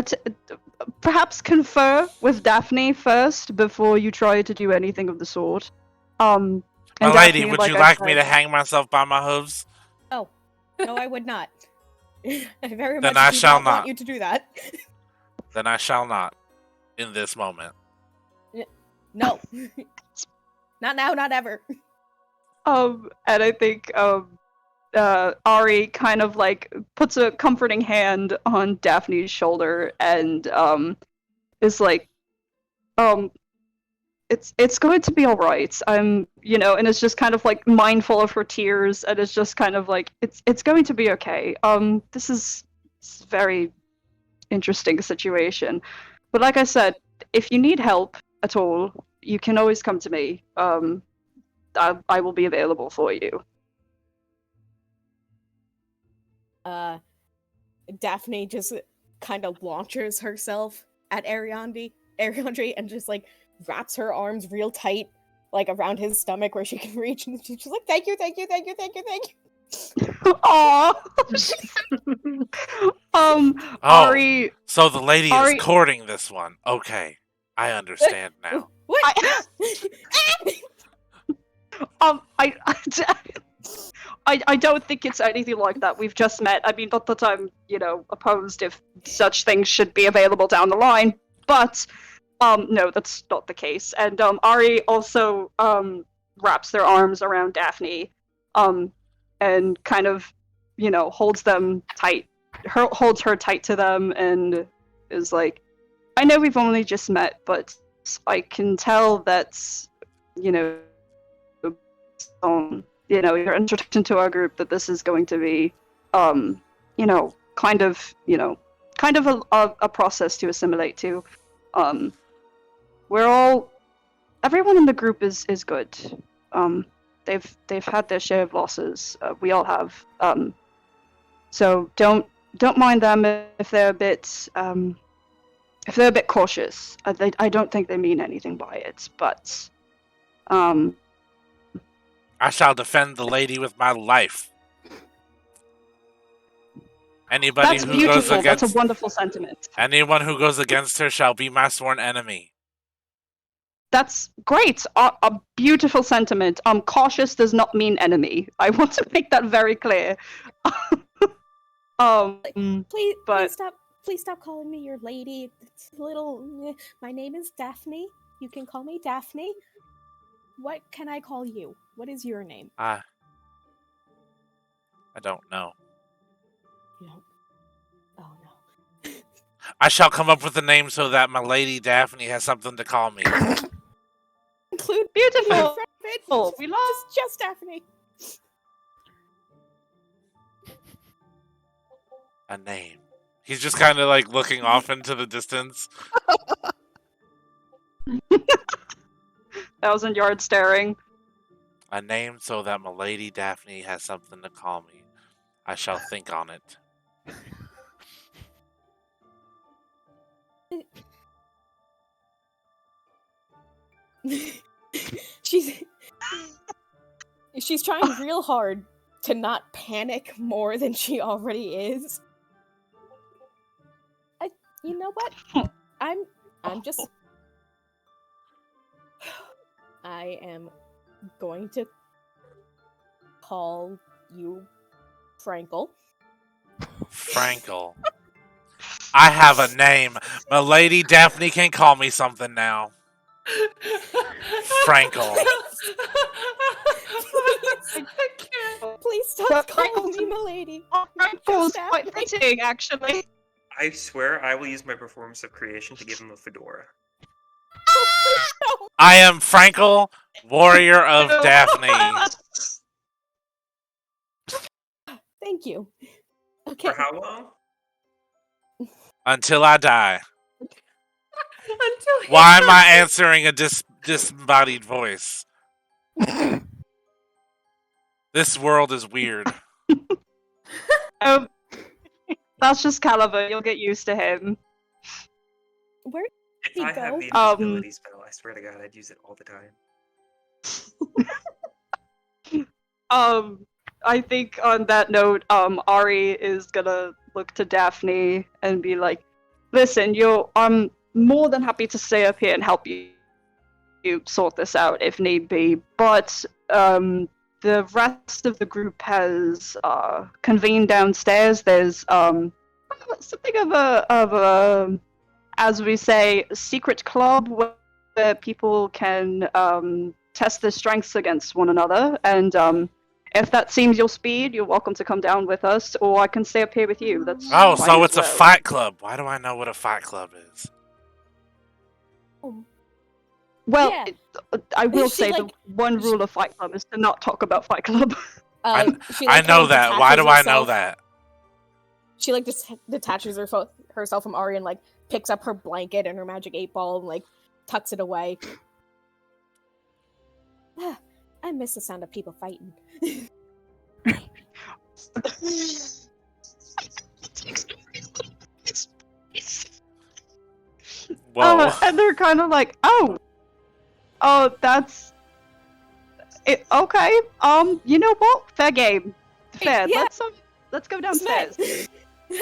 Speaker 3: perhaps confer with Daphne first before you try to do anything of the sort.
Speaker 1: My
Speaker 3: And
Speaker 1: lady,
Speaker 3: Daphne,
Speaker 1: would
Speaker 3: like
Speaker 1: you
Speaker 3: I
Speaker 1: like me
Speaker 3: said-
Speaker 1: to hang myself by my hooves?
Speaker 7: No, I would not. I very
Speaker 1: Then
Speaker 7: much
Speaker 1: I
Speaker 7: do
Speaker 1: shall
Speaker 7: not want
Speaker 1: not.
Speaker 7: you to do that.
Speaker 1: Then I shall not. In this moment.
Speaker 7: No. Not now, not ever.
Speaker 3: And I think Ari kind of like puts a comforting hand on Daphne's shoulder and is like, it's going to be all right. And it's just kind of like mindful of her tears, and it's just kind of like it's going to be okay. This is a very interesting situation, but like I said, if you need help at all, you can always come to me. I will be available for you.
Speaker 7: Daphne just kind of launches herself at Ariandre and just like wraps her arms real tight, like around his stomach where she can reach, and she's just like, thank you.
Speaker 3: Aww. Ari.
Speaker 1: So the lady
Speaker 3: Ari-
Speaker 1: is courting this one. Okay, I understand now.
Speaker 7: What?
Speaker 3: I don't think it's anything like that. We've just met. I mean, not that I'm, opposed if such things should be available down the line, but no, that's not the case. And Ari also wraps their arms around Daphne, and kind of, holds them tight, holds her tight to them, and is like, I know we've only just met, but I can tell that, your introduction to our group, that this is going to be, kind of a process to assimilate to. Everyone in the group is good. They've had their share of losses. We all have. So don't mind them if they're a bit cautious. I don't think they mean anything by it, but
Speaker 1: I shall defend the lady with my life. Anybody
Speaker 3: that's
Speaker 1: who
Speaker 3: beautiful.
Speaker 1: goes against
Speaker 3: That's a wonderful sentiment.
Speaker 1: anyone who goes against her shall be my sworn enemy.
Speaker 3: That's great. A beautiful sentiment. Cautious does not mean enemy. I want to make that very clear.
Speaker 7: Please stop Please stop calling me your lady. It's a little. My name is Daphne. You can call me Daphne. What can I call you? What is your name?
Speaker 1: I don't know.
Speaker 7: You don't. Oh no.
Speaker 1: I shall come up with a name so that my lady Daphne has something to call me.
Speaker 7: Include
Speaker 3: Beautiful.
Speaker 7: Just,
Speaker 3: We love.
Speaker 7: just Daphne.
Speaker 1: A name. He's just kind of like looking off into the distance.
Speaker 3: 1,000 yard staring.
Speaker 1: A name so that my lady Daphne has something to call me. I shall think on it.
Speaker 7: She's trying real hard to not panic more than she already is. You know what? I'm just. I am going to call you Frankel.
Speaker 1: Frankel. I have a name. My lady Daphne can call me something now. Frankel.
Speaker 7: Please stop calling me milady.
Speaker 3: Frankel's quite fitting, actually.
Speaker 2: I swear I will use my performance of creation to give him a fedora.
Speaker 1: I am Frankel, warrior of Daphne.
Speaker 7: Thank you. Okay.
Speaker 2: For how long?
Speaker 1: Until I die. Why am I answering a disembodied voice? This world is weird.
Speaker 3: That's just Caliber. You'll get used to him.
Speaker 7: Where
Speaker 2: If
Speaker 7: did he
Speaker 2: I had
Speaker 7: go?
Speaker 2: the invisibility spell, I swear to God, I'd use it all the time.
Speaker 3: I think on that note, Ari is gonna look to Daphne and be like, "Listen, I'm more than happy to stay up here and help you sort this out if need be, but the rest of the group has convened downstairs. There's something of a as we say, secret club where people can test their strengths against one another. And if that seems your speed, you're welcome to come down with us, or I can stay up here with you. That's
Speaker 1: Oh,
Speaker 3: fine
Speaker 1: so
Speaker 3: as
Speaker 1: it's a
Speaker 3: well.
Speaker 1: fight club. Why do I know what a fight club is?
Speaker 3: Well,
Speaker 7: Yeah.
Speaker 3: I will
Speaker 7: She,
Speaker 3: say
Speaker 7: like,
Speaker 3: the one rule of Fight Club is to not talk about Fight Club.
Speaker 1: I
Speaker 7: She, like,
Speaker 1: know
Speaker 7: kind of
Speaker 1: that. Why do
Speaker 7: detaches
Speaker 1: I know
Speaker 7: herself-
Speaker 1: that?
Speaker 7: She like just detaches herself from Ari and like picks up her blanket and her magic 8-ball and like tucks it away. I miss the sound of people fighting.
Speaker 1: Whoa.
Speaker 3: And they're kind of like, oh, that's it. Okay. You know what? Fair game. Fair.
Speaker 7: Yeah.
Speaker 3: Let's go downstairs.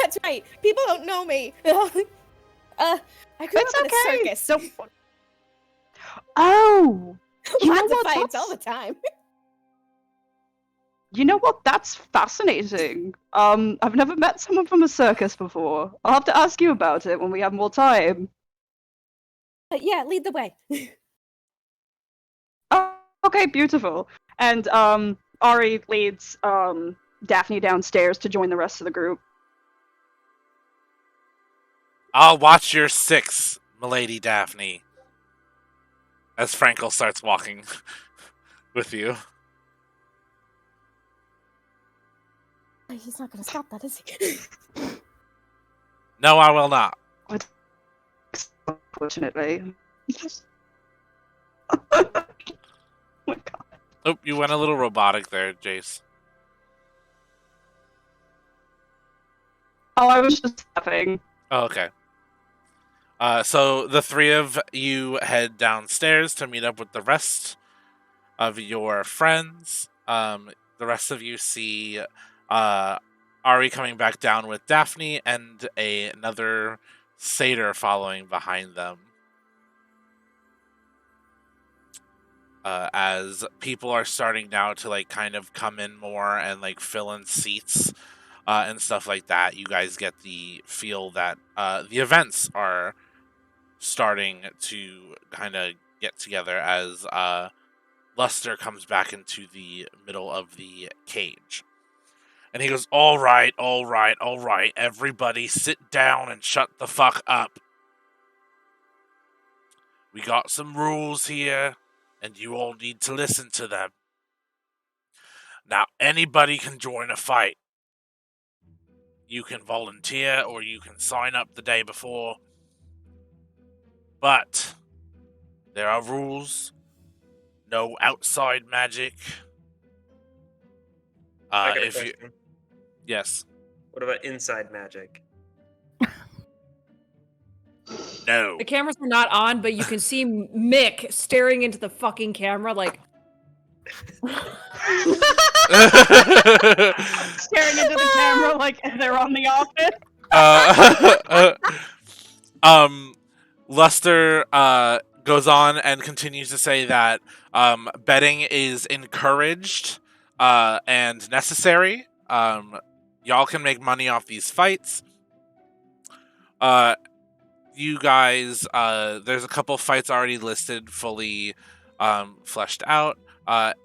Speaker 7: That's right. People don't know me. I grew
Speaker 3: It's
Speaker 7: up in
Speaker 3: okay.
Speaker 7: a circus.
Speaker 3: Oh, you know
Speaker 7: Lots of
Speaker 3: what?
Speaker 7: fights all the time.
Speaker 3: You know what? That's fascinating. I've never met someone from a circus before. I'll have to ask you about it when we have more time.
Speaker 7: Yeah, lead the way.
Speaker 3: Oh, okay, beautiful. And Ari leads Daphne downstairs to join the rest of the group.
Speaker 1: I'll watch your 6, milady Daphne. As Frankel starts walking with you.
Speaker 7: He's not gonna stop that, is he?
Speaker 1: No, I will not.
Speaker 3: Unfortunately.
Speaker 1: Oh, you went a little robotic there, Jace.
Speaker 3: Oh, I was just laughing.
Speaker 1: Oh, okay. So the 3 of you head downstairs to meet up with the rest of your friends. The rest of you see Ari coming back down with Daphne and another satyr following behind them. As people are starting now to like kind of come in more and like fill in seats and stuff like that, you guys get the feel that the events are starting to kind of get together as Luster comes back into the middle of the cage. And he goes, all right, everybody sit down and shut the fuck up. We got some rules here, and you all need to listen to them. Now, anybody can join a fight. You can volunteer or you can sign up the day before. But there are rules. No outside magic.
Speaker 2: I got a
Speaker 1: If you
Speaker 2: question.
Speaker 1: Yes.
Speaker 2: What about inside magic?
Speaker 1: No.
Speaker 11: The cameras are not on, but you can see Mick staring into the fucking camera like.
Speaker 3: Staring into the camera like they're on The Office.
Speaker 1: Luster goes on and continues to say that betting is encouraged and necessary. Y'all can make money off these fights. You guys, there's a couple fights already listed, fully fleshed out.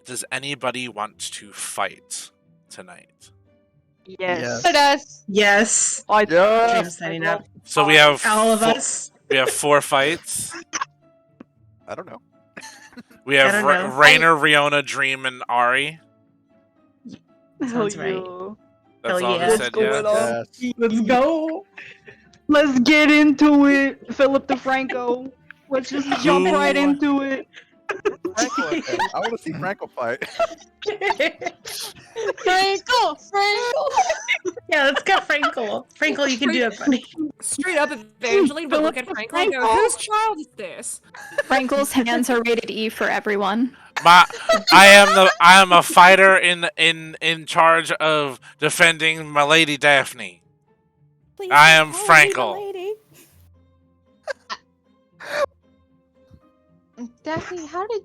Speaker 1: Does anybody want to fight tonight?
Speaker 3: Yes.
Speaker 4: It does.
Speaker 10: Yes.
Speaker 4: Dream's signing up.
Speaker 1: So we have
Speaker 10: all of us.
Speaker 1: We have 4 fights.
Speaker 6: I don't know.
Speaker 1: We have
Speaker 10: I don't know.
Speaker 1: Rainer, Riona, Dream, and Ari.
Speaker 10: Sounds
Speaker 3: Hell
Speaker 10: right.
Speaker 3: yeah.
Speaker 1: That's
Speaker 10: Hell
Speaker 1: all
Speaker 10: yeah.
Speaker 1: who
Speaker 3: What's
Speaker 1: said
Speaker 3: going
Speaker 1: yes.
Speaker 3: on?
Speaker 10: Let's go.
Speaker 3: Let's get into it, Philip DeFranco. Let's just jump right into it.
Speaker 6: Franco again. I want to see Franco fight.
Speaker 4: Franco!
Speaker 10: Yeah, let's go, Frankel. Frankel, you can do it, buddy.
Speaker 11: Straight up, Evangeline would look at Frankel and go, "Whose child is this?"
Speaker 8: Frankel's hands are rated E for everyone.
Speaker 1: I am a fighter in charge of defending my lady Daphne.
Speaker 7: Please
Speaker 1: I
Speaker 7: don't
Speaker 1: am
Speaker 7: call me
Speaker 1: Frankel.
Speaker 7: milady.
Speaker 5: Daphne, how did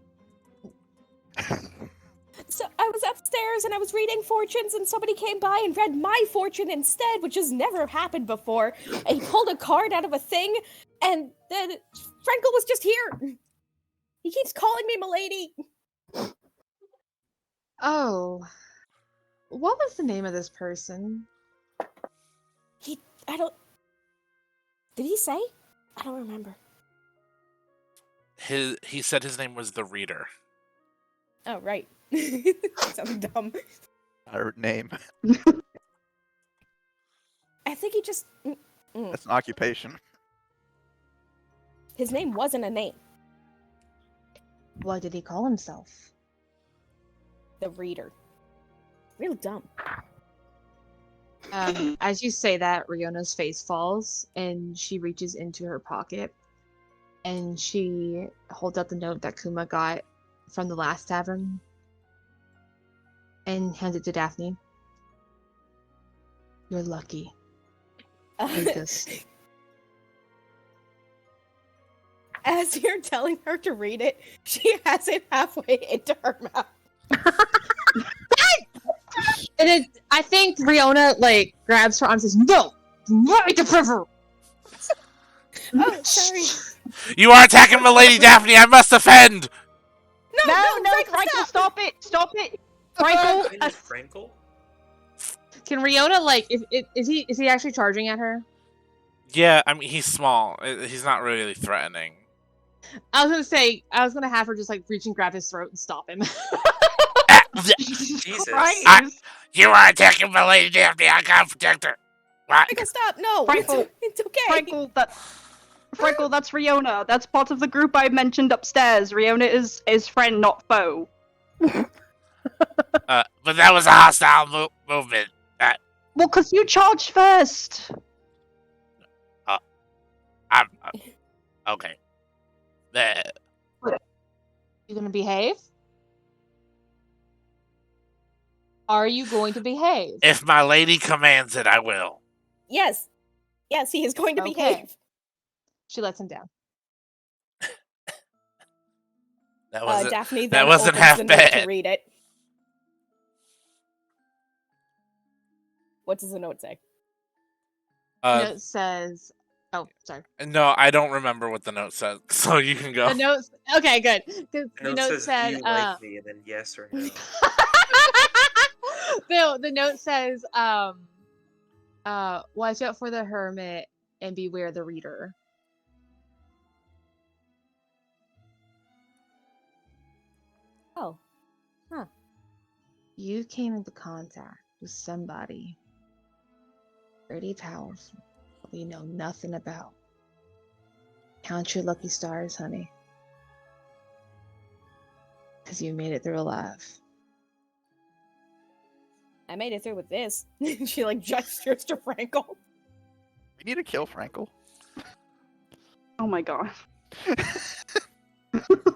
Speaker 7: So I was upstairs and I was reading fortunes and somebody came by and read my fortune instead, which has never happened before. And he pulled a card out of a thing and then Frankel was just here. He keeps calling me milady.
Speaker 5: Oh. What was the name of this person?
Speaker 7: Did he say? I don't remember.
Speaker 1: He said his name was the Reader.
Speaker 7: Oh, right. Sounds dumb.
Speaker 6: Our name.
Speaker 7: I think he just...
Speaker 6: That's an occupation.
Speaker 7: His name wasn't a name.
Speaker 5: What did he call himself?
Speaker 7: The Reader. Real dumb.
Speaker 5: As you say that, Riona's face falls and she reaches into her pocket and she holds out the note that Kuma got from the last tavern and hands it to Daphne. You're lucky. Take this.
Speaker 7: As you're telling her to read it, she has it halfway into her mouth.
Speaker 5: And I think Riona grabs her arm and says, "No, do not read the paper."
Speaker 7: Oh, sorry.
Speaker 1: You are attacking my lady Daphne. I must offend.
Speaker 3: No,
Speaker 7: Frankel,
Speaker 3: Frankel, stop it! Stop it! Frankel,
Speaker 2: My name is Frankel?
Speaker 5: Can Riona is he actually charging at her?
Speaker 1: Yeah, I mean he's small. He's not really threatening.
Speaker 5: I was gonna have her just reach and grab his throat and stop him.
Speaker 2: Jesus.
Speaker 1: You are attacking my lady Daphne. I gotta protect her. What?
Speaker 7: Frankel, stop! No,
Speaker 3: Frankel.
Speaker 7: it's okay.
Speaker 3: Frankel, that's Riona. That's part of the group I mentioned upstairs. Riona is friend, not foe.
Speaker 1: But that was a hostile movement.
Speaker 3: Well, because you charged first.
Speaker 1: I'm okay. There.
Speaker 5: You gonna behave? Are you going to behave?
Speaker 1: If my lady commands it, I will.
Speaker 7: Yes, he is going to
Speaker 5: Okay.
Speaker 7: behave.
Speaker 5: She lets him down.
Speaker 1: That wasn't.
Speaker 7: Daphne
Speaker 1: that
Speaker 7: then
Speaker 1: wasn't
Speaker 7: opens
Speaker 1: half
Speaker 7: the note
Speaker 1: bad.
Speaker 7: to read it. What does the note say?
Speaker 5: Note says, "Oh, sorry."
Speaker 1: No, I don't remember what the note said, so you can go.
Speaker 5: The note. Okay, good.
Speaker 2: The
Speaker 5: The
Speaker 2: note
Speaker 5: note
Speaker 2: says,
Speaker 5: said,
Speaker 2: "Do you like me?" And then yes or no.
Speaker 5: the note says, watch out for the hermit and beware the reader.
Speaker 7: Oh. Huh.
Speaker 5: You came into contact with somebody pretty powerful that we know nothing about. Count your lucky stars, honey. Because you made it through alive.
Speaker 7: I made it through with this. She like gestures to Frankel.
Speaker 6: We need to kill Frankel.
Speaker 3: Oh my god.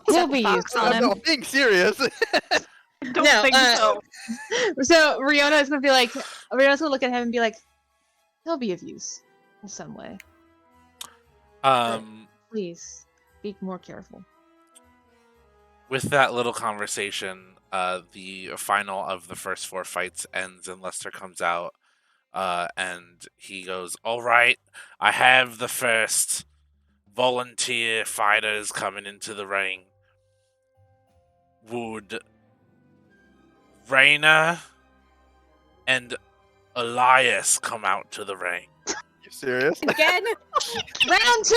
Speaker 5: He'll be
Speaker 8: Fox
Speaker 5: useful.
Speaker 8: on
Speaker 6: I'm
Speaker 8: him.
Speaker 6: not being serious.
Speaker 3: Don't
Speaker 5: No,
Speaker 3: think so.
Speaker 5: So Riona is gonna be like, Riona's gonna look at him and be like, he'll be of use in some way. Please be more careful.
Speaker 1: With that little conversation, the final of the first 4 fights ends and Lester comes out, and he goes, "All right, I have the first volunteer fighters coming into the ring. Would Raina and Elias come out to the ring?"
Speaker 6: You serious?
Speaker 7: Again?
Speaker 5: Round 2!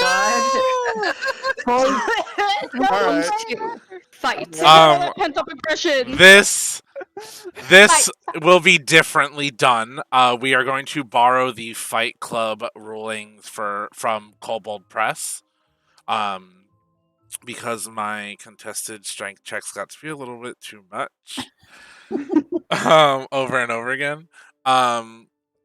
Speaker 6: All right.
Speaker 8: Fight.
Speaker 3: Pent-up aggression.
Speaker 1: This will be differently done. We are going to borrow the Fight Club rulings from Kobold Press. Because my contested strength checks got to be a little bit too much. Over and over again.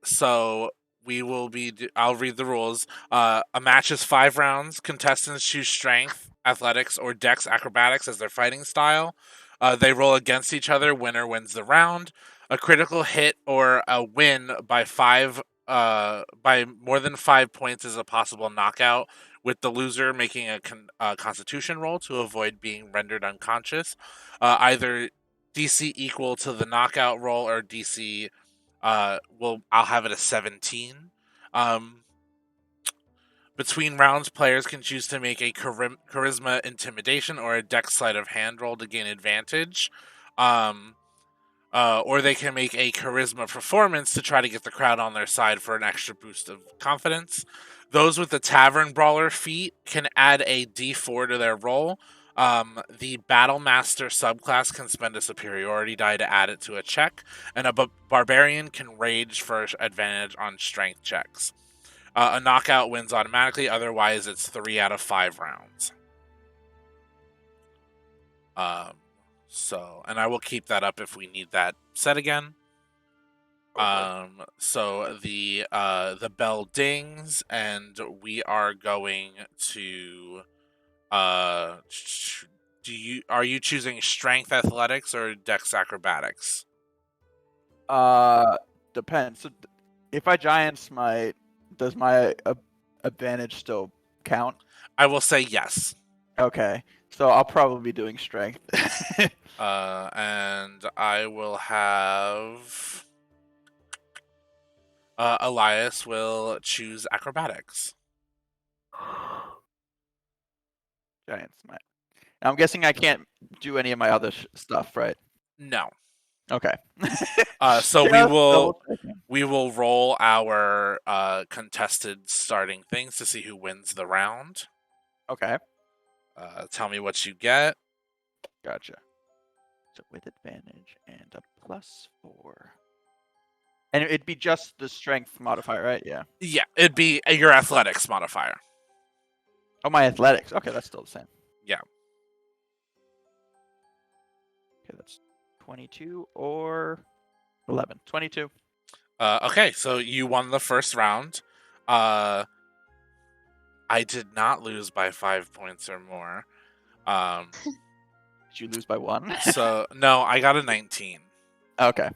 Speaker 1: So we will be. I'll read the rules. A match is 5 rounds. Contestants choose strength, athletics, or dex acrobatics as their fighting style. They roll against each other. Winner wins the round. A critical hit or a win by by more than 5 points is a possible knockout, with the loser making a Constitution roll to avoid being rendered unconscious. Either DC equal to the knockout roll or DC. I'll have it a 17. Between rounds, players can choose to make a charisma, intimidation, or a dex sleight of hand roll to gain advantage. Or they can make a charisma performance to try to get the crowd on their side for an extra boost of confidence. Those with the Tavern Brawler feat can add a D4 to their roll. The Battle Master subclass can spend a superiority die to add it to a check, and a Barbarian can rage for advantage on strength checks. A knockout wins automatically, otherwise it's 3 out of 5 rounds. And I will keep that up if we need that set again. So the bell dings, and we are going to. Are you choosing strength athletics or dex acrobatics?
Speaker 6: Depends. So if I giant smite, does my advantage still count?
Speaker 1: I will say yes.
Speaker 6: Okay, so I'll probably be doing strength.
Speaker 1: And I will have. Elias will choose acrobatics.
Speaker 6: Giant smite. I'm guessing I can't do any of my other stuff, right?
Speaker 1: No.
Speaker 6: Okay.
Speaker 1: So
Speaker 6: Just
Speaker 1: we will roll our contested starting things to see who wins the round.
Speaker 6: Okay.
Speaker 1: Tell me what you get.
Speaker 6: Gotcha. So with advantage and a +4. And it'd be just the strength modifier, right? Yeah.
Speaker 1: Yeah, it'd be your athletics modifier.
Speaker 6: Oh, my athletics. Okay, that's still the same.
Speaker 1: Yeah.
Speaker 6: Okay, that's 22 or 11. 22.
Speaker 1: Okay, so you won the first round. I did not lose by 5 points or more.
Speaker 6: Did you lose by 1?
Speaker 1: So no, I got a 19.
Speaker 6: Okay.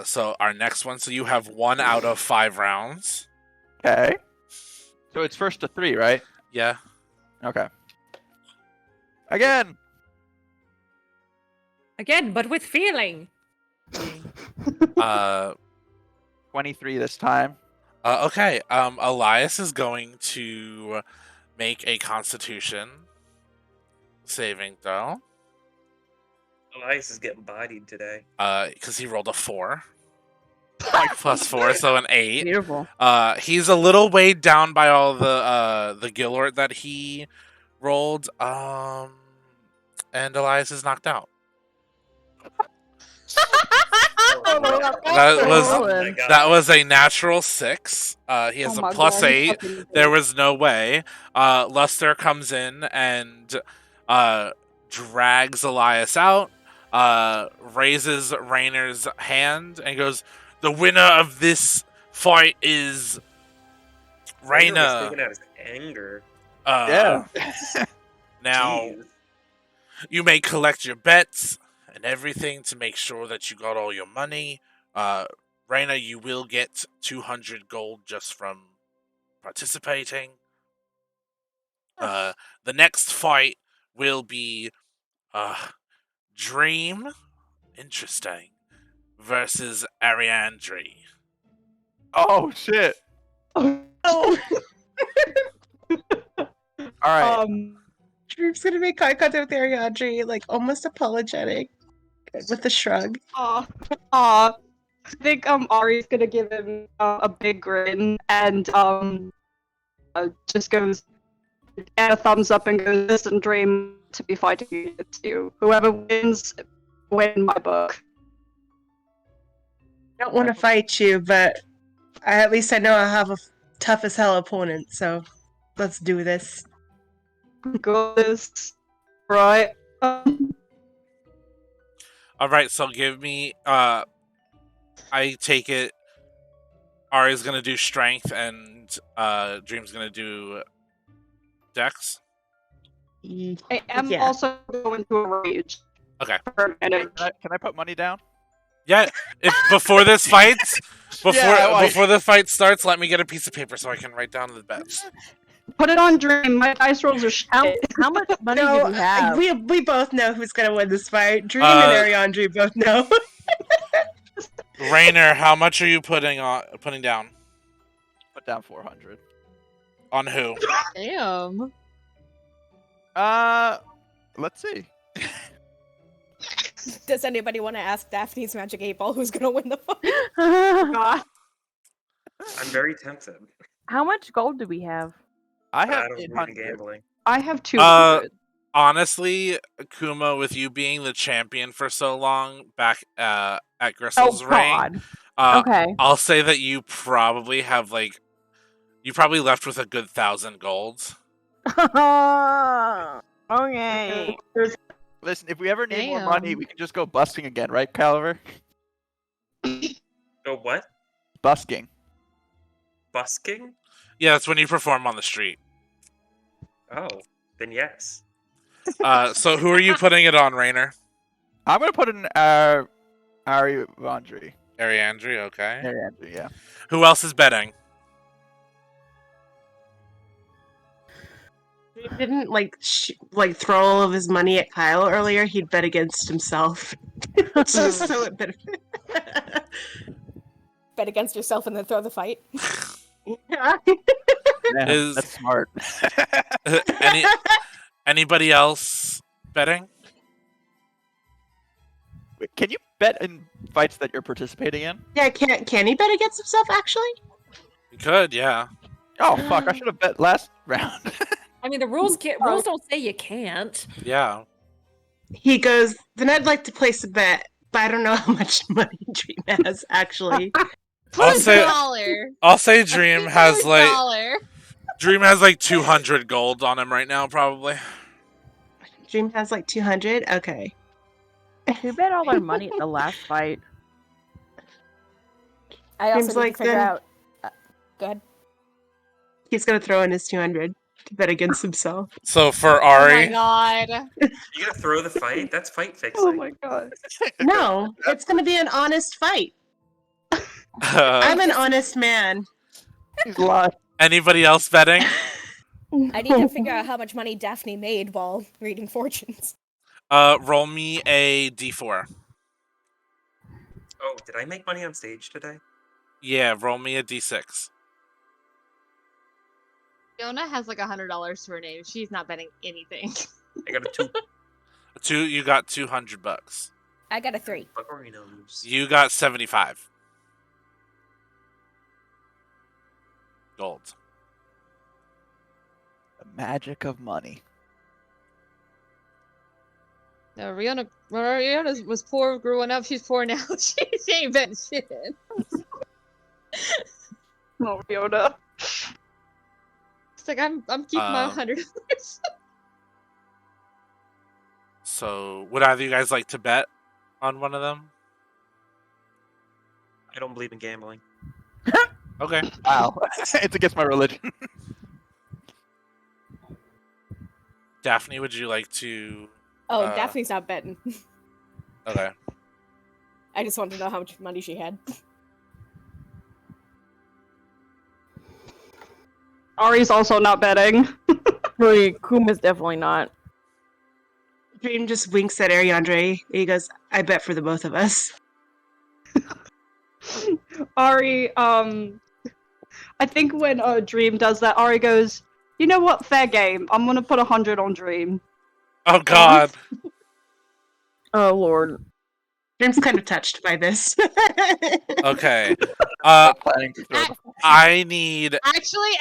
Speaker 1: So our next one. So you have 1 out of 5 rounds.
Speaker 6: Okay. So it's first to 3, right?
Speaker 1: Yeah.
Speaker 6: Okay. Again,
Speaker 11: but with feeling.
Speaker 6: 23 this time.
Speaker 1: Okay. Elias is going to make a Constitution saving throw.
Speaker 2: Elias is getting bodied today.
Speaker 1: Because he rolled a 4. Plus 4, so an 8.
Speaker 9: Beautiful.
Speaker 1: He's a little weighed down by all the Gilort that he rolled. And Elias is knocked out. That was a natural 6. He has a plus 8. There was no way. Luster comes in and drags Elias out. Raises Rainer's hand and goes, "The winner of this fight is
Speaker 2: Rainer was
Speaker 1: Rainer."
Speaker 2: taking out his anger.
Speaker 1: Now,
Speaker 2: Jeez.
Speaker 1: you may collect your bets and everything to make sure that you got all your money. Rainer, you will get 200 gold just from participating. The next fight will be Dream, interesting, versus Ariane.
Speaker 6: Oh shit!
Speaker 10: Oh.
Speaker 6: All right.
Speaker 10: Dream's gonna make eye contact with Ariadne, like almost apologetic, with a shrug.
Speaker 3: I think Ari's gonna give him a big grin and just goes and a thumbs up and goes, "Listen, Dream, to be fighting against you. Whoever wins, win my book."
Speaker 10: I don't want to fight you, but at least I know I have a tough as hell opponent, so let's do this.
Speaker 3: Got this, right?
Speaker 1: All right, so give me. I take it. Ari's gonna do strength, and Dream's gonna do Dex.
Speaker 3: I am
Speaker 10: Yeah.
Speaker 3: also going to a rage.
Speaker 1: Okay.
Speaker 3: For a minute.
Speaker 6: Can I put money down?
Speaker 1: Yeah. If before this fight,
Speaker 6: Yeah,
Speaker 1: before the fight starts, let me get a piece of paper so I can write down the bets.
Speaker 3: Put it on Dream. My dice rolls are shit.
Speaker 9: How much money do
Speaker 10: No,
Speaker 9: we have?
Speaker 10: we both know who's gonna win this fight. Dream
Speaker 1: Uh,
Speaker 10: and Ariandre both know.
Speaker 1: Rainer, how much are you putting down?
Speaker 6: Put down 400.
Speaker 1: On who?
Speaker 5: Damn.
Speaker 6: Let's see.
Speaker 7: Does anybody want to ask Daphne's Magic 8 Ball who's gonna win the fight?
Speaker 3: God.
Speaker 2: I'm very tempted.
Speaker 9: How much gold do we have?
Speaker 6: I
Speaker 2: But
Speaker 6: have
Speaker 2: I don't believe in
Speaker 6: 800.
Speaker 2: gambling.
Speaker 3: I have 200.
Speaker 1: Honestly, Kuma, with you being the champion for so long back at
Speaker 9: Oh
Speaker 1: Gristle's ring,
Speaker 9: God. Okay.
Speaker 1: I'll say that you probably have you probably left with a good 1,000 golds.
Speaker 9: Okay.
Speaker 6: Listen, if we ever need more
Speaker 5: Damn.
Speaker 6: money, we can just go busking again, right, Caliver?
Speaker 2: Oh, what?
Speaker 6: Busking.
Speaker 2: Busking?
Speaker 1: Yeah, that's when you perform on the street.
Speaker 2: Oh, then yes.
Speaker 1: So who are you putting it on, Rainer?
Speaker 6: I'm gonna put in Ari Vondry.
Speaker 1: Ariandre, okay.
Speaker 6: Ariandre, yeah.
Speaker 1: Who else is betting?
Speaker 10: He didn't throw all of his money at Kyle earlier. He'd bet against himself. Just so it benefit.
Speaker 7: Bet against yourself and then throw the fight.
Speaker 10: Yeah.
Speaker 6: Yeah,
Speaker 1: Is-
Speaker 6: that's smart.
Speaker 1: Anybody else betting?
Speaker 6: Wait, can you bet in fights that you're participating in?
Speaker 10: Yeah, can he bet against himself actually?
Speaker 1: You could, yeah.
Speaker 6: Oh fuck! I should have bet last round.
Speaker 11: I mean, the rules don't say you can't.
Speaker 1: Yeah.
Speaker 10: He goes, then I'd like to place a bet, but I don't know how much money Dream has actually.
Speaker 1: I'll say
Speaker 5: $1.
Speaker 1: Dream has
Speaker 5: $1.
Speaker 1: Dream has 200 gold on him right now, probably.
Speaker 10: Dream has 200? Okay.
Speaker 9: We bet all our money at the last fight.
Speaker 7: I also
Speaker 10: Seems
Speaker 7: need
Speaker 10: like
Speaker 7: to figure
Speaker 10: the-
Speaker 7: out. Go ahead.
Speaker 10: He's gonna throw in his 200 to bet against himself.
Speaker 1: So for
Speaker 5: Oh my
Speaker 1: Ari,
Speaker 5: god.
Speaker 2: You gonna throw the fight? That's fight fixing.
Speaker 3: Oh my god.
Speaker 10: No, it's gonna be an honest fight. I'm an honest man.
Speaker 6: He's lying.
Speaker 1: anybody else betting?
Speaker 7: I need to figure out how much money Daphne made while reading fortunes.
Speaker 1: Roll me a d4.
Speaker 2: Oh, did I make money on stage today?
Speaker 1: Yeah, roll me a d6.
Speaker 5: Fiona has like $100 to her name. She's not betting anything.
Speaker 2: I got a 2.
Speaker 1: You got $200.
Speaker 7: I got a 3.
Speaker 2: Buccarinos.
Speaker 1: You got 75 gold.
Speaker 6: The magic of money.
Speaker 5: No, Rihanna was poor growing up. She's poor now. she ain't betting shit.
Speaker 3: Oh, Fiona.
Speaker 5: It's like I'm keeping my $100.
Speaker 1: So, would either of you guys like to bet on one of them?
Speaker 2: I don't believe in gambling.
Speaker 1: Okay.
Speaker 6: Wow. It's against my religion.
Speaker 1: Daphne, would you like to...
Speaker 7: Oh, Daphne's not betting.
Speaker 1: Okay.
Speaker 7: I just wanted to know how much money she had.
Speaker 3: Ari's also not betting.
Speaker 9: Really, Kuma's definitely not.
Speaker 10: Dream just winks at Ariandre. He goes, I bet for the both of us.
Speaker 3: Ari, I think when Dream does that, Ari goes, you know what, fair game. I'm gonna put 100 on Dream.
Speaker 1: Oh, God.
Speaker 9: Oh, Lord.
Speaker 10: Dream's kind of touched by this.
Speaker 1: Okay.
Speaker 6: Planning to throw the-
Speaker 1: I need...
Speaker 5: Actually,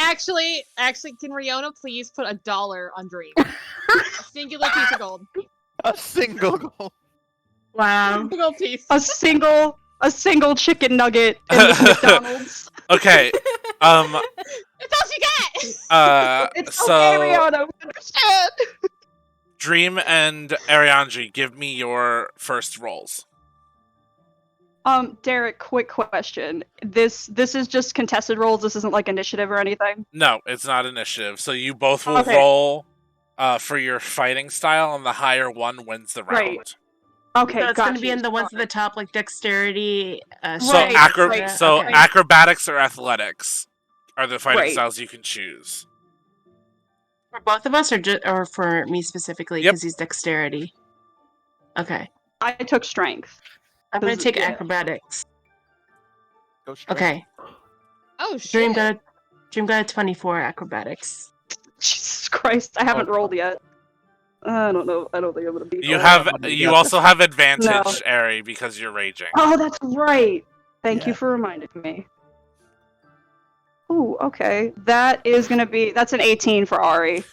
Speaker 5: can Riona please put $1 on Dream? A singular piece of gold.
Speaker 6: A single goal.
Speaker 10: Wow.
Speaker 5: Single piece.
Speaker 3: A single chicken nugget in this McDonald's.
Speaker 1: Okay.
Speaker 5: That's all she got!
Speaker 3: It's
Speaker 1: So...
Speaker 3: okay, Rihanna. We understand.
Speaker 1: Dream and Ariandre, give me your first rolls.
Speaker 3: Derek, quick question. This is just contested rolls. This isn't like initiative or anything.
Speaker 1: No, it's not initiative. So you both will
Speaker 3: Okay.
Speaker 1: roll for your fighting style, and the higher one wins the round.
Speaker 3: Right. Okay,
Speaker 10: So it's
Speaker 3: got
Speaker 10: going to be
Speaker 3: you.
Speaker 10: in the ones at the top, like dexterity.
Speaker 1: So,
Speaker 3: Right,
Speaker 10: okay.
Speaker 1: acrobatics or athletics are the fighting
Speaker 3: Right.
Speaker 1: styles you can choose.
Speaker 10: For both of us, or for me specifically,
Speaker 1: Yep.
Speaker 10: because he's dexterity. Okay.
Speaker 3: I took strength.
Speaker 10: I'm going to take
Speaker 3: Yeah.
Speaker 10: acrobatics.
Speaker 6: Go straight.
Speaker 10: Okay.
Speaker 5: Oh, shit.
Speaker 10: Dream got a 24 acrobatics.
Speaker 3: Jesus Christ, I haven't rolled yet. I don't know. I don't think I'm gonna beat
Speaker 1: You
Speaker 3: that.
Speaker 1: you also have advantage,
Speaker 3: No.
Speaker 1: Ari, because you're raging.
Speaker 3: Oh, that's right. Thank you
Speaker 6: Yeah.
Speaker 3: for reminding me. Ooh, okay. That's an 18 for Ari.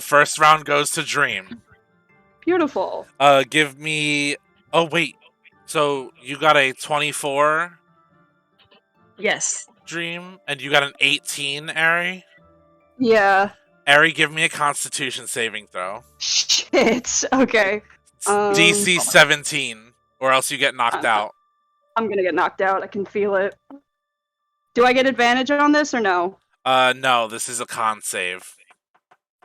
Speaker 1: First round goes to Dream.
Speaker 3: Beautiful.
Speaker 1: Give me... Oh, wait. So you got a 24,
Speaker 10: Yes.
Speaker 1: Dream, and you got an 18, Ari?
Speaker 3: Yeah.
Speaker 1: Ari, give me a Constitution saving throw.
Speaker 3: Shit. Okay.
Speaker 1: DC 17, or else you get knocked out.
Speaker 3: I'm gonna get knocked out. I can feel it. Do I get advantage on this or no?
Speaker 1: No, this is a con save.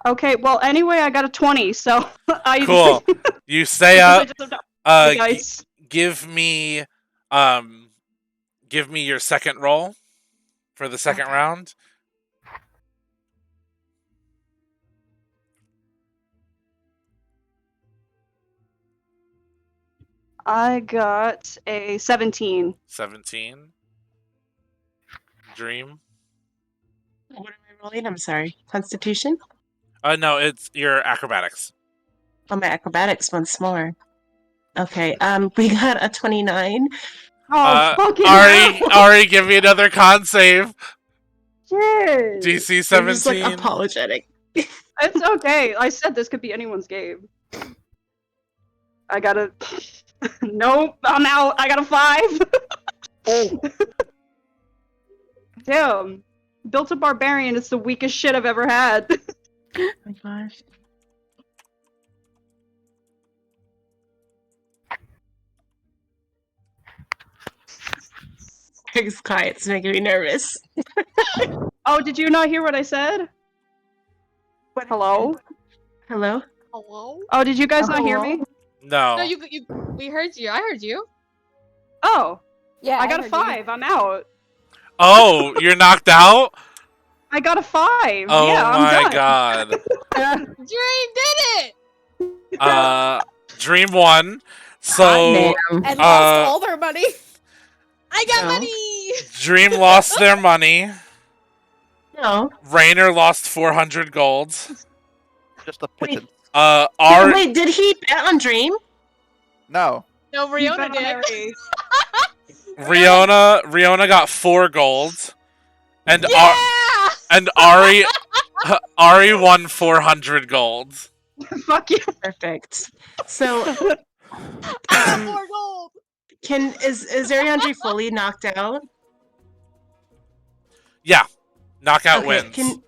Speaker 3: Okay. Well, anyway, I got a 20, so I
Speaker 1: Cool. You stay up.
Speaker 3: The dice.
Speaker 1: Give me your second roll for the second round.
Speaker 3: I got a 17.
Speaker 1: 17. Dream.
Speaker 10: What am I rolling? I'm sorry. Constitution?
Speaker 1: No, it's your acrobatics.
Speaker 10: Oh, my acrobatics once more. Okay, we got a 29.
Speaker 3: Oh, fucking
Speaker 1: Ari, give me another con save.
Speaker 3: Shit.
Speaker 1: DC
Speaker 10: I'm just,
Speaker 1: 17.
Speaker 10: like, apologetic.
Speaker 3: It's okay. I said this could be anyone's game. I got a... Nope, I'm out. I got a 5.
Speaker 9: Oh.
Speaker 3: Damn. Built a barbarian. It's the weakest shit I've ever had.
Speaker 10: Oh my gosh. Craig's quiet. It's making me nervous.
Speaker 3: Oh, did you not hear what I said?
Speaker 10: What
Speaker 3: Hello?
Speaker 10: Hello?
Speaker 5: Hello?
Speaker 3: Oh, did you guys not hear me?
Speaker 1: No.
Speaker 5: No, we heard you. I heard you.
Speaker 3: Oh,
Speaker 7: Yeah,
Speaker 3: I got a
Speaker 7: heard
Speaker 3: 5. I'm out.
Speaker 1: Oh, you're knocked out?
Speaker 3: I got a 5.
Speaker 1: Oh
Speaker 3: yeah, I'm
Speaker 1: my
Speaker 3: done.
Speaker 1: god.
Speaker 5: Dream did it!
Speaker 1: Dream won. So
Speaker 7: And lost all their money.
Speaker 5: I got
Speaker 10: No.
Speaker 5: money.
Speaker 1: Dream lost their money.
Speaker 10: No.
Speaker 1: Rainer lost 400 gold.
Speaker 6: Just a
Speaker 10: Wait.
Speaker 6: pittance.
Speaker 10: Wait, did he bet on Dream?
Speaker 6: No.
Speaker 5: No, Riona did.
Speaker 3: Very-
Speaker 1: Riona got 4 gold. And
Speaker 5: Yeah.
Speaker 1: and Ari won 400 gold.
Speaker 3: Fuck you.
Speaker 10: Perfect. So,
Speaker 5: I got 4 gold.
Speaker 10: is Ariandre fully knocked out?
Speaker 1: Yeah. Knockout
Speaker 10: Okay,
Speaker 1: wins.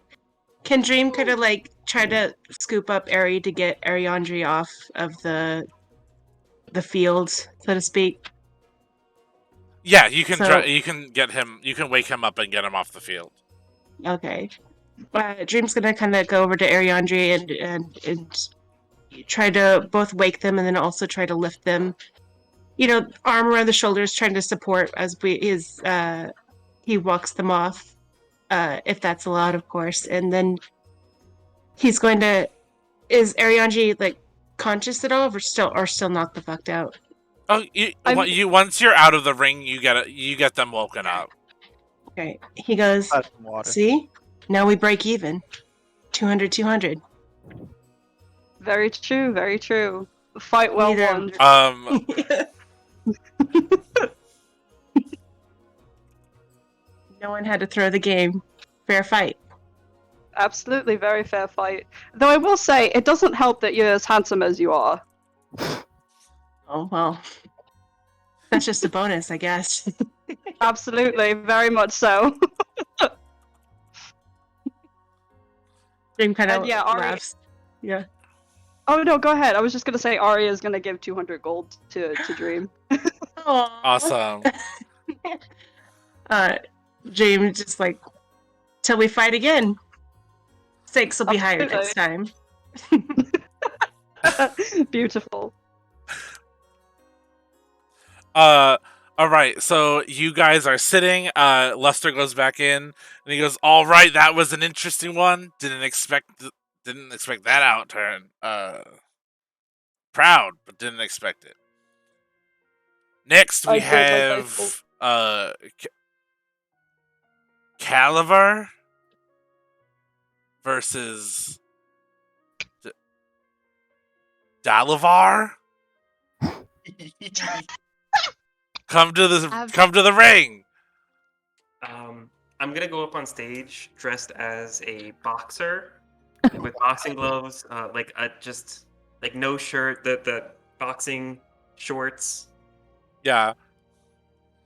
Speaker 10: Can Dream kind of like try to scoop up Ari to get Ariandre off of the field, so to speak?
Speaker 1: Yeah, you can
Speaker 10: So-
Speaker 1: you can get him. You can wake him up and get him off the field.
Speaker 10: Okay. Dream's gonna kind of go over to Ariandre and try to both wake them and then also try to lift them. You know, arm around the shoulders, trying to support as he walks them off, if that's allowed, of course. And then he's going to. Is Ariandre like conscious at all, or still knocked the fuck out?
Speaker 1: Oh, you once you're out of the ring, you get them woken up.
Speaker 10: Okay. He goes.
Speaker 6: Add some water.
Speaker 10: See, now we break even. 200, 200.
Speaker 3: Very true. Very true. Fight well
Speaker 10: Neither-
Speaker 3: won.
Speaker 10: No one had to throw the game. Fair fight.
Speaker 3: Absolutely, very fair fight. Though I will say, it doesn't help that you're as handsome as you are.
Speaker 10: Oh well. That's just a bonus, I guess.
Speaker 3: Absolutely, very much so.
Speaker 10: Dream kind of
Speaker 3: And yeah, Ari-
Speaker 10: laughs. Yeah.
Speaker 3: Oh no, go ahead. I was just gonna say Arya is gonna give 200 gold to Dream.
Speaker 1: Awesome.
Speaker 10: Dream just like, till we fight again. Stakes will be higher next time.
Speaker 3: Beautiful.
Speaker 1: All right. So you guys are sitting. Lester goes back in, and he goes, "All right, that was an interesting one. Didn't expect that outturn. Proud, but didn't expect it." Next, we
Speaker 3: I think my
Speaker 1: have Caliver versus Dalavar. Come to the ring.
Speaker 2: I'm gonna go up on stage dressed as a boxer with boxing gloves, just like no shirt, the boxing shorts.
Speaker 1: Yeah.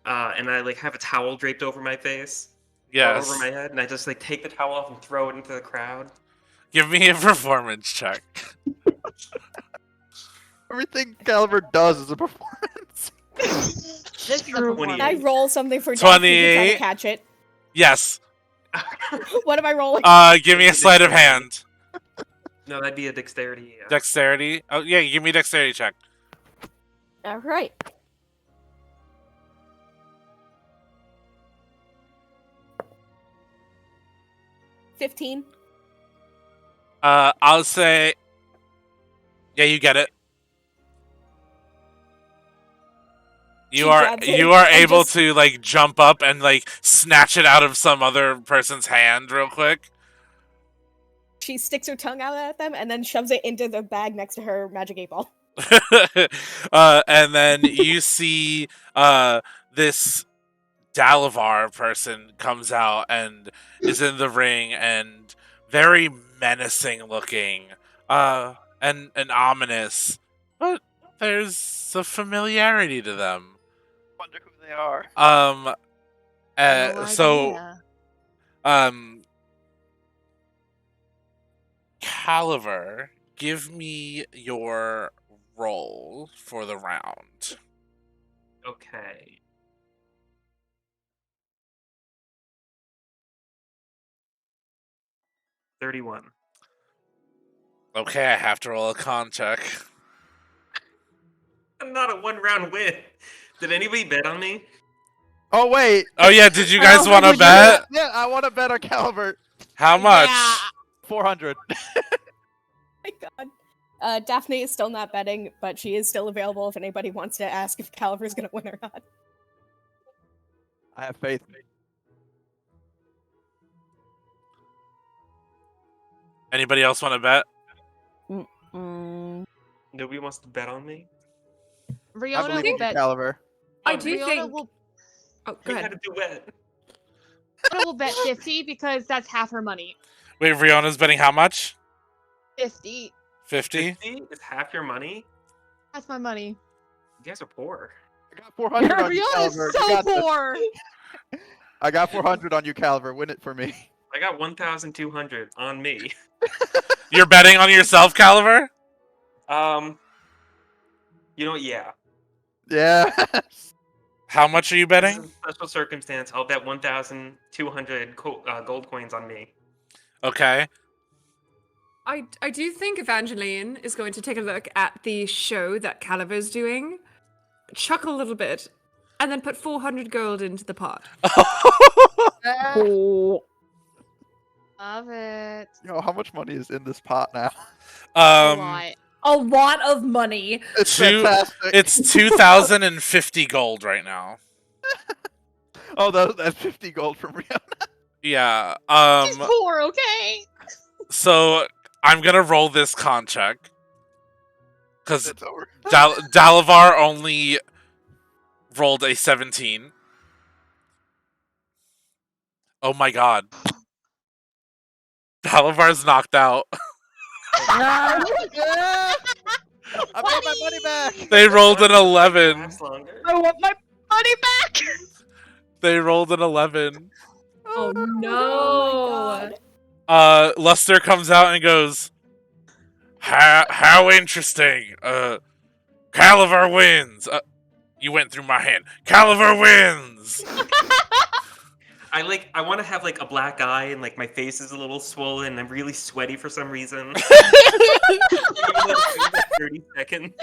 Speaker 2: And I like have a towel draped over my face.
Speaker 1: Yes.
Speaker 2: Over my head, and I just like take the towel off and throw it into the crowd.
Speaker 1: Give me a performance check.
Speaker 6: Everything Caliber does is a performance.
Speaker 5: This is a
Speaker 2: True.
Speaker 5: performance.
Speaker 7: Can I roll something for Daphne to try
Speaker 1: 28.
Speaker 7: to catch it?
Speaker 1: Yes.
Speaker 7: What am I rolling?
Speaker 1: Give me a sleight of hand.
Speaker 2: No, that'd be a dexterity.
Speaker 1: Dexterity. Oh yeah, give me a dexterity check.
Speaker 7: All right. $15.
Speaker 1: I'll say. Yeah, you get it.
Speaker 7: She
Speaker 1: You are
Speaker 7: grabs it
Speaker 1: able
Speaker 7: and just-
Speaker 1: to like jump up and like snatch it out of some other person's hand real quick.
Speaker 7: She sticks her tongue out at them and then shoves it into the bag next to her magic 8-ball.
Speaker 1: And then you see this Dalavar person comes out and is in the ring and very menacing looking and ominous, but there's a familiarity to them.
Speaker 6: Wonder who they are.
Speaker 5: No
Speaker 1: So
Speaker 5: idea.
Speaker 1: Caliver, give me your roll for the round.
Speaker 2: Okay. $31.
Speaker 1: Okay, I have to roll a con check.
Speaker 2: I'm not a one-round win. Did anybody bet on me?
Speaker 6: Oh wait.
Speaker 1: Oh yeah, did you guys
Speaker 6: Oh,
Speaker 1: want to
Speaker 6: would you-
Speaker 1: bet?
Speaker 6: Yeah, I want to bet on Caliber.
Speaker 1: How much?
Speaker 5: Yeah.
Speaker 6: 400.
Speaker 7: My God. Daphne is still not betting, but she is still available if anybody wants to ask if Caliver's gonna win or not.
Speaker 6: I have faith.
Speaker 1: Anybody else want to bet?
Speaker 2: Nobody wants to bet on me.
Speaker 6: I
Speaker 5: Riona
Speaker 6: believe
Speaker 5: will
Speaker 6: in you,
Speaker 5: bet.
Speaker 6: Caliber.
Speaker 11: I do
Speaker 5: Riona
Speaker 11: think.
Speaker 5: will.
Speaker 11: Oh, go
Speaker 2: We
Speaker 11: ahead.
Speaker 2: had a duet.
Speaker 5: Riona will bet 50 because that's half her money.
Speaker 1: Wait, Riona's betting how much?
Speaker 5: 50.
Speaker 1: 50?
Speaker 2: 50 is half your money?
Speaker 5: That's my money.
Speaker 2: You guys are poor.
Speaker 6: I got 400 on you,
Speaker 5: Riona's
Speaker 6: Caliber. You
Speaker 5: so
Speaker 6: got this.
Speaker 5: poor.
Speaker 6: I got 400 on you, Caliber. Win it for me.
Speaker 2: I got 1,200 on me.
Speaker 1: You're betting on yourself, Caliber?
Speaker 2: You know what? Yeah.
Speaker 6: Yeah.
Speaker 1: How much are you
Speaker 2: This
Speaker 1: betting?
Speaker 2: is a special circumstance. I'll bet 1,200 gold coins on me.
Speaker 1: Okay.
Speaker 11: I do think Evangeline is going to take a look at the show that Caliber's doing, chuckle a little bit, and then put 400 gold into the pot.
Speaker 9: Oh.
Speaker 5: Love it.
Speaker 6: Yo, how much money is in this pot now?
Speaker 5: A lot.
Speaker 11: A lot of money.
Speaker 6: It's
Speaker 1: Two-
Speaker 6: fantastic.
Speaker 1: It's 2,050 gold right now.
Speaker 6: Oh, that's 50 gold from Rihanna.
Speaker 1: Yeah.
Speaker 5: She's poor, okay?
Speaker 1: So I'm gonna roll this con check because
Speaker 6: It's over.
Speaker 1: Dalavar only rolled a 17. Oh my god. Dalavar's knocked out.
Speaker 6: Yeah! I made my money back.
Speaker 1: They rolled an 11.
Speaker 2: Lasts longer.
Speaker 3: I want my money back.
Speaker 1: They rolled an 11.
Speaker 11: Oh
Speaker 7: Oh
Speaker 11: no!
Speaker 1: Luster comes out and goes, how interesting. Caliver wins. You went through my hand. Caliver wins.
Speaker 2: I want to have like a black eye and like my face is a little swollen and I'm really sweaty for some reason. 30 seconds.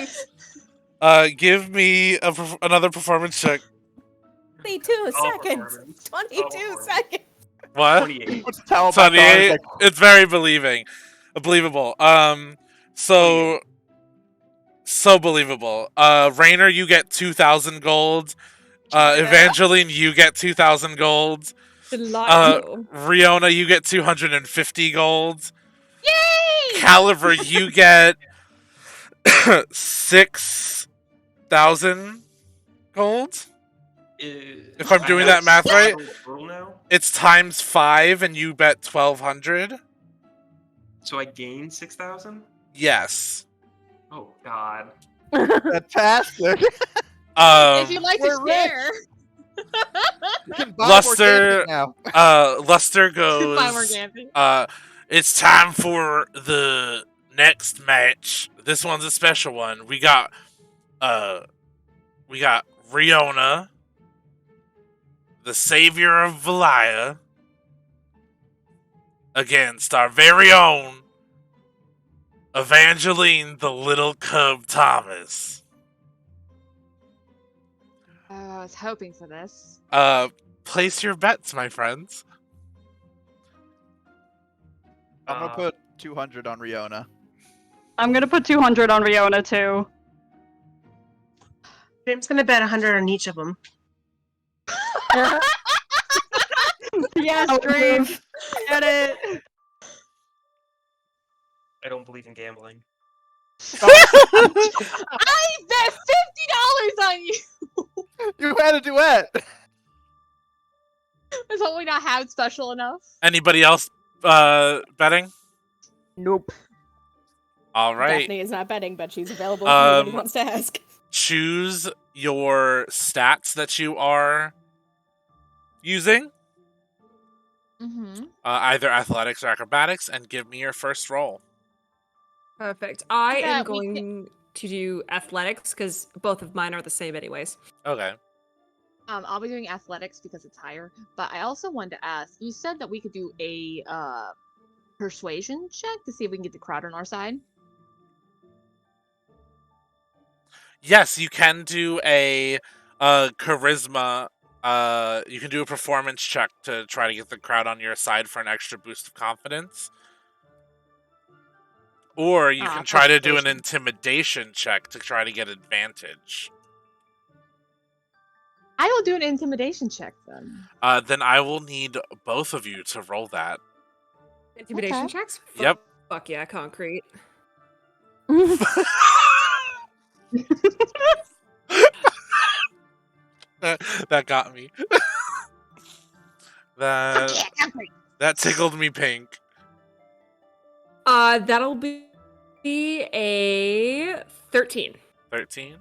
Speaker 1: Give me another performance check.
Speaker 7: 22
Speaker 2: All
Speaker 7: seconds.
Speaker 2: performance.
Speaker 7: 22
Speaker 2: performance.
Speaker 7: seconds.
Speaker 1: What?
Speaker 2: 28.
Speaker 6: Puts a towel back on.
Speaker 1: 28.
Speaker 6: Like,
Speaker 1: It's very believable. So
Speaker 2: 28.
Speaker 1: so believable. Rainer, you get 2,000 gold. Evangeline, you get 2,000 gold.
Speaker 11: Delightful.
Speaker 1: Riona, you get 250 gold.
Speaker 5: Yay!
Speaker 1: Caliver, you get 6,000 gold. If I'm doing that math right,
Speaker 2: Now?
Speaker 1: it's times 5, and you bet 1,200.
Speaker 2: So I gained 6,000?
Speaker 1: Yes.
Speaker 2: Oh god.
Speaker 6: fantastic.
Speaker 5: If you'd like to
Speaker 6: we're rich.
Speaker 5: share.
Speaker 6: You can buy
Speaker 1: Luster,
Speaker 6: more now.
Speaker 1: Luster
Speaker 5: Buy more
Speaker 1: goes.
Speaker 5: Gampy.
Speaker 1: It's time for the next match. This one's a special one. We got Riona, the savior of Valaya, against our very own Evangeline, the little cub Thomas.
Speaker 5: Oh, I was hoping for this.
Speaker 1: Place your bets, my friends.
Speaker 6: I'm gonna put 200 on Riona.
Speaker 3: I'm gonna put 200 on Riona too.
Speaker 10: James gonna bet 100 on each of them.
Speaker 3: Yes, Dream. Get it.
Speaker 2: I don't believe in gambling.
Speaker 5: I bet $50 on you.
Speaker 6: You had a duet.
Speaker 5: Is only not have special enough.
Speaker 1: Anybody else betting?
Speaker 9: Nope.
Speaker 1: All right.
Speaker 7: Daphne is not betting, but she's available if anybody wants to ask.
Speaker 1: Choose your stats that you are using,
Speaker 5: Mm-hmm.
Speaker 1: either athletics or acrobatics, and give me your first roll.
Speaker 11: Perfect. I
Speaker 5: Yeah,
Speaker 11: am going to do athletics because both of mine are the same, anyways.
Speaker 1: Okay.
Speaker 5: I'll be doing athletics because it's higher. But I also wanted to ask. You said that we could do a persuasion check to see if we can get the crowd on our side.
Speaker 1: Yes, you can do a charisma. You can do a performance check to try to get the crowd on your side for an extra boost of confidence. Or you can try to do an
Speaker 5: persuasion.
Speaker 1: intimidation check to try to get advantage.
Speaker 5: I will do an intimidation check then.
Speaker 1: Then I will need both of you to roll that.
Speaker 11: Intimidation
Speaker 5: Okay.
Speaker 11: checks?
Speaker 1: Yep.
Speaker 11: Fuck yeah, concrete.
Speaker 1: That got me. That tickled me pink.
Speaker 11: That'll be a 13.
Speaker 1: 13.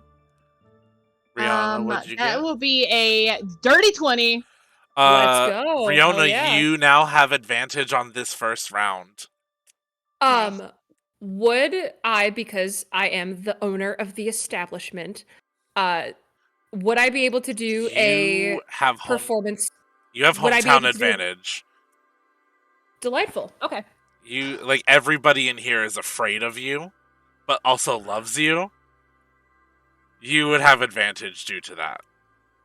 Speaker 1: Rihanna, what'd you
Speaker 5: That
Speaker 1: get?
Speaker 5: will be a dirty 20.
Speaker 11: Let's go.
Speaker 1: Rihanna,
Speaker 11: Hell yeah.
Speaker 1: you now have advantage on this first round.
Speaker 11: Would I, because I am the owner of the establishment, would I be able to do a
Speaker 1: have
Speaker 11: performance?
Speaker 1: You have
Speaker 11: Would I be
Speaker 1: hometown
Speaker 11: able to do-
Speaker 1: advantage.
Speaker 11: Delightful. Okay.
Speaker 1: You like everybody in here is afraid of you, but also loves you. You would have advantage due to that.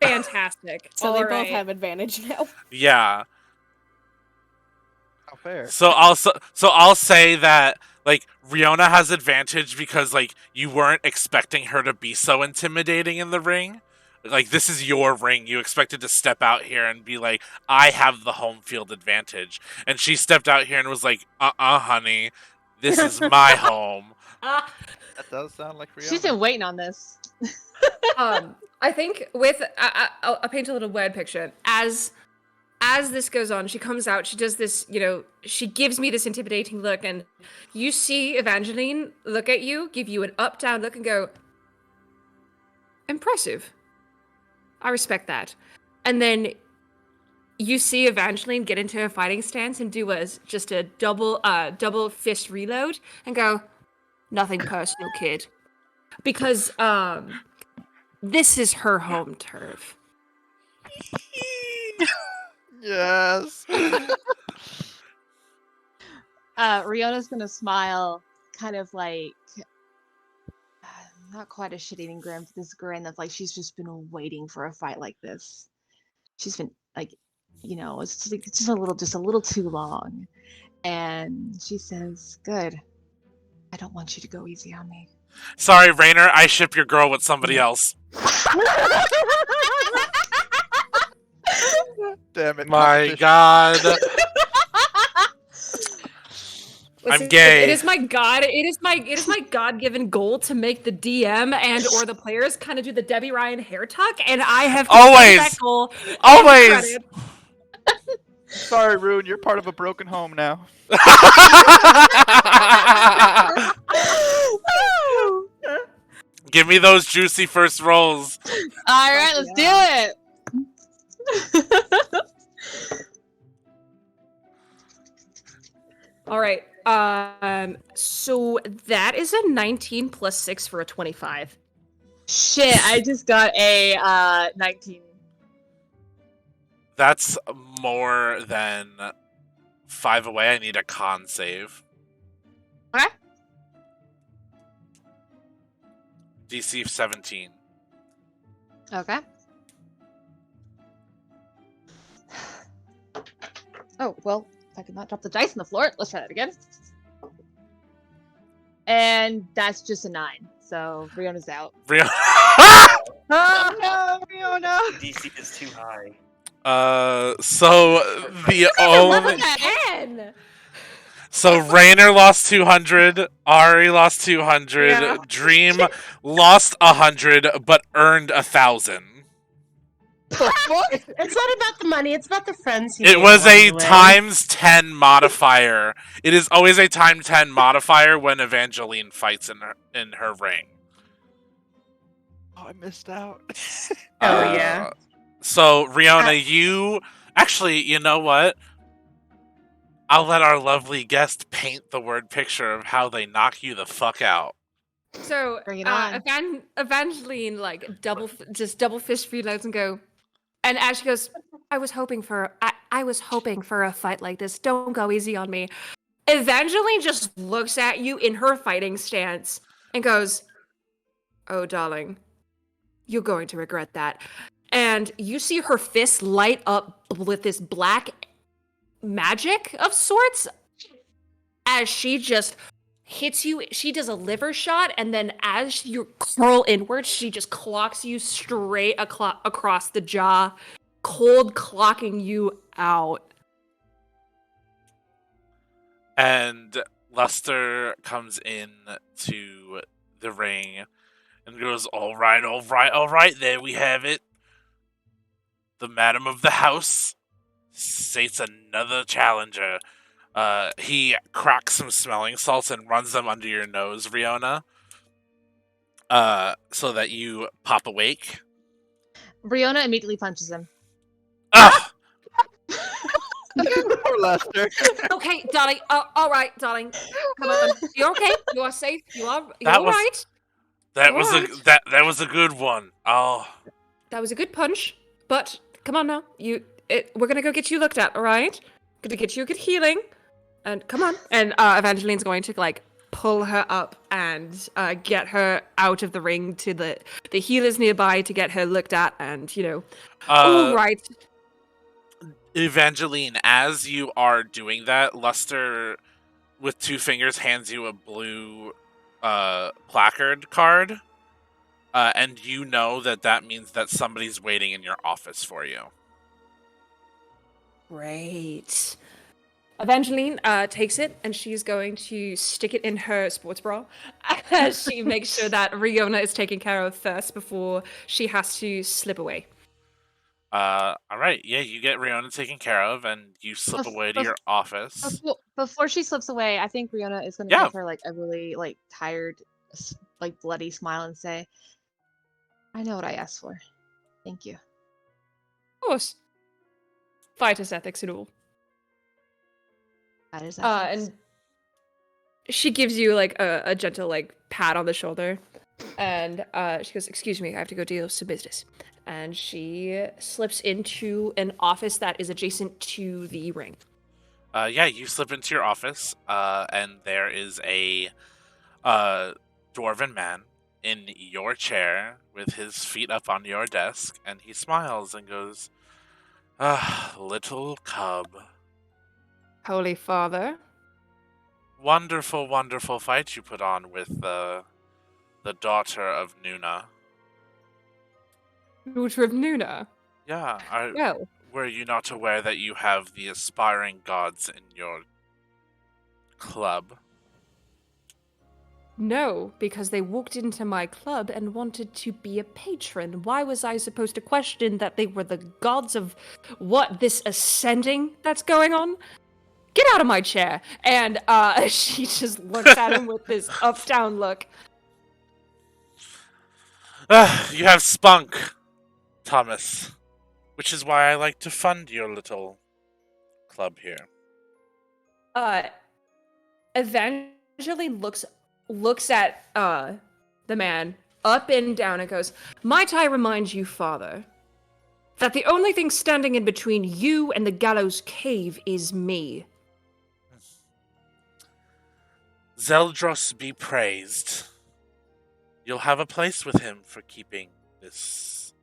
Speaker 11: Fantastic.
Speaker 7: So they both
Speaker 11: Alright.
Speaker 7: have advantage now.
Speaker 1: Yeah.
Speaker 6: How fair.
Speaker 1: So I'll say that like Riona has advantage because like you weren't expecting her to be so intimidating in the ring. Like this is your ring. You expected to step out here and be like, I have the home field advantage. And she stepped out here and was like, honey, this is my home.
Speaker 6: That does sound like Rihanna.
Speaker 5: She's been waiting on this.
Speaker 11: I think with I'll paint a little word picture. As this goes on, she comes out, she does this, she gives me this intimidating look, and you see Evangeline look at you, give you an up-down look, and go, impressive. I respect that. And then you see Evangeline get into a fighting stance and do just a double fist reload and go, nothing personal, kid. Because this is her home turf.
Speaker 6: Yes.
Speaker 5: Riona's gonna smile, kind of like not quite a shit-eating grin, but this grin that's like she's just been waiting for a fight like this. She's been like, it's just a little too long. And she says, "Good. I don't want you to go easy on me."
Speaker 1: Sorry, Rainer, I ship your girl with somebody else.
Speaker 6: Damn it.
Speaker 1: My God.
Speaker 11: Listen,
Speaker 1: I'm gay.
Speaker 11: It is my God-given goal to make the DM and or the players kind of do the Debbie Ryan hair tuck, and I have
Speaker 1: Always.
Speaker 11: that goal.
Speaker 1: Always.
Speaker 6: Sorry, Rune, you're part of a broken home now.
Speaker 1: Give me those juicy first rolls.
Speaker 5: All right, let's do it.
Speaker 11: All right. So that is a 19 plus 6 for a 25.
Speaker 5: Shit, I just got a 19.
Speaker 1: That's more than 5 away. I need a con save.
Speaker 5: Okay.
Speaker 1: DC 17.
Speaker 5: Okay. Oh, well, if I could not drop the dice on the floor, let's try that again. And that's just a 9. So Riona's out.
Speaker 10: Oh no, Riona!
Speaker 2: DC is too high.
Speaker 1: So the only...
Speaker 11: Again!
Speaker 1: So Rainer lost 200, Ari lost 200,
Speaker 11: Yeah.
Speaker 1: Dream lost 100, but earned 1,000.
Speaker 10: It's not about the money, it's about the friends.
Speaker 1: It was a times 10 modifier. It is always a times 10 modifier when Evangeline fights in her ring.
Speaker 6: Oh, I missed out.
Speaker 10: Oh, yeah.
Speaker 1: So, Riona, you... Actually, you know what? I'll let our lovely guest paint the word picture of how they knock you the fuck out.
Speaker 11: So
Speaker 5: Bring it on.
Speaker 11: Evangeline double fist reloads and go, and as she goes, I was hoping for a fight like this. Don't go easy on me. Evangeline just looks at you in her fighting stance and goes, oh darling, you're going to regret that. And you see her fist light up with this black magic of sorts as she just hits you. She does a liver shot, and then as you curl inward, she just clocks you straight across the jaw, cold clocking you out.
Speaker 1: And Luster comes in to the ring and goes, all right, there we have it. The madam of the house states another challenger. He cracks some smelling salts and runs them under your nose, Riona, so that you pop awake.
Speaker 5: Briona immediately punches him.
Speaker 1: Ugh!
Speaker 6: Poor Lester.
Speaker 11: Okay, darling. All right, darling. Come on. You're okay. You are safe. You're all right.
Speaker 1: That
Speaker 11: All
Speaker 1: was
Speaker 11: right.
Speaker 1: that was a good one. Oh,
Speaker 11: That was a good punch, but come on now. We're gonna go get you looked at. All right. Gonna get you a good healing, and come on. And Evangeline's going to like pull her up and get her out of the ring to the healers nearby to get her looked at, and all right.
Speaker 1: Evangeline, as you are doing that, Luster, with 2 fingers, hands you a blue placard card, and you know that means that somebody's waiting in your office for you.
Speaker 11: Great. Evangeline takes it, and she's going to stick it in her sports bra. She makes sure that Riona is taken care of first before she has to slip away.
Speaker 1: All right, yeah, you get Riona taken care of, and you slip away to your office.
Speaker 5: Before she slips away, I think Riona is going to
Speaker 1: Yeah.
Speaker 5: give her like a really like tired, like bloody smile and say, "I know what I asked for. Thank you."
Speaker 11: Of course. Fighters ethics and all.
Speaker 5: That is ethics.
Speaker 11: And she gives you like a gentle like pat on the shoulder, and she goes, "Excuse me, I have to go deal some business." And she slips into an office that is adjacent to the ring.
Speaker 1: Yeah, you slip into your office, and there is a dwarven man in your chair with his feet up on your desk, and he smiles and goes, "Ah, little cub.
Speaker 11: Holy Father.
Speaker 1: Wonderful, wonderful fight you put on with the daughter of Nuna."
Speaker 11: Daughter of Nuna.
Speaker 1: Yeah,
Speaker 11: Well,
Speaker 1: were you not aware that you have the aspiring gods in your club?
Speaker 11: no, because they walked into my club and wanted to be a patron. Why was I supposed to question that they were the gods of what, this ascending that's going on? Get out of my chair. And she just looks at him with this up-down look.
Speaker 1: You have spunk, Thomas, which is why I like to fund your little club here.
Speaker 11: Evangeline looks at the man up and down and goes, "Might I remind you, Father, that the only thing standing in between you and the gallows cave is me."
Speaker 1: Zeldros be praised. You'll have a place with him for keeping this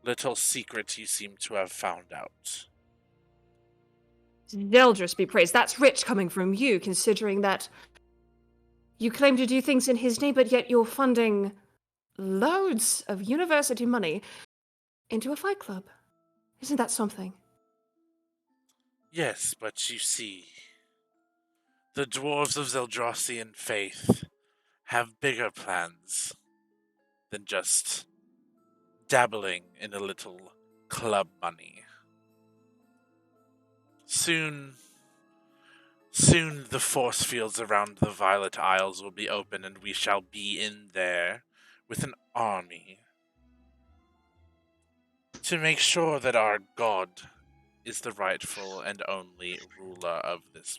Speaker 1: little secret you seem to have found out.
Speaker 11: Zeldros be praised. That's rich coming from you, considering that you claim to do things in his name, but yet you're funding loads of university money into a fight club. Isn't that something?
Speaker 1: Yes, but you see, the dwarves of Zeldrosian faith have bigger plans than just dabbling in a little club money. Soon the force fields around the Violet Isles will be open, and we shall be in there with an army to make sure that our god is the rightful and only ruler of this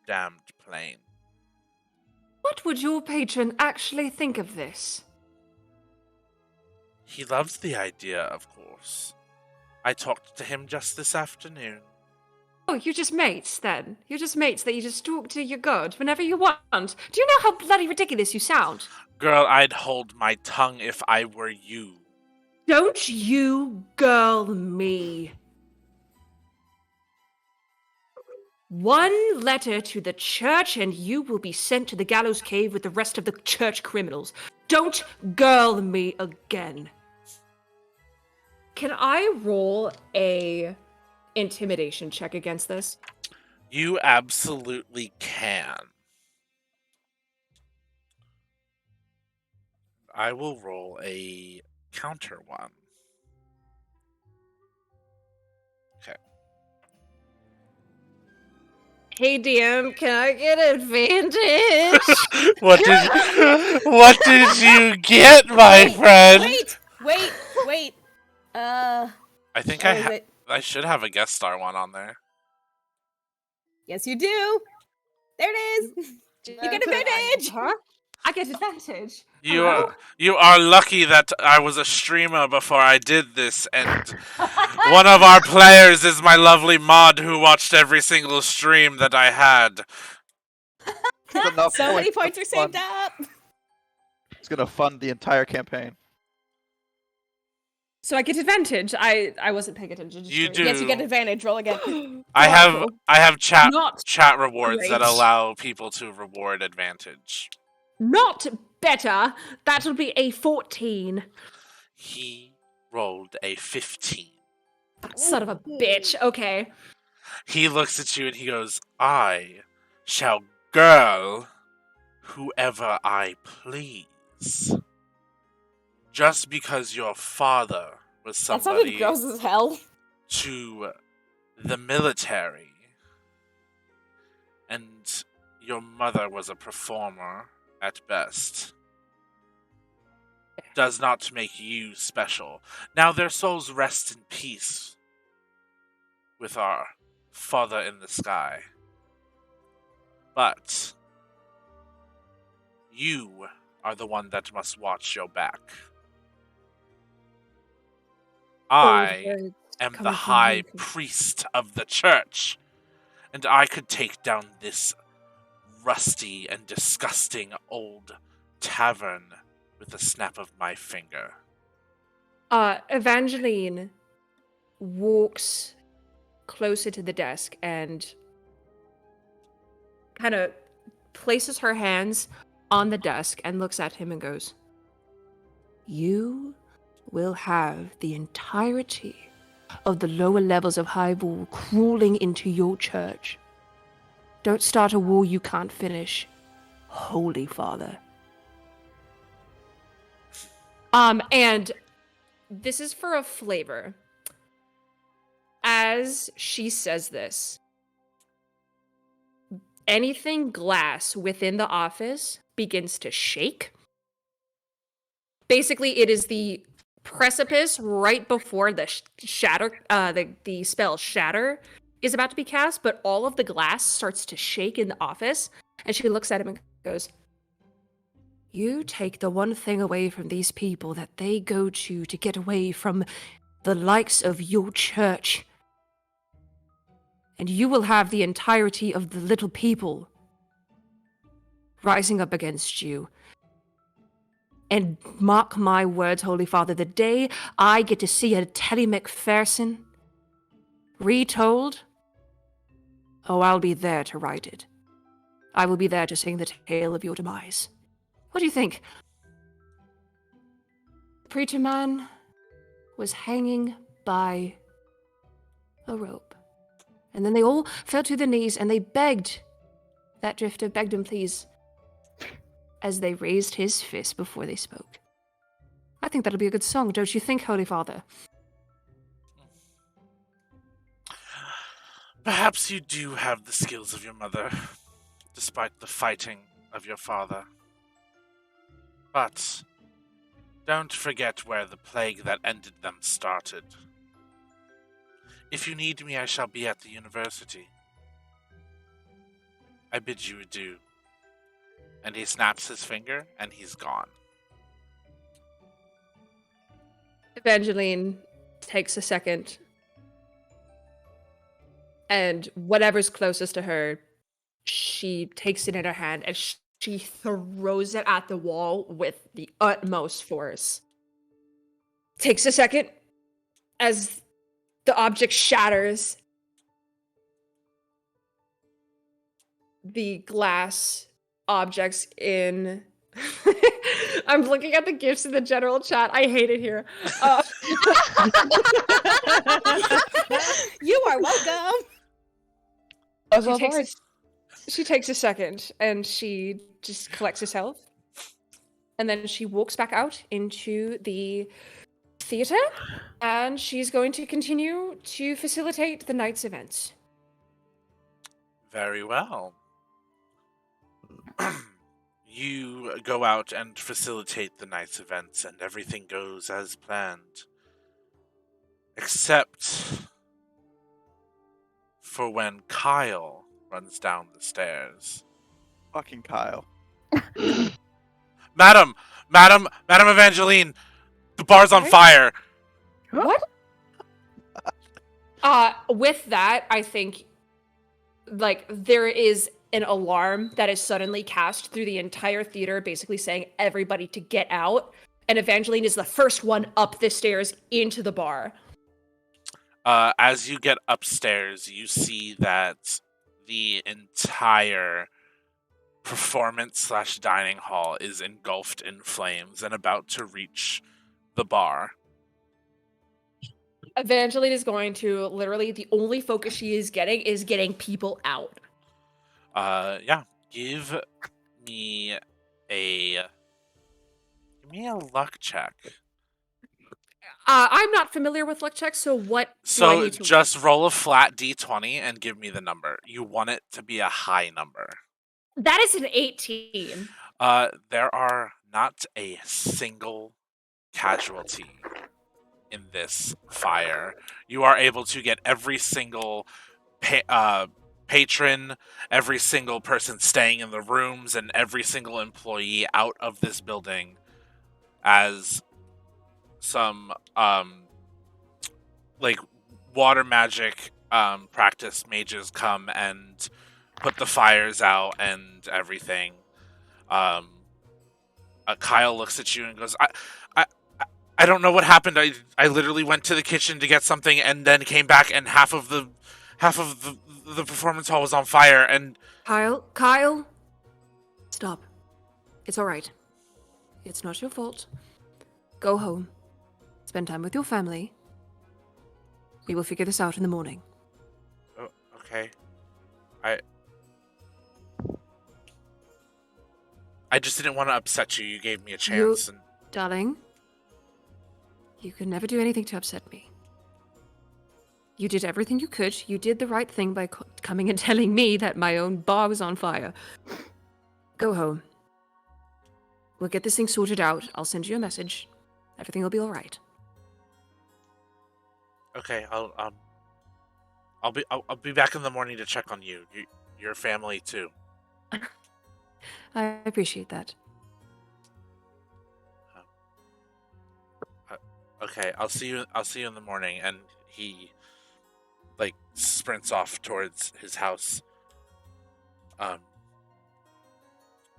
Speaker 1: damned plane.
Speaker 11: What would your patron actually think of this?
Speaker 1: He loves the idea, of course. I talked to him just this afternoon.
Speaker 11: Oh, you're just mates, then? You're just mates that you just talk to your god whenever you want? Do you know how bloody ridiculous you sound?
Speaker 1: Girl, I'd hold my tongue if I were you.
Speaker 11: Don't you girl me. One letter to the church, and you will be sent to the gallows cave with the rest of the church criminals. Don't girl me again. Can I roll a intimidation check against this?
Speaker 1: You absolutely can. I will roll a counter one. Okay.
Speaker 11: Hey DM, can I get advantage?
Speaker 1: What did you get, my friend?
Speaker 7: Wait.
Speaker 1: I think
Speaker 7: where is it?
Speaker 1: I should have a guest star one on there.
Speaker 7: Yes, you do. There it is. You get advantage.
Speaker 11: Huh? I get advantage.
Speaker 1: You are lucky that I was a streamer before I did this, and one of our players is my lovely mod who watched every single stream that I had.
Speaker 7: So many points are saved up.
Speaker 6: It's gonna fund the entire campaign.
Speaker 11: So I get advantage. I wasn't paying attention.
Speaker 1: You do.
Speaker 7: Yes, you get advantage. Roll again.
Speaker 1: I have chat
Speaker 11: Not
Speaker 1: rewards
Speaker 11: great.
Speaker 1: that allow people to reward advantage.
Speaker 11: Not better. That'll be a 14.
Speaker 1: He rolled a 15.
Speaker 11: Son of a bitch. Okay.
Speaker 1: He looks at you and he goes, I shall girl whoever I please. Just because your father was
Speaker 7: That sounded
Speaker 1: somebody
Speaker 7: gross as hell.
Speaker 1: to the military and your mother was a performer at best does not make you special. Now their souls rest in peace with our Father in the sky. But you are the one that must watch your back. I am the high priest of the church, and I could take down this rusty and disgusting old tavern with a snap of my finger.
Speaker 11: Evangeline walks closer to the desk and kind of places her hands on the desk and looks at him and goes, "You will have the entirety of the lower levels of Highball crawling into your church. Don't start a war you can't finish, Holy Father." And this is for a flavor. As she says this, anything glass within the office begins to shake. Basically, it is the precipice right before the shatter, the spell Shatter is about to be cast, but all of the glass starts to shake in the office, and she looks at him and goes, "You take the one thing away from these people that they go to get away from the likes of your church, and you will have the entirety of the little people rising up against you. And mark my words, Holy Father, the day I get to see a Teddy McPherson retold, oh, I'll be there to write it. I will be there to sing the tale of your demise. What do you think? The preacher man was hanging by a rope. And then they all fell to their knees and they begged, that drifter begged him, please, as they raised his fist before they spoke. I think that'll be a good song, don't you think, Holy Father?
Speaker 1: Perhaps you do have the skills of your mother, despite the fighting of your father. But don't forget where the plague that ended them started. If you need me, I shall be at the university. I bid you adieu." And he snaps his finger, and he's gone.
Speaker 11: Evangeline takes a second, and whatever's closest to her, she takes it in her hand and she throws it at the wall with the utmost force. Takes a second as the object shatters, the glass objects in. I'm looking at the gifts in the general chat. I hate it here.
Speaker 7: You are welcome.
Speaker 11: She takes a second and she just collects herself. And then she walks back out into the theater and she's going to continue to facilitate the night's events.
Speaker 1: Very well. You go out and facilitate the night's events, and everything goes as planned. Except for when Kyle runs down the stairs.
Speaker 6: Fucking Kyle.
Speaker 1: Madam Evangeline, the bar's on fire.
Speaker 11: What? With that, I think, like, there is an alarm that is suddenly cast through the entire theater, basically saying everybody to get out. And Evangeline is the first one up the stairs into the bar.
Speaker 1: As you get upstairs, you see that the entire performance/dining hall is engulfed in flames and about to reach the bar.
Speaker 11: Evangeline is going to literally, the only focus she is getting people out.
Speaker 1: Yeah. Give me a luck check.
Speaker 11: I'm not familiar with luck checks, so what do I
Speaker 1: So
Speaker 11: need to
Speaker 1: just roll a flat d20 and give me the number. You want it to be a high number.
Speaker 11: That is an 18.
Speaker 1: There are not a single casualty in this fire. You are able to get every single patron, every single person staying in the rooms, and every single employee out of this building as some like water magic practice mages come and put the fires out and everything. Kyle looks at you and goes, I don't know what happened. I literally went to the kitchen to get something and then came back and half of the performance hall was on fire. And
Speaker 11: Kyle, stop. It's all right. It's not your fault. Go home. Spend time with your family. We will figure this out in the morning.
Speaker 1: Oh, okay. I just didn't want to upset you. You gave me a chance.
Speaker 11: Darling, you could never do anything to upset me. You did everything you could. You did the right thing by coming and telling me that my own bar was on fire. Go home. We'll get this thing sorted out. I'll send you a message. Everything will be all right.
Speaker 1: Okay, I'll be back in the morning to check on you. Your family too.
Speaker 11: I appreciate that.
Speaker 1: Okay, I'll see you in the morning. And he sprints off towards his house.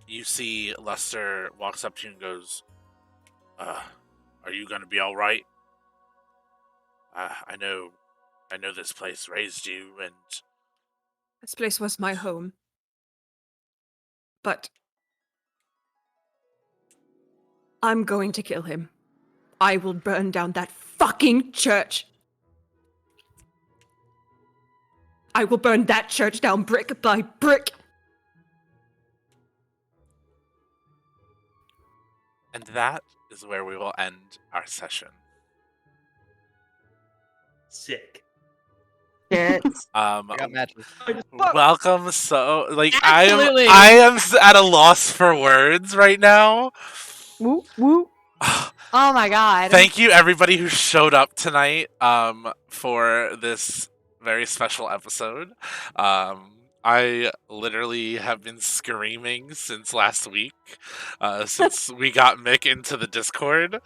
Speaker 1: You see Lester walks up to you and goes, are you gonna be all right? I know this place raised you, and
Speaker 11: This place was my home. But I'm going to kill him. I will burn down that fucking church. I will burn that church down brick by brick.
Speaker 1: and that is where we will end our session.
Speaker 2: Sick.
Speaker 10: Shit.
Speaker 6: I got matches.
Speaker 1: Welcome. So
Speaker 9: Absolutely.
Speaker 1: I am at a loss for words right now.
Speaker 9: Woo woo.
Speaker 5: Oh my god.
Speaker 1: Thank you everybody who showed up tonight for this very special episode. I literally have been screaming since last week, since we got Mick into the Discord.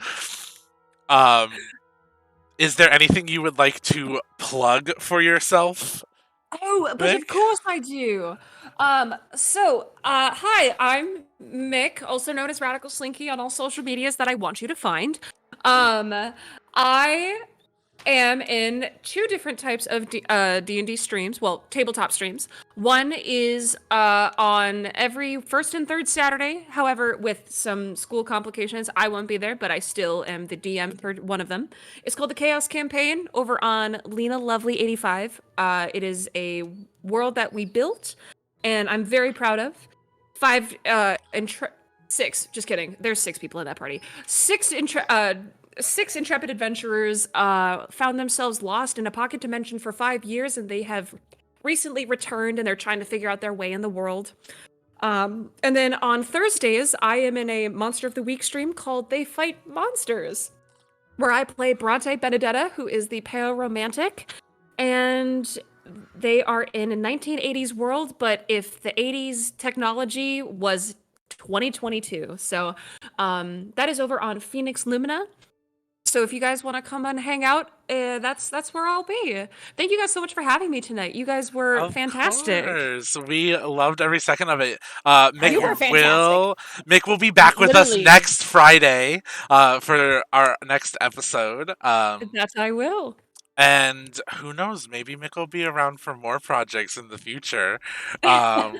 Speaker 1: Is there anything you would like to plug for yourself?
Speaker 11: Oh, but
Speaker 1: Mick?
Speaker 11: of course I do. Hi, I'm Mick, also known as Radicalslinky on all social medias that I want you to find. I am in 2 different types of D&D streams, well, tabletop streams. One is on every first and third Saturday. However, with some school complications, I won't be there, but I still am the DM for one of them. It's called the Chaos Campaign over on Lena Lovely 85. It is a world that we built, and I'm very proud of. 6, just kidding. There's 6 people in that party. 6 intrepid adventurers found themselves lost in a pocket dimension for 5 years, and they have recently returned, and they're trying to figure out their way in the world. And then on Thursdays, I am in a Monster of the Week stream called They Fight Monsters, where I play Bronte Benedetta, who is the pale romantic, and they are in a 1980s world, but if the 80s technology was 2022. So that is over on Phoenix Lumina. So if you guys want to come and hang out, that's where I'll be. Thank you guys so much for having me tonight. You guys were fantastic.
Speaker 1: Of course. We loved every second of it.
Speaker 11: You were fantastic.
Speaker 1: Mick will be back with us
Speaker 11: Literally.
Speaker 1: next Friday for our next episode.
Speaker 11: That's I will.
Speaker 1: And who knows, maybe Mick will be around for more projects in the future. Because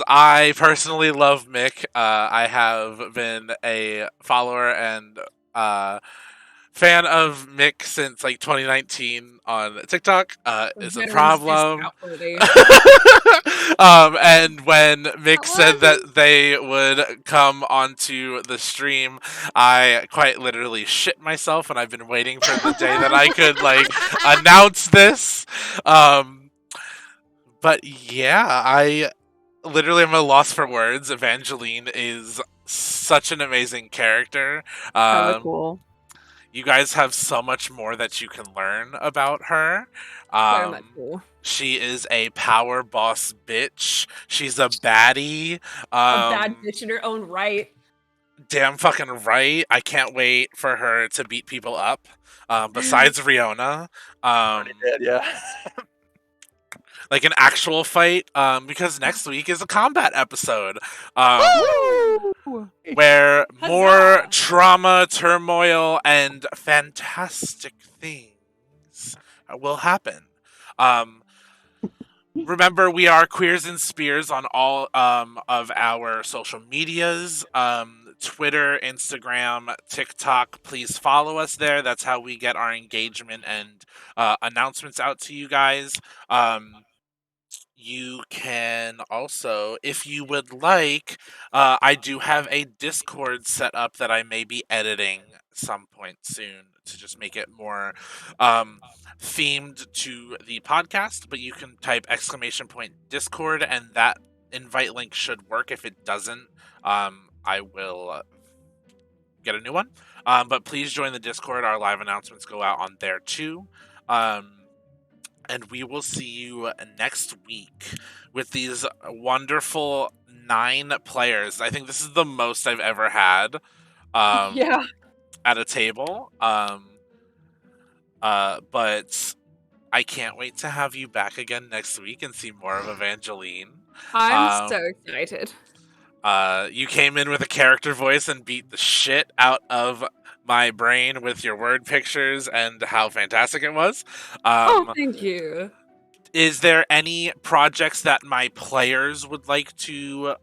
Speaker 1: I personally love Mick. I have been a follower and fan of Mick since like 2019 on TikTok. Is a problem. And when Mick said that they would come onto the stream, I quite literally shit myself, and I've been waiting for the day that I could like announce this. But yeah, I literally am at a loss for words. Evangeline is such an amazing character.
Speaker 9: Hella cool.
Speaker 1: You guys have so much more that you can learn about her.
Speaker 11: Very much cool.
Speaker 1: She is a power boss bitch. She's a baddie.
Speaker 11: A bad bitch in her own right.
Speaker 1: Damn fucking right. I can't wait for her to beat people up. Besides Riona.
Speaker 6: Yeah.
Speaker 1: Like an actual fight, because next week is a combat episode, where more trauma, turmoil, and fantastic things will happen. Remember, we are Queers and Spears on all of our social medias. Twitter, Instagram, TikTok. Please follow us there. That's how we get our engagement and announcements out to you guys. You can also, if you would like, I do have a Discord set up that I may be editing some point soon to just make it more themed to the podcast. But you can type !Discord, and that invite link should work. If it doesn't, I will get a new one. But please join the Discord. Our live announcements go out on there too. And we will see you next week with these wonderful 9 players. I think this is the most I've ever had
Speaker 11: Yeah.
Speaker 1: at a table. But I can't wait to have you back again next week and see more of Evangeline.
Speaker 11: I'm so excited.
Speaker 1: You came in with a character voice and beat the shit out of my brain with your word pictures and how fantastic it was.
Speaker 11: Oh, thank you.
Speaker 1: Is there any projects that my players would like to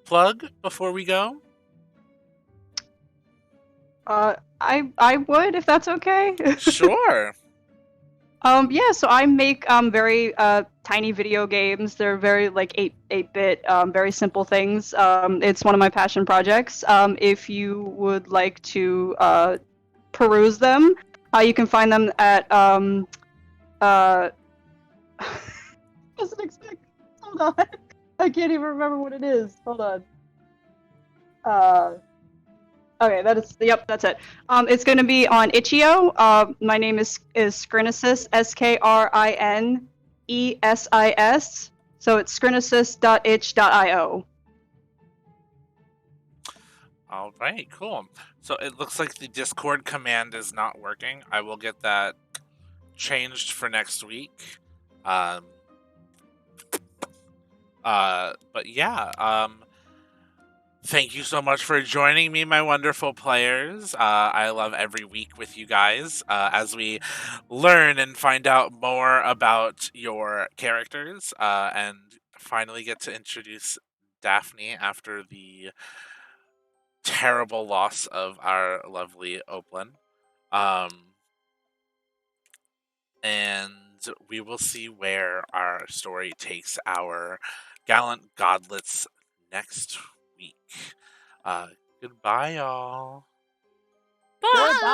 Speaker 1: plug before we go?
Speaker 3: I would, if that's okay.
Speaker 1: Sure.
Speaker 3: Yeah, so I make very tiny video games. They're very like 8-bit, very simple things. It's one of my passion projects. If you would like to peruse them, you can find them at wasn't expecting. Hold on. I can't even remember what it is. Hold on. Okay, that's it. It's going to be on Itch.io. My name is Skrinesis, Skrinesis. So it's skrinesis.itch.io.
Speaker 1: All right, cool. So it looks like the Discord command is not working. I will get that changed for next week. But yeah, Thank you so much for joining me, my wonderful players. I love every week with you guys as we learn and find out more about your characters and finally get to introduce Daphne after the terrible loss of our lovely Oplin. And we will see where our story takes our gallant godlets next week. Goodbye, y'all.
Speaker 8: Bye.